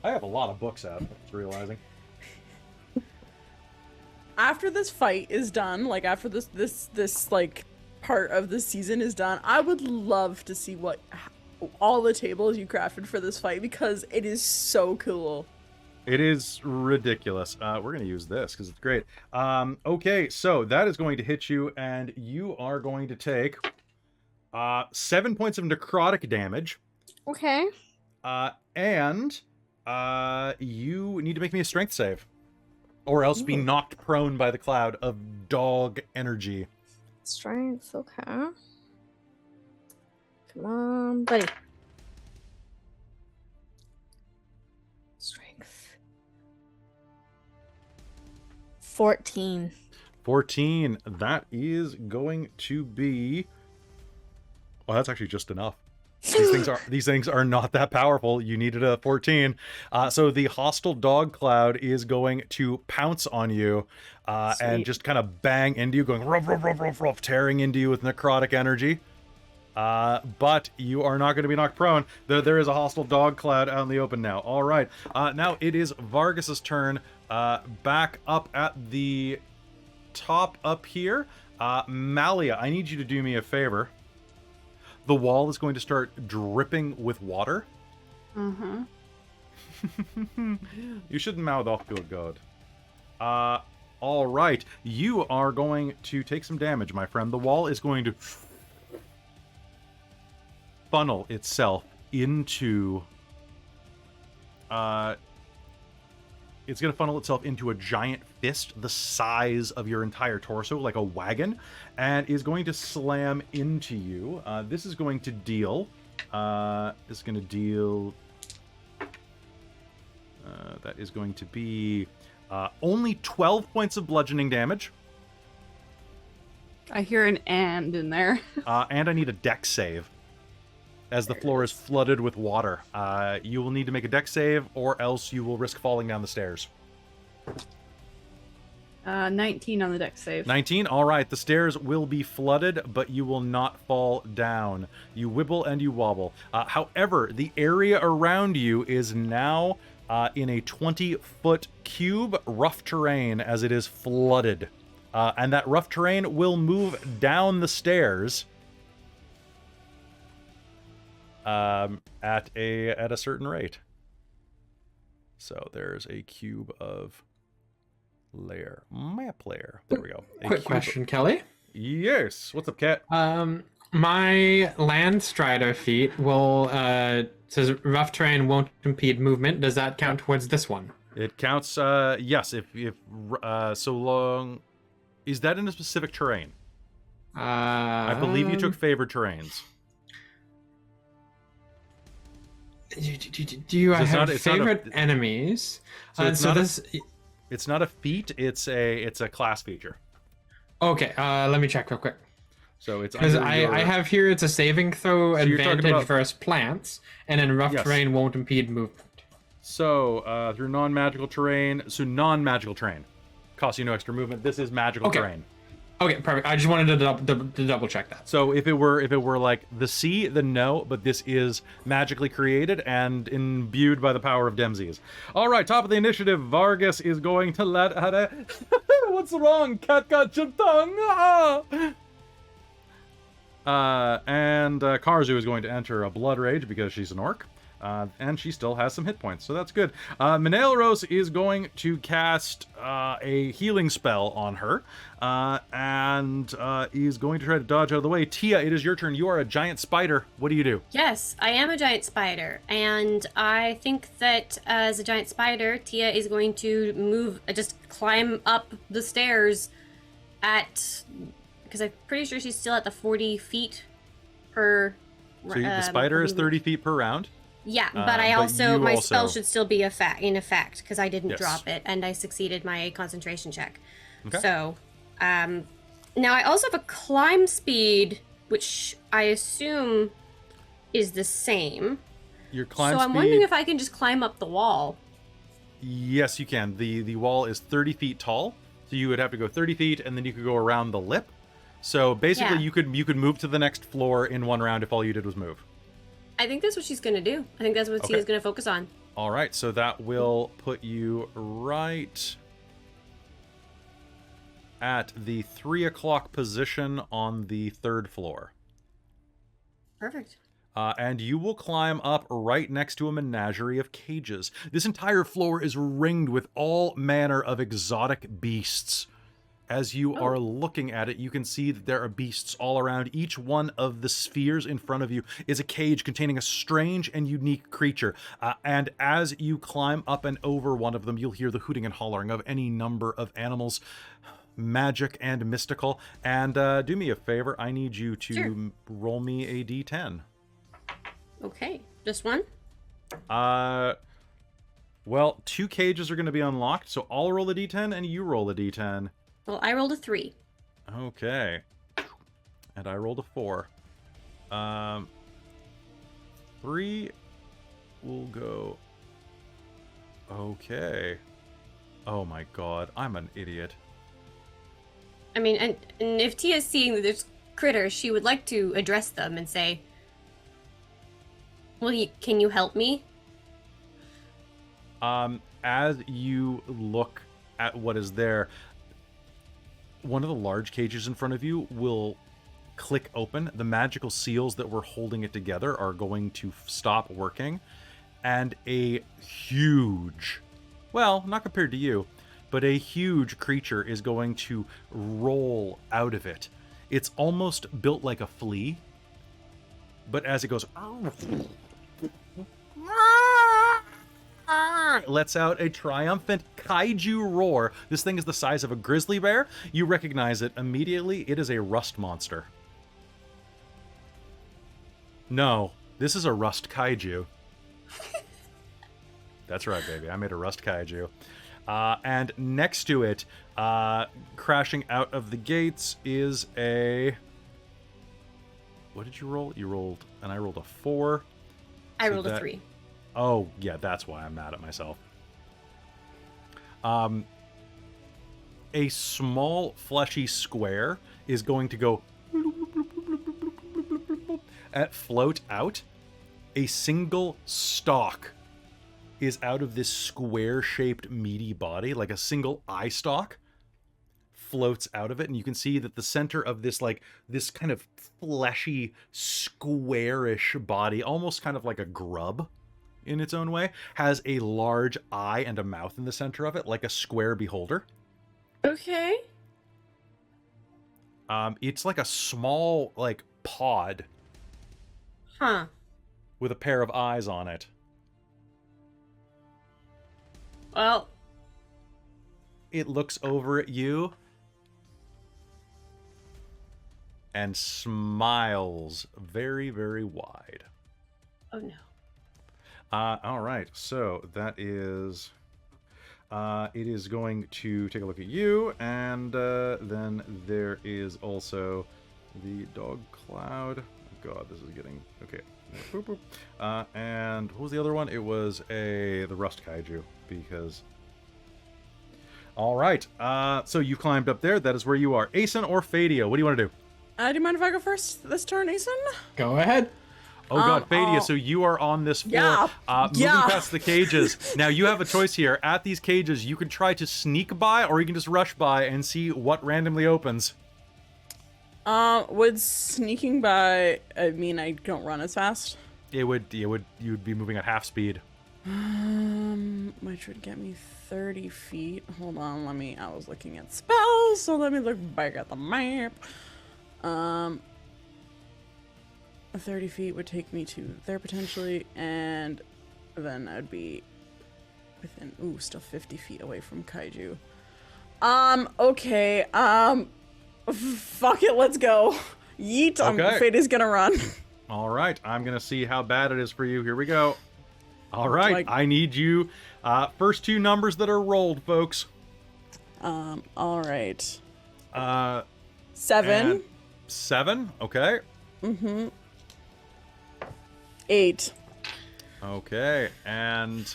I have a lot of books out, I'm just realizing. After this fight is done, like after this like part of the season is done, I would love to see what all the tables you crafted for this fight, because it is so cool. It is ridiculous. We're going to use this because it's great. Okay, so that is going to hit you, and you are going to take 7 points of necrotic damage. Okay. And you need to make me a strength save, or else be knocked prone by the cloud of dog energy. Strength, okay. Come on, buddy. Strength. 14. 14. That is going to be... Well, that's actually just enough. These things are not that powerful. You needed a 14. So the hostile dog cloud is going to pounce on you and just kind of bang into you, going ruff, ruff, ruff, ruff, ruff, tearing into you with necrotic energy. But you are not going to be knocked prone. There is a hostile dog cloud out in the open now. All right. Now it is Vargas's turn. Back up at the top up here. Malia, I need you to do me a favor. The wall is going to start dripping with water. Uh-huh. You shouldn't mouth off to a god. All right. You are going to take some damage, my friend. The wall is going to funnel itself into... it's going to funnel itself into a giant fist the size of your entire torso, like a wagon, and is going to slam into you. This is going to deal... that is going to be only 12 points of bludgeoning damage. I hear an and in there. And I need a dex save, as the floor is flooded with water. You will need to make a dex save, or else you will risk falling down the stairs. 19 on the dex save. 19? All right, the stairs will be flooded, but you will not fall down. You wibble and you wobble. However, the area around you is now in a 20-foot cube rough terrain, as it is flooded. And that rough terrain will move down the stairs at a certain rate. So there's a cube of map layer. There we go. Quick question, Kelly. Yes. What's up, Cat? My land strider feat will says rough terrain won't impede movement. Does that count towards this one? It counts. Yes, if so long. Is that in a specific terrain? I believe you took favored terrains. Do you have favorite enemies? It's not a feat. It's a class feature. Okay, let me check real quick. So it's because I have here it's a saving throw advantage versus plants, and in rough terrain won't impede movement. So through non-magical terrain, non-magical terrain costs you no extra movement. This is magical terrain. Okay, perfect. I just wanted to double check that. So if it were like the sea, then no, but this is magically created and imbued by the power of Dempsey's. All right, top of the initiative, Vargas is going to let out what's wrong? Cat got your tongue. And Karzu is going to enter a blood rage because she's an orc. And she still has some hit points, so that's good. Menelros is going to cast a healing spell on her, and is going to try to dodge out of the way. Tia, it is your turn. You are a giant spider. What do you do? Yes, I am a giant spider, and I think that as a giant spider, Tia is going to just climb up the stairs because I'm pretty sure she's still at the 40 feet per... So the spider is 30 feet per round? Yeah, but my spell should still be in effect because I didn't drop it and I succeeded my concentration check. Okay. So, now I also have a climb speed, which I assume is the same. Your climb speed. So I'm wondering if I can just climb up the wall. Yes, you can. The wall is 30 feet tall, so you would have to go 30 feet and then you could go around the lip. So basically, you could move to the next floor in one round if all you did was move. I think that's what she's going to do. I think that's what Tia's going to focus on. All right, so that will put you right at the 3 o'clock position on the 3rd floor. Perfect. And you will climb up right next to a menagerie of cages. This entire floor is ringed with all manner of exotic beasts. As you are looking at it, you can see that there are beasts all around. Each one of the spheres in front of you is a cage containing a strange and unique creature. And as you climb up and over one of them, you'll hear the hooting and hollering of any number of animals, magic and mystical. And do me a favor, I need you to roll me a d10. Okay, just one? Well, 2 cages are going to be unlocked, so I'll roll a d10 and you roll a d10. Well, I rolled a 3. Okay. And I rolled a 4. 3 will go... Okay. Oh my god, I'm an idiot. I mean, and if Tia's seeing that there's critters, she would like to address them and say, well, can you help me? As you look at what is there, one of the large cages in front of you will click open. The magical seals that were holding it together are going to stop working. And a huge, well, not compared to you, but a huge creature is going to roll out of it. It's almost built like a flea, but as it goes, lets out a triumphant kaiju roar. This thing is the size of a grizzly bear. You recognize it immediately. It is a rust monster. No, this is a rust kaiju. That's right, baby. I made a rust kaiju. And next to it, crashing out of the gates, is a... What did you roll? You rolled... And I rolled a 4. I rolled a 3. Oh, yeah, that's why I'm mad at myself. A small fleshy square is going to go float out. A single stalk is out of this square-shaped meaty body, like a single eye stalk floats out of it, and you can see that the center of this kind of fleshy, squarish body, almost kind of like a grub in its own way, has a large eye and a mouth in the center of it, like a square beholder. Okay. It's like a small, pod Huh. with a pair of eyes on it. Well, It looks over at you and smiles very, very wide. oh no. All right, so that is... it is going to take a look at you, and then there is also the dog cloud. Oh God, this is getting... Okay. Boop, boop. And what was the other one? It was the rust kaiju, because... All right, so you climbed up there. That is where you are. Asen or Fadia, what do you want to do? Do you mind if I go first this turn, Asen? Go ahead. Oh God, Fadia, so you are on this floor, Yeah. moving past the cages. Now you have a choice here. At these cages, you can try to sneak by, or you can just rush by and see what randomly opens. Would sneaking by, I mean, I don't run as fast? You'd be moving at half speed. Which would get me 30 feet. Hold on, I was looking at spells, so let me look back at the map. 30 feet would take me to there potentially, and then I'd be within, still 50 feet away from kaiju. Okay, fuck it, let's go. Yeet, Okay. Fate is gonna run. All right, I'm gonna see how bad it is for you. Here we go. All right, I need you. First two numbers that are rolled, folks. All right. 7. 7, okay. 8. Okay, and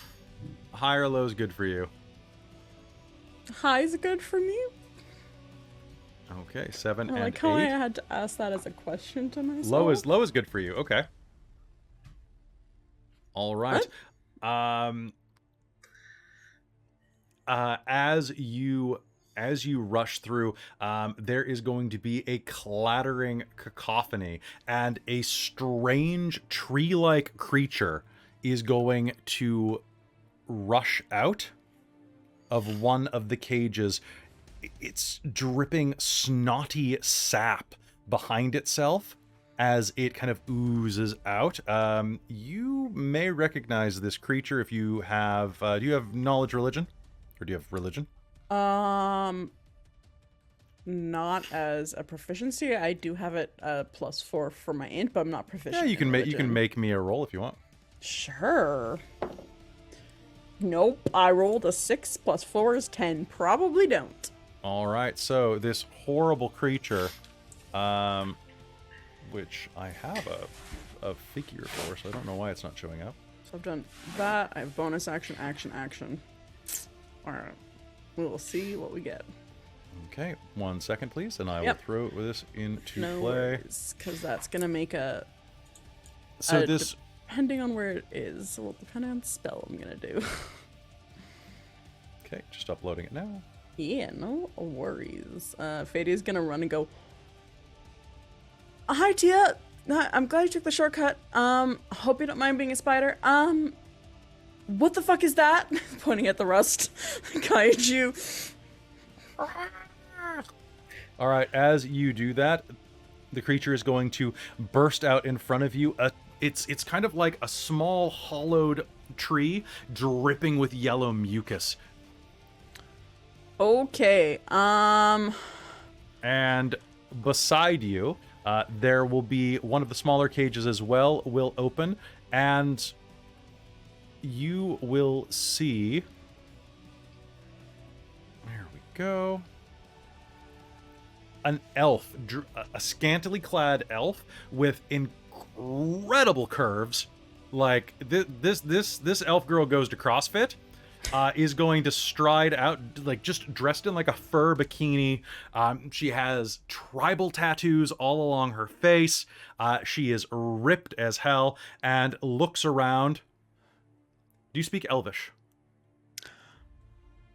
high or low is good for you. High's good for me. Okay, 7 I and like how 8. I had to ask that as a question to myself. Low is good for you. Okay. All right. As you rush through, there is going to be a clattering cacophony, and a strange tree-like creature is going to rush out of one of the cages. It's dripping snotty sap behind itself as it kind of oozes out. You may recognize this creature if you have... do you have knowledge religion? Or do you have religion? Not as a proficiency. I do have it +4 for my int, but I'm not proficient. Yeah, you can in make me a roll if you want. Sure. Nope. I rolled a 6 + 4 is 10. Probably don't. All right. So this horrible creature, which I have a figure for, so I don't know why it's not showing up. So I've done that. I have bonus action, action. All right. We'll see what we get. Okay, 1 second, please, and I will throw this into No play. Because that's gonna make a. So this, depending on where it is, well, depending on the spell I'm gonna do. Okay, just uploading it now. Yeah, no worries. Fadia's gonna run and go. Hi, Tia. I'm glad you took the shortcut. Hope you don't mind being a spider. What the fuck is that? Pointing at the rust kaiju. All right, as you do that, the creature is going to burst out in front of you. It's kind of like a small hollowed tree dripping with yellow mucus. Okay. And beside you, there will be one of the smaller cages as well will open, and you will see... There we go. An elf, a scantily clad elf with incredible curves. Like this elf girl goes to CrossFit, is going to stride out, like just dressed in like a fur bikini. She has tribal tattoos all along her face. She is ripped as hell and looks around. Do you speak Elvish?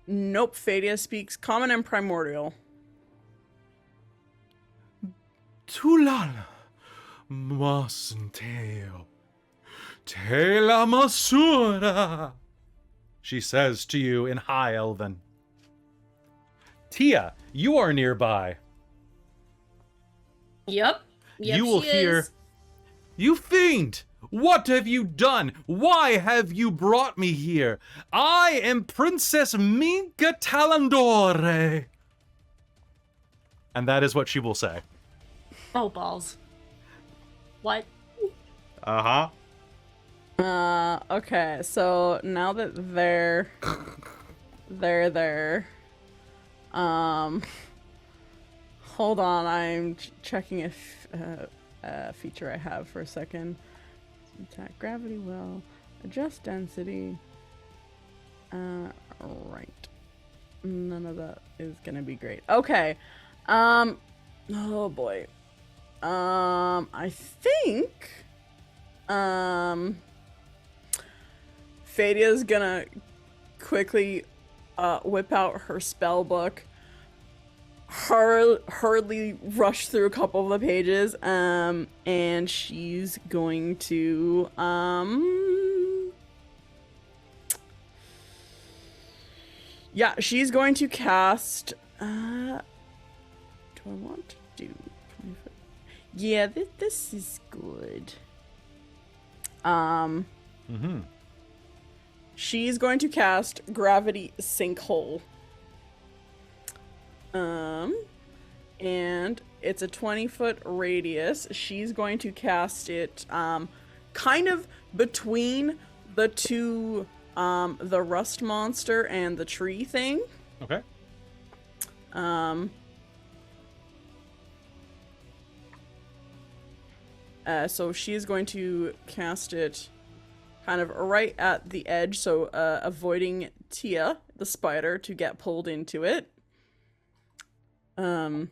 Nope. Fadia speaks Common and Primordial. Tulal Masenteo Tela Masura, she says to you in High Elven. Tia, you are nearby. Yup. Yep, you will she hear, is. "You fiend! What have you done? Why have you brought me here? I am Princess Minka Talandore." And that is what she will say. Oh, balls. What? Uh-huh. Okay, so now that they're there, hold on, I'm checking a feature I have for a second. Attack gravity well, adjust density. Right. None of that is gonna be great. Okay. Oh boy. I think Fadia's gonna quickly whip out her spell book, hurriedly rush through a couple of the pages, and she's going to yeah, she's going to cast do I want to do 20 foot? Yeah, this is good. She's going to cast Gravity Sinkhole. And it's a 20-foot radius. She's going to cast it kind of between the two, the rust monster and the tree thing. Okay. So she's going to cast it kind of right at the edge, so avoiding Tia, the spider, to get pulled into it. All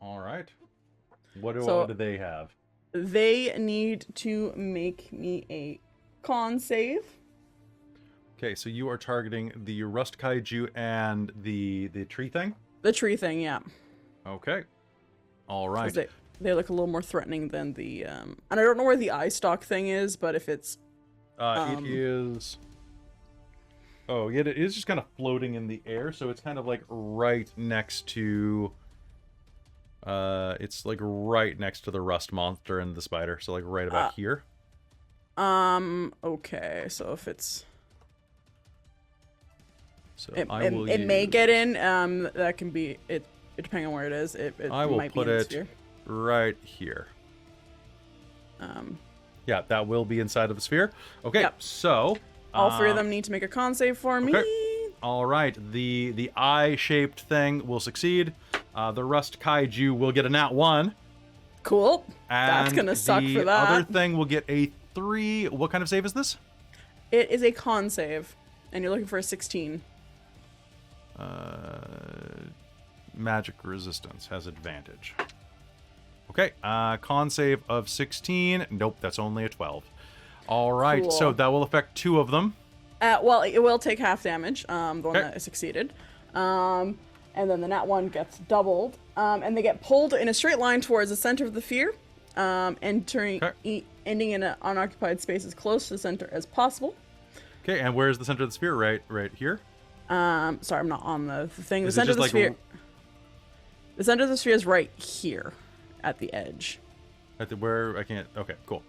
right. What do they have? They need to make me a con save. Okay, so you are targeting the rust kaiju and the tree thing? The tree thing, yeah. Okay. All right. They look a little more threatening than the and I don't know where the eye stalk thing is, but if it's it is. Oh, yeah, it is just kind of floating in the air, so it's kind of like right next to. It's like right next to the rust monster and the spider, so like right about here. Okay, so if it's. So it use... may get in. That can be it. Depending on where it is, it I will might put be in the it sphere. right here. Yeah, that will be inside of the sphere. Okay, Yep. so All three of them need to make a con save for me. Okay. All right, the eye-shaped thing will succeed. The rust kaiju will get a nat 1. Cool. And that's gonna suck for that. The other thing will get a 3. What kind of save is this? It is a con save, and you're looking for a 16. Magic resistance has advantage. Okay, con save of 16. Nope, that's only a 12. All right, Cool. so that will affect 2 of them. Well, it will take half damage, the one that succeeded. And then the nat 1 gets doubled. And they get pulled in a straight line towards the center of the sphere, ending in an unoccupied space as close to the center as possible. Okay, and where's the center of the sphere? Right here? Sorry, I'm not on the thing. The Is it center of the just like sphere. The center of the sphere is right here, at the edge. At the where I can't. Okay, cool.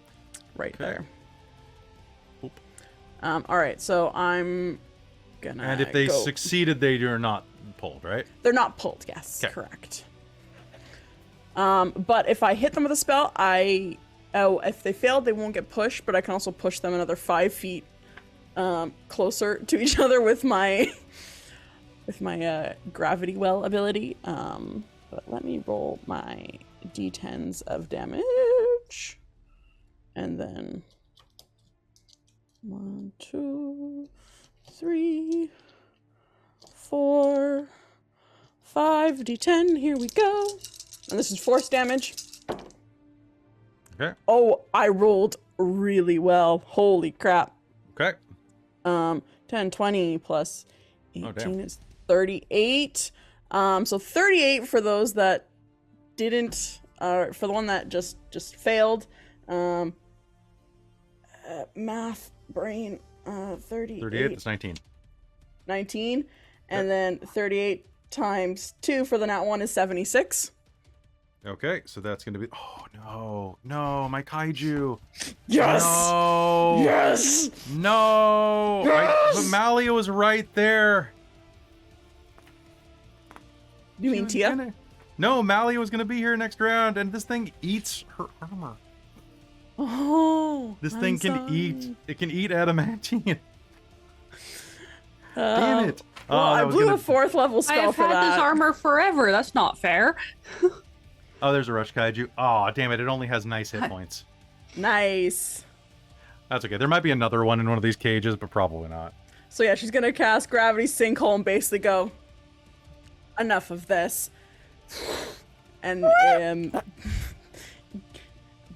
Right Okay. there. Oop. All right, so I'm gonna. And if they go. succeeded, they are not pulled, right? They're not pulled. Yes, 'Kay. correct. But if I hit them with a spell, if they failed, they won't get pushed. But I can also push them another 5 feet closer to each other with my gravity well ability. But let me roll my d10s of damage, and then 1, 2, 3, 4, 5 d10. Here we go. And this is force damage. Okay. Oh, I rolled really well. Holy crap. Okay. 10, 20 plus 18 damn. is 38. So 38 for those that didn't, for the one that just failed. Math brain, 38. 38 is 19. 19. And then 38 times 2 for the nat 1 is 76. Okay, so that's going to be... Oh, no, my kaiju. Yes! No! Yes! No! But Malia was right there. You mean She was Tia? No, Malia was going to be here next round, and this thing eats her armor. Oh, This I'm thing can sorry. eat. It can eat adamantine. Um, Damn it. Well, that I was blew gonna- a 4th level spell I've for had that. this armor forever. That's not fair. Oh, there's a rush kaiju. Oh, damn it. It only has nice hit points. Nice. That's okay. There might be another one in one of these cages, but probably not. So yeah, she's gonna cast Gravity Sinkhole and basically go, enough of this. And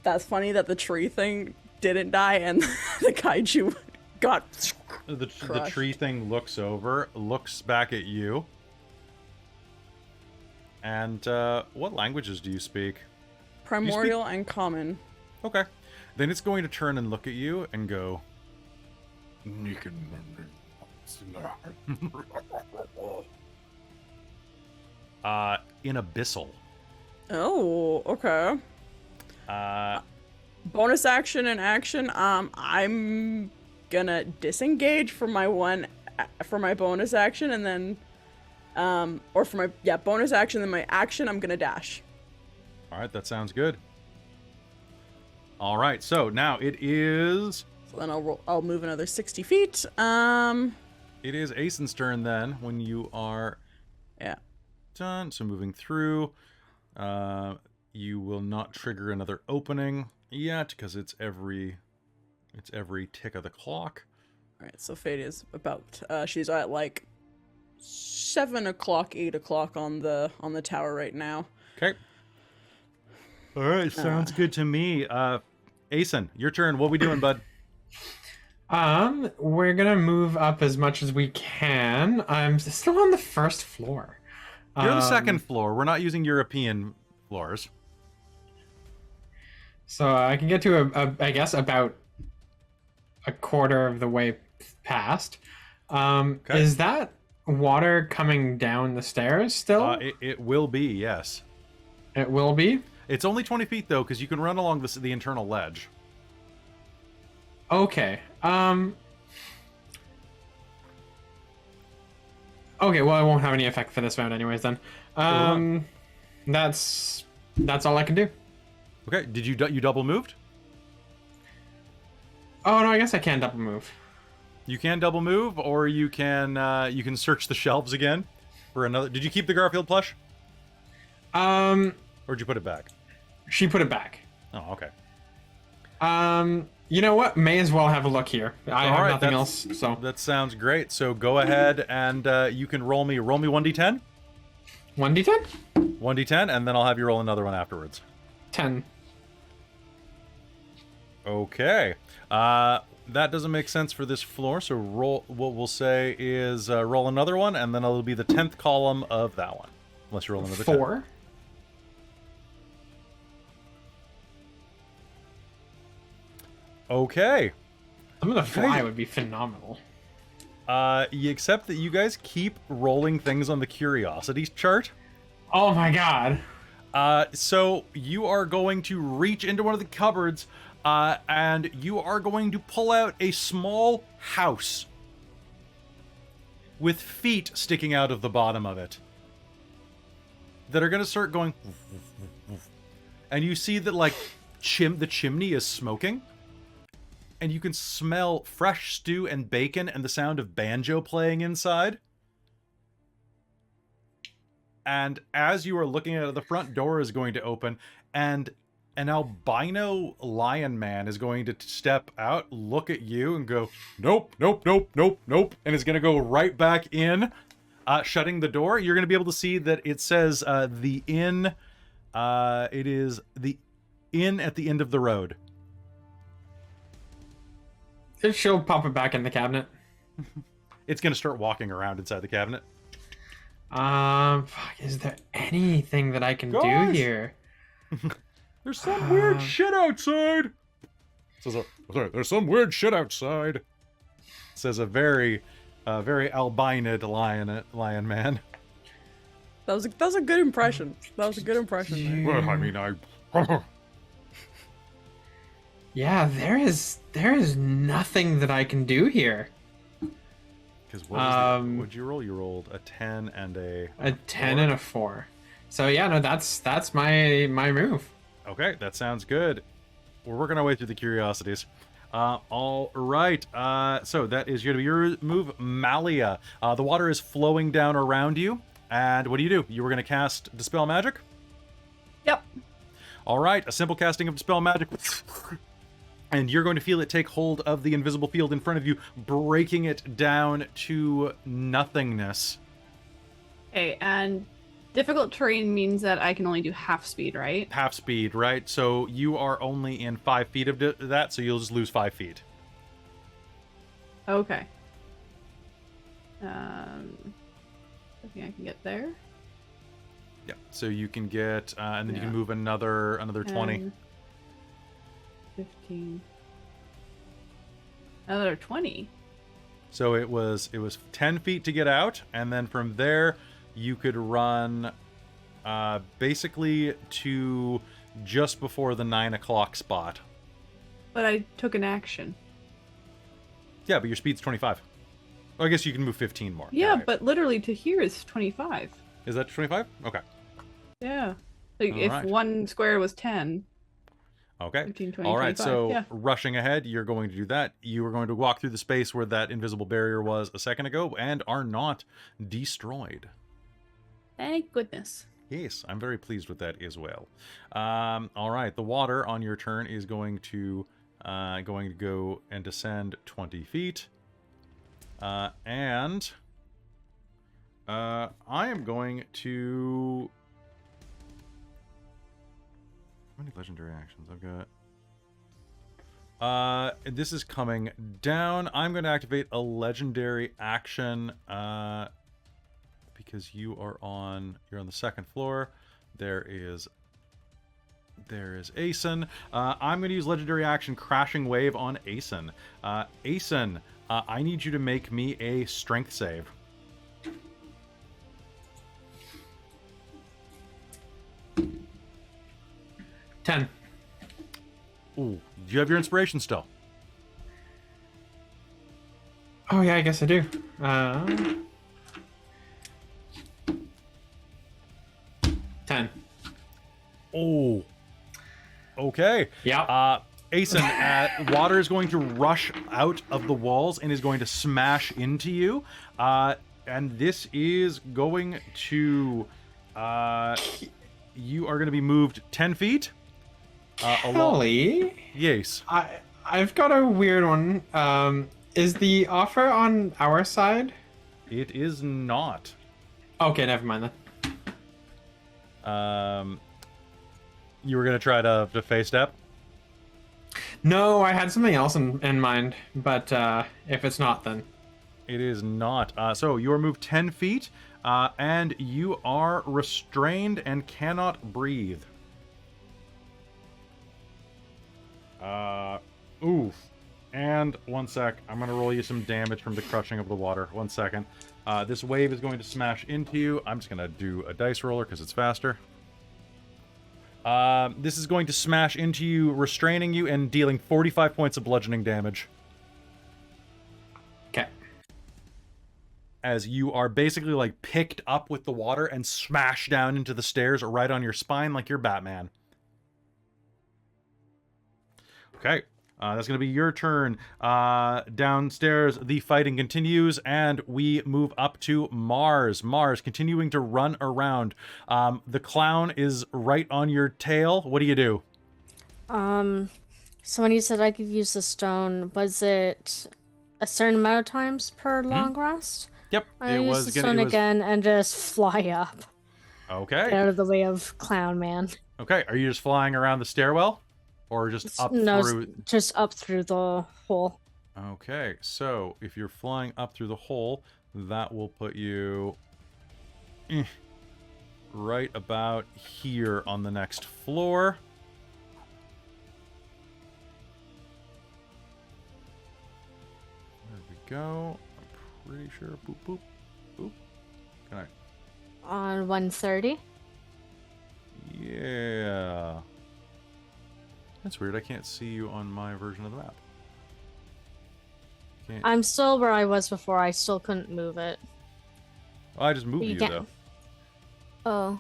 that's funny that the tree thing didn't die and the kaiju got The crushed. tree thing looks over, looks back at you. And what languages do you speak? primordial and common. Okay. Then it's going to turn and look at you and go, in abyssal. Oh, okay. Bonus action and action. I'm gonna disengage for my bonus action, and then or for my bonus action, then my action I'm gonna dash. All right, that sounds good. All right, so now it is So then I'll move another 60 feet. it is Asen's turn then when you are Yeah. done. So moving through, you will not trigger another opening yet because it's every tick of the clock. All right. So Fate is about. She's at like 7 o'clock, 8 o'clock on the tower right now. Okay. All right, sounds good to me. Asen, your turn. What we doing, bud? We're gonna move up as much as we can. I'm still on the first floor. You're on the second floor. We're not using European floors. So I can get to I guess about a quarter of the way past. Okay. Is that water coming down the stairs still? It will be, yes. It will be? It's only 20 feet, though, because you can run along the internal ledge. Okay. Okay, well, it won't have any effect for this round anyways, then. That's all I can do. Okay, did you double moved? Oh, no, I guess I can double move. You can double move, or you can search the shelves again for another. Did you keep the Garfield plush? Or did you put it back? She put it back. Oh, okay. You know what? May as well have a look here. I have nothing else, so. That sounds great. So go ahead and you can roll me 1d10. 1d10? 1d10, and then I'll have you roll another one afterwards. 10. Okay. That doesn't make sense for this floor, so roll. What we'll say is roll another one, and then it'll be the 10th column of that one. Unless you roll another 4. 10. Okay. Some of the fly would be phenomenal. Except that you guys keep rolling things on the curiosities chart. Oh my god. So you are going to reach into one of the cupboards, and you are going to pull out a small house with feet sticking out of the bottom of it that are going to start going. And you see that, like, the chimney is smoking. And you can smell fresh stew and bacon and the sound of banjo playing inside. And as you are looking at it, the front door is going to open, and an albino lion man is going to step out, look at you, and go, nope, nope, nope, nope, nope, and is going to go right back in, shutting the door. You're going to be able to see that it says the inn. It is the inn at the end of the road. She'll pop it back in the cabinet. It's going to start walking around inside the cabinet. Is there anything that I can do Guys! here? There's some weird shit outside. There's some weird shit outside. Says a very albinoed lion man. That was a good impression. That was a good impression. Man. Well, I mean, Yeah, there is nothing that I can do here. Because what'd you roll? You rolled a 10 and a 10 and a 4. So yeah, no, that's my move. Okay, that sounds good. We're working our way through the curiosities. All right. So that is going to be your move, Malia. The water is flowing down around you. And what do? You were going to cast Dispel Magic? Yep. All right. A simple casting of Dispel Magic. And you're going to feel it take hold of the invisible field in front of you, breaking it down to nothingness. Okay, and difficult terrain means that I can only do half speed, right? Half speed, right? So you are only in 5 feet of that, so you'll just lose 5 feet. Okay. I think I can get there. Yeah. So you can get, and then you can move another 20. 10, 15. Another 20. So it was 10 feet to get out, and then from there you could run basically to just before the 9 o'clock spot. But I took an action. Yeah, but your speed's 25. Oh, I guess you can move 15 more. Yeah, Right. but literally to here is 25. Is that 25? Okay. Yeah. Like All if right. one square was 10. Okay. 15, 20, All right. 25, So yeah. rushing ahead, you're going to do that. You are going to walk through the space where that invisible barrier was a second ago and are not destroyed. Thank goodness. Yes, I'm very pleased with that as well. All right. The water on your turn is going to go and descend 20 feet. And I am going to... How many legendary actions I've got? This is coming down. I'm going to activate a legendary action because you're on the second floor. There is Asen. I'm going to use legendary action Crashing Wave on Asen. Asen, I need you to make me a strength save. $10. Ooh, do you have your inspiration still? Oh yeah, I guess I do. 10. Oh. Okay. Yeah. Asen, water is going to rush out of the walls and is going to smash into you. And this is going to... you are going to be moved 10 feet. Kelly? Yes. I've got a weird one. Is the offer on our side? It is not. Okay, never mind then. You were going to try to face step? No, I had something else in mind, but if it's not, then... It is not. So you are moved 10 feet, and you are restrained and cannot breathe. Oof. And one sec. I'm going to roll you some damage from the crushing of the water. 1 second. This wave is going to smash into you. I'm just going to do a dice roller because it's faster. This is going to smash into you, restraining you, and dealing 45 points of bludgeoning damage. Okay. As you are basically like picked up with the water and smashed down into the stairs right on your spine like you're Batman. Okay. That's going to be your turn. Downstairs, the fighting continues, and we move up to Mars. Mars, continuing to run around. The clown is right on your tail. What do you do? So when you said I could use the stone, was it a certain amount of times per long rest? Yep, I use the stone again and just fly up. Okay. Get out of the way of Clown Man. Okay, are you just flying around the stairwell? Or just up through? Just up through the hole. Okay, so if you're flying up through the hole, that will put you right about here on the next floor. There we go. I'm pretty sure. Boop, boop, boop. Can On 130. Yeah. That's weird. I can't see you on my version of the map. Can't... I'm still where I was before. I still couldn't move it. Oh, I just moved you, can't... though. Oh.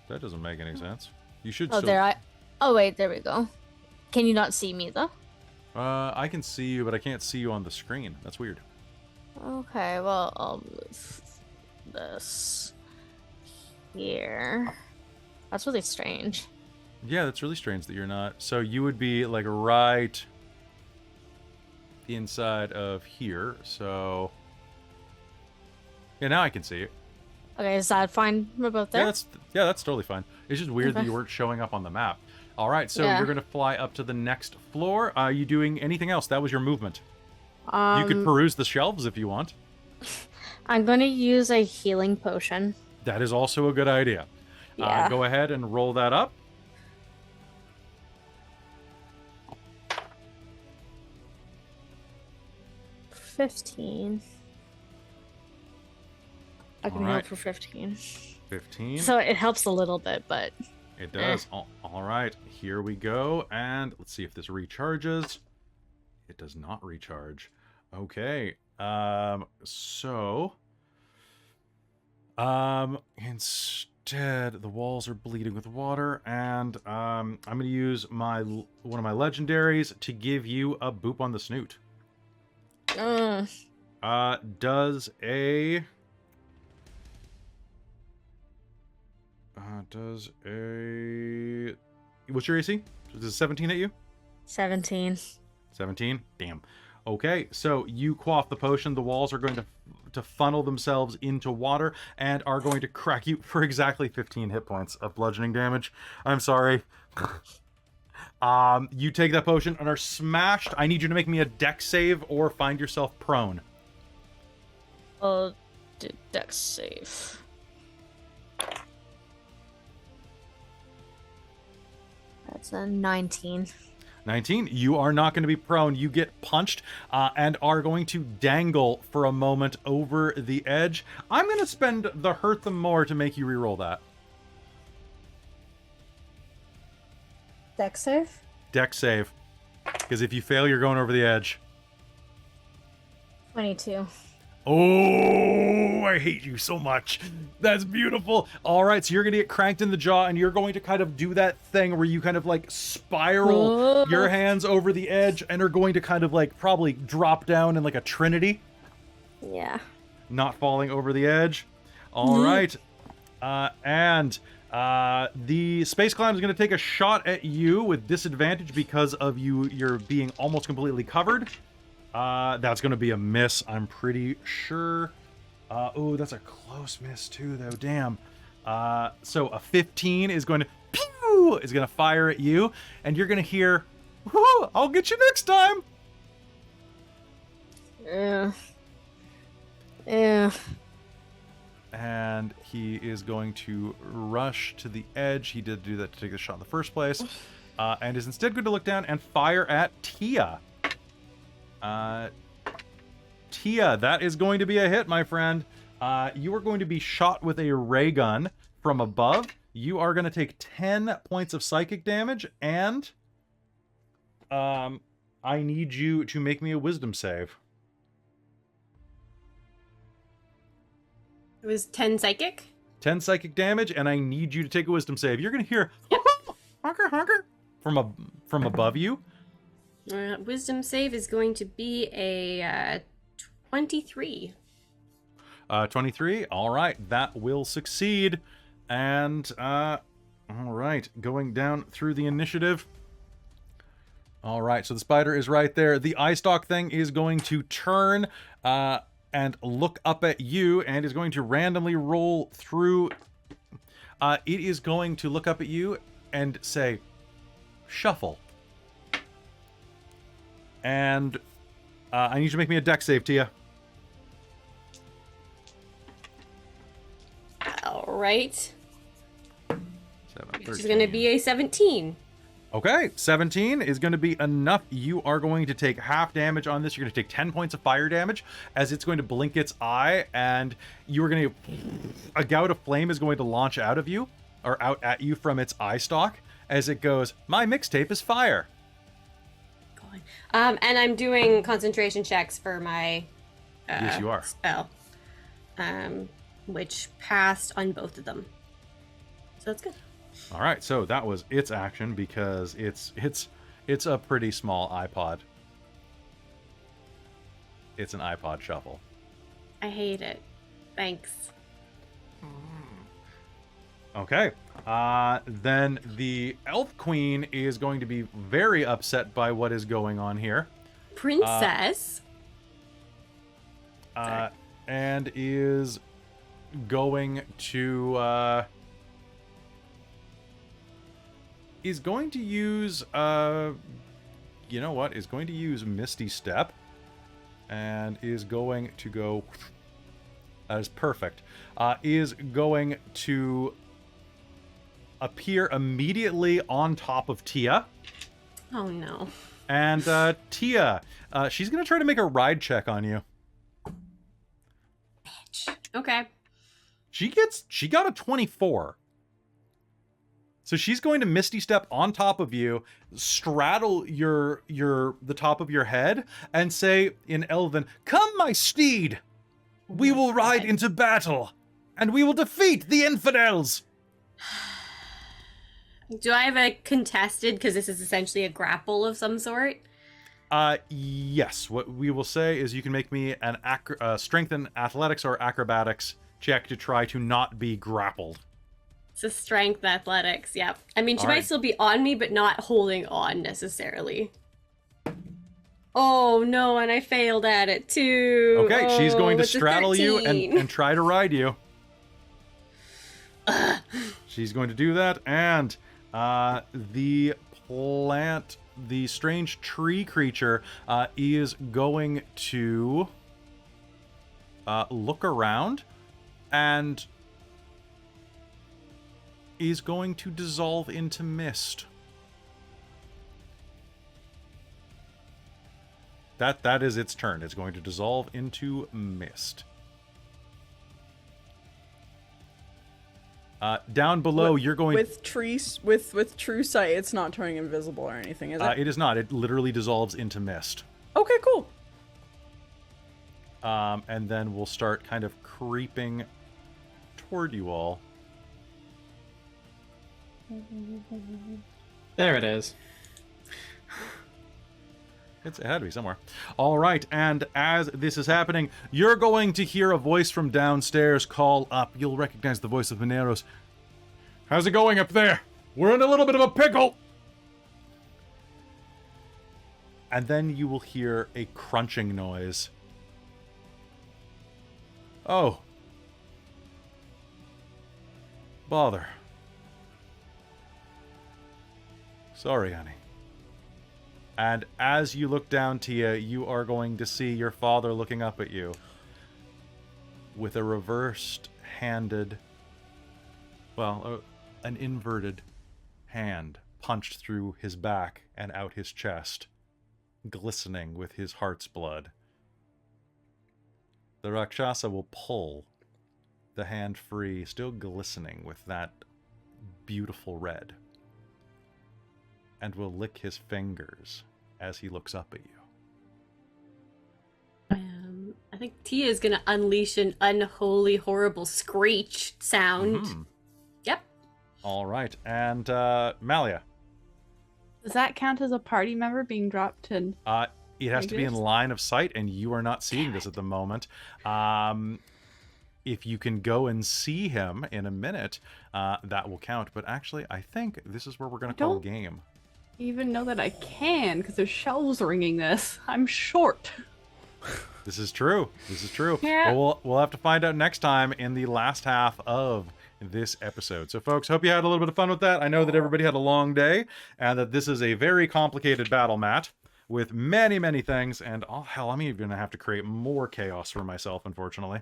That doesn't make any sense. You should Oh, still... there I... Oh, wait, there we go. Can you not see me, though? I can see you, but I can't see you on the screen. That's weird. Okay, well, I'll move this here. That's really strange. Yeah, that's really strange that you're not. So you would be, like, right inside of here, so... Yeah, now I can see you. Okay, is that fine? We're both there? Yeah, that's totally fine. It's just weird that Okay. you weren't showing up on the map. All right, so Yeah. you're going to fly up to the next floor. Are you doing anything else? That was your movement. You could peruse the shelves if you want. I'm going to use a healing potion. That is also a good idea. Yeah. Go ahead and roll that up. $15. I can heal Alright. for 15. 15. So it helps a little bit, but It does. All right, here we go. And let's see if this recharges. It does not recharge. Okay. Instead, the walls are bleeding with water, and I'm going to use one of my legendaries to give you a boop on the snoot. Does a what's your AC? Does a 17 at you? 17. 17? Damn. Okay, so you quaff the potion. The walls are going to funnel themselves into water and are going to crack you for exactly 15 hit points of bludgeoning damage. I'm sorry. You take that potion and are smashed. I need you to make me a dex save or find yourself prone. I'll do dex save. That's a 19. 19, you are not going to be prone. You get punched and are going to dangle for a moment over the edge. I'm going to spend the hurt them more to make you reroll that. Dex save? Dex save. Because if you fail, you're going over the edge. 22. Oh, I hate you so much. That's beautiful. All right, so you're going to get cranked in the jaw, and you're going to kind of do that thing where you kind of like spiral your hands over the edge and are going to kind of like probably drop down in like a trinity. Yeah. Not falling over the edge. All right. And the space climb is going to take a shot at you with disadvantage because of you're being almost completely covered. That's going to be a miss, I'm pretty sure. Oh, that's a close miss too, though. Damn. So a 15 is going to fire at you, and you're going to hear, "Woo, I'll get you next time." Yeah. Yeah. And he is going to rush to the edge. He did do that to take the shot in the first place, and is instead going to look down and fire at Tia. Tia, that is going to be a hit, my friend. You are going to be shot with a ray gun from above. You are going to take 10 points of psychic damage, and I need you to make me a wisdom save. It was 10 psychic? 10 psychic damage, and I need you to take a wisdom save. You're going to hear honker, honker from above you. Wisdom save is going to be a 23. 23. All right, that will succeed. And all right, going down through the initiative. All right, so the spider is right there. The eye stalk thing is going to turn and look up at you and is going to randomly roll through. It is going to look up at you and say, "Shuffle." And I need you to make me a dex save, Tia. All right. 7, Which is going to be a 17. Okay, 17 is going to be enough. You are going to take half damage on this. You're going to take 10 points of fire damage as it's going to blink its eye, and you are going to... A gout of flame is going to launch out of you, or out at you from its eye stalk, as it goes, my mixtape is fire. And I'm doing concentration checks for my Yes, you are. spell, which passed on both of them. So that's good. All right, so that was its action because it's a pretty small iPod. It's an iPod shuffle. I hate it. Thanks. Okay. Then the Elf Queen is going to be very upset by what is going on here. Princess. And is going to use you know what? Is going to use Misty Step and is going to go... That is perfect. Is going to appear immediately on top of Tia. Oh no. And Tia, she's going to try to make a ride check on you. Bitch. Okay. She got a 24. So she's going to Misty Step on top of you, straddle the top of your head, and say in Elven, "Come, my steed! We will ride into battle, and we will defeat the infidels!" Do I have a contested, because this is essentially a grapple of some sort? Yes. What we will say is you can make me an strength in athletics or acrobatics check to try to not be grappled. It's a strength athletics, yep. I mean, she All might right. still be on me, but not holding on necessarily. Oh no, and I failed at it too. Okay, she's going to it's a straddle you 13. and try to ride you. She's going to do that, and the strange tree creature is going to look around and is going to dissolve into mist. That is its turn. It's going to dissolve into mist. Down below, you're going with true sight. It's not turning invisible or anything, is it? It is not. It literally dissolves into mist. Okay, cool. And then we'll start kind of creeping toward you all. There it is. It had to be somewhere. All right, and as this is happening, you're going to hear a voice from downstairs call up. You'll recognize the voice of Mineros. "How's it going up there? We're in a little bit of a pickle." And then you will hear a crunching noise. "Oh. Bother. Sorry, honey." And as you look down, Tia, you are going to see your father looking up at you with a reversed-handed, an inverted hand punched through his back and out his chest, glistening with his heart's blood. The Rakshasa will pull the hand free, still glistening with that beautiful red, and will lick his fingers as he looks up at you. I think Tia is gonna unleash an unholy, horrible screech sound. Mhm. Yep. All right, and Malia. Does that count as a party member being dropped in? It has to be in Fingers? line of sight, and you are not seeing this at the moment. If you can go and see him in a minute, that will count. But actually, I think this is where we're going to call a Don't- game. Even know that I can, because there's shelves ringing this. I'm short. This is true. This is true. Yeah. Well, we'll have to find out next time in the last half of this episode. So, folks, hope you had a little bit of fun with that. I know that everybody had a long day, and that this is a very complicated battle mat with many, many things. And, oh, hell, I'm even going to have to create more chaos for myself, unfortunately.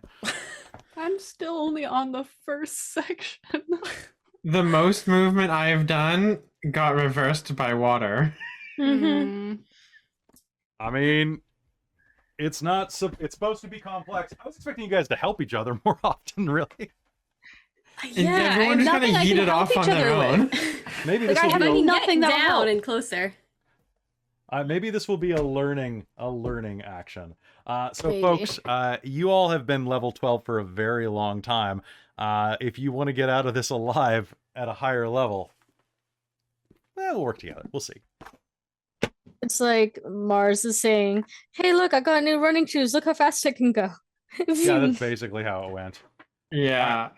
I'm still only on the first section. The most movement I have done got reversed by water. Mm-hmm. I mean, it's not. It's supposed to be complex. I was expecting you guys to help each other more often, really. Yeah, everyone just kind of nothing I can yeeted help off on each their other own. with. Maybe Like, this I will have be I a, can nothing get that'll down help. and closer. maybe this will be a learning action. So, Maybe. folks, you all have been level 12 for a very long time. If you want to get out of this alive at a higher level, well, we'll work together. We'll see. It's like Mars is saying, "Hey, look, I got new running shoes. Look how fast I can go." Yeah, that's basically how it went. Yeah.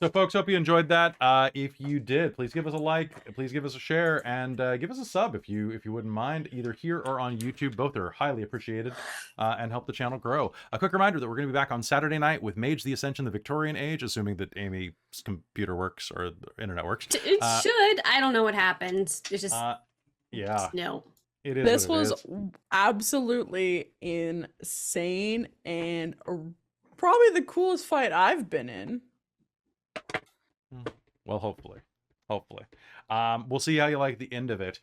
So, folks, hope you enjoyed that. If you did, please give us a like, please give us a share, and give us a sub if you wouldn't mind, either here or on YouTube. Both are highly appreciated and help the channel grow. A quick reminder that we're going to be back on Saturday night with Mage the Ascension, the Victorian Age, assuming that Amy's computer works or the internet works. It should. I don't know what happened. It's just Yeah, no. it is. This what it was is. absolutely insane and probably the coolest fight I've been in. Well, hopefully. We'll see how you like the end of it.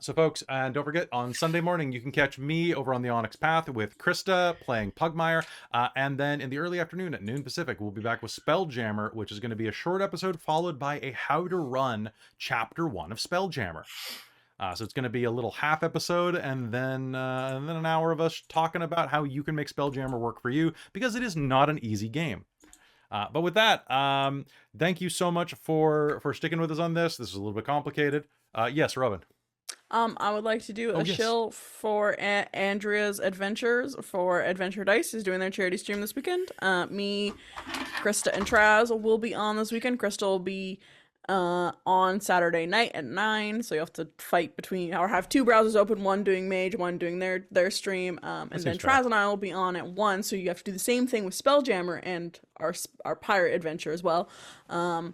So, folks, and don't forget, on Sunday morning, you can catch me over on the Onyx Path with Krista playing Pugmire. And then in the early afternoon at noon Pacific, we'll be back with Spelljammer, which is going to be a short episode followed by a How to Run Chapter 1 of Spelljammer. So it's going to be a little half episode and then an hour of us talking about how you can make Spelljammer work for you, because it is not an easy game. But with that, thank you so much for sticking with us on this. This is a little bit complicated. Yes, Robin. I would like to do a yes. shill for Andrea's Adventures for Adventure Dice is doing their charity stream this weekend. Me, Krista, and Traz will be on this weekend. Krista will be on Saturday night at 9, so you have to fight between or have two browsers open, one doing Mage, one doing their stream, and then Traz and I will be on at 1, so you have to do the same thing with Spelljammer and our pirate adventure as well. And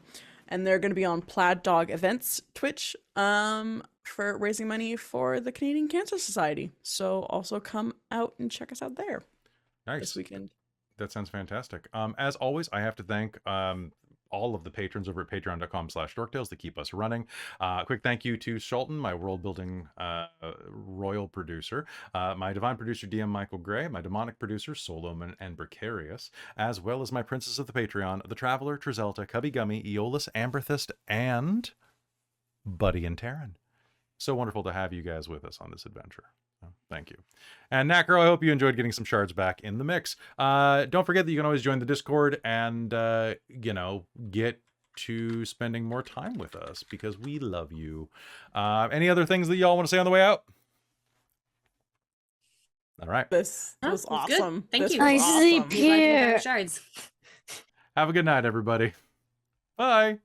they're going to be on Plaid Dog Events Twitch for raising money for the Canadian Cancer Society, so also come out and check us out there this weekend. That sounds fantastic. As always, I have to thank all of the patrons over at patreon.com/dorktales to keep us running. Quick thank you to Shulton, my world building royal producer, my divine producer DM Michael Gray, my demonic producer Solomon and Precarious, as well as my princess of the Patreon, the Traveler, Trizelta, Cubby Gummy, Eolus, Amberthist, and Buddy and Taryn. So wonderful to have you guys with us on this adventure. Thank you. And Nacro, I hope you enjoyed getting some shards back in the mix. Don't forget that you can always join the Discord and, get to spending more time with us because we love you. Any other things that y'all want to say on the way out? All right. This was awesome. Good. Thank This you. was Nice to awesome. see Pierre. Shards. Have a good night, everybody. Bye.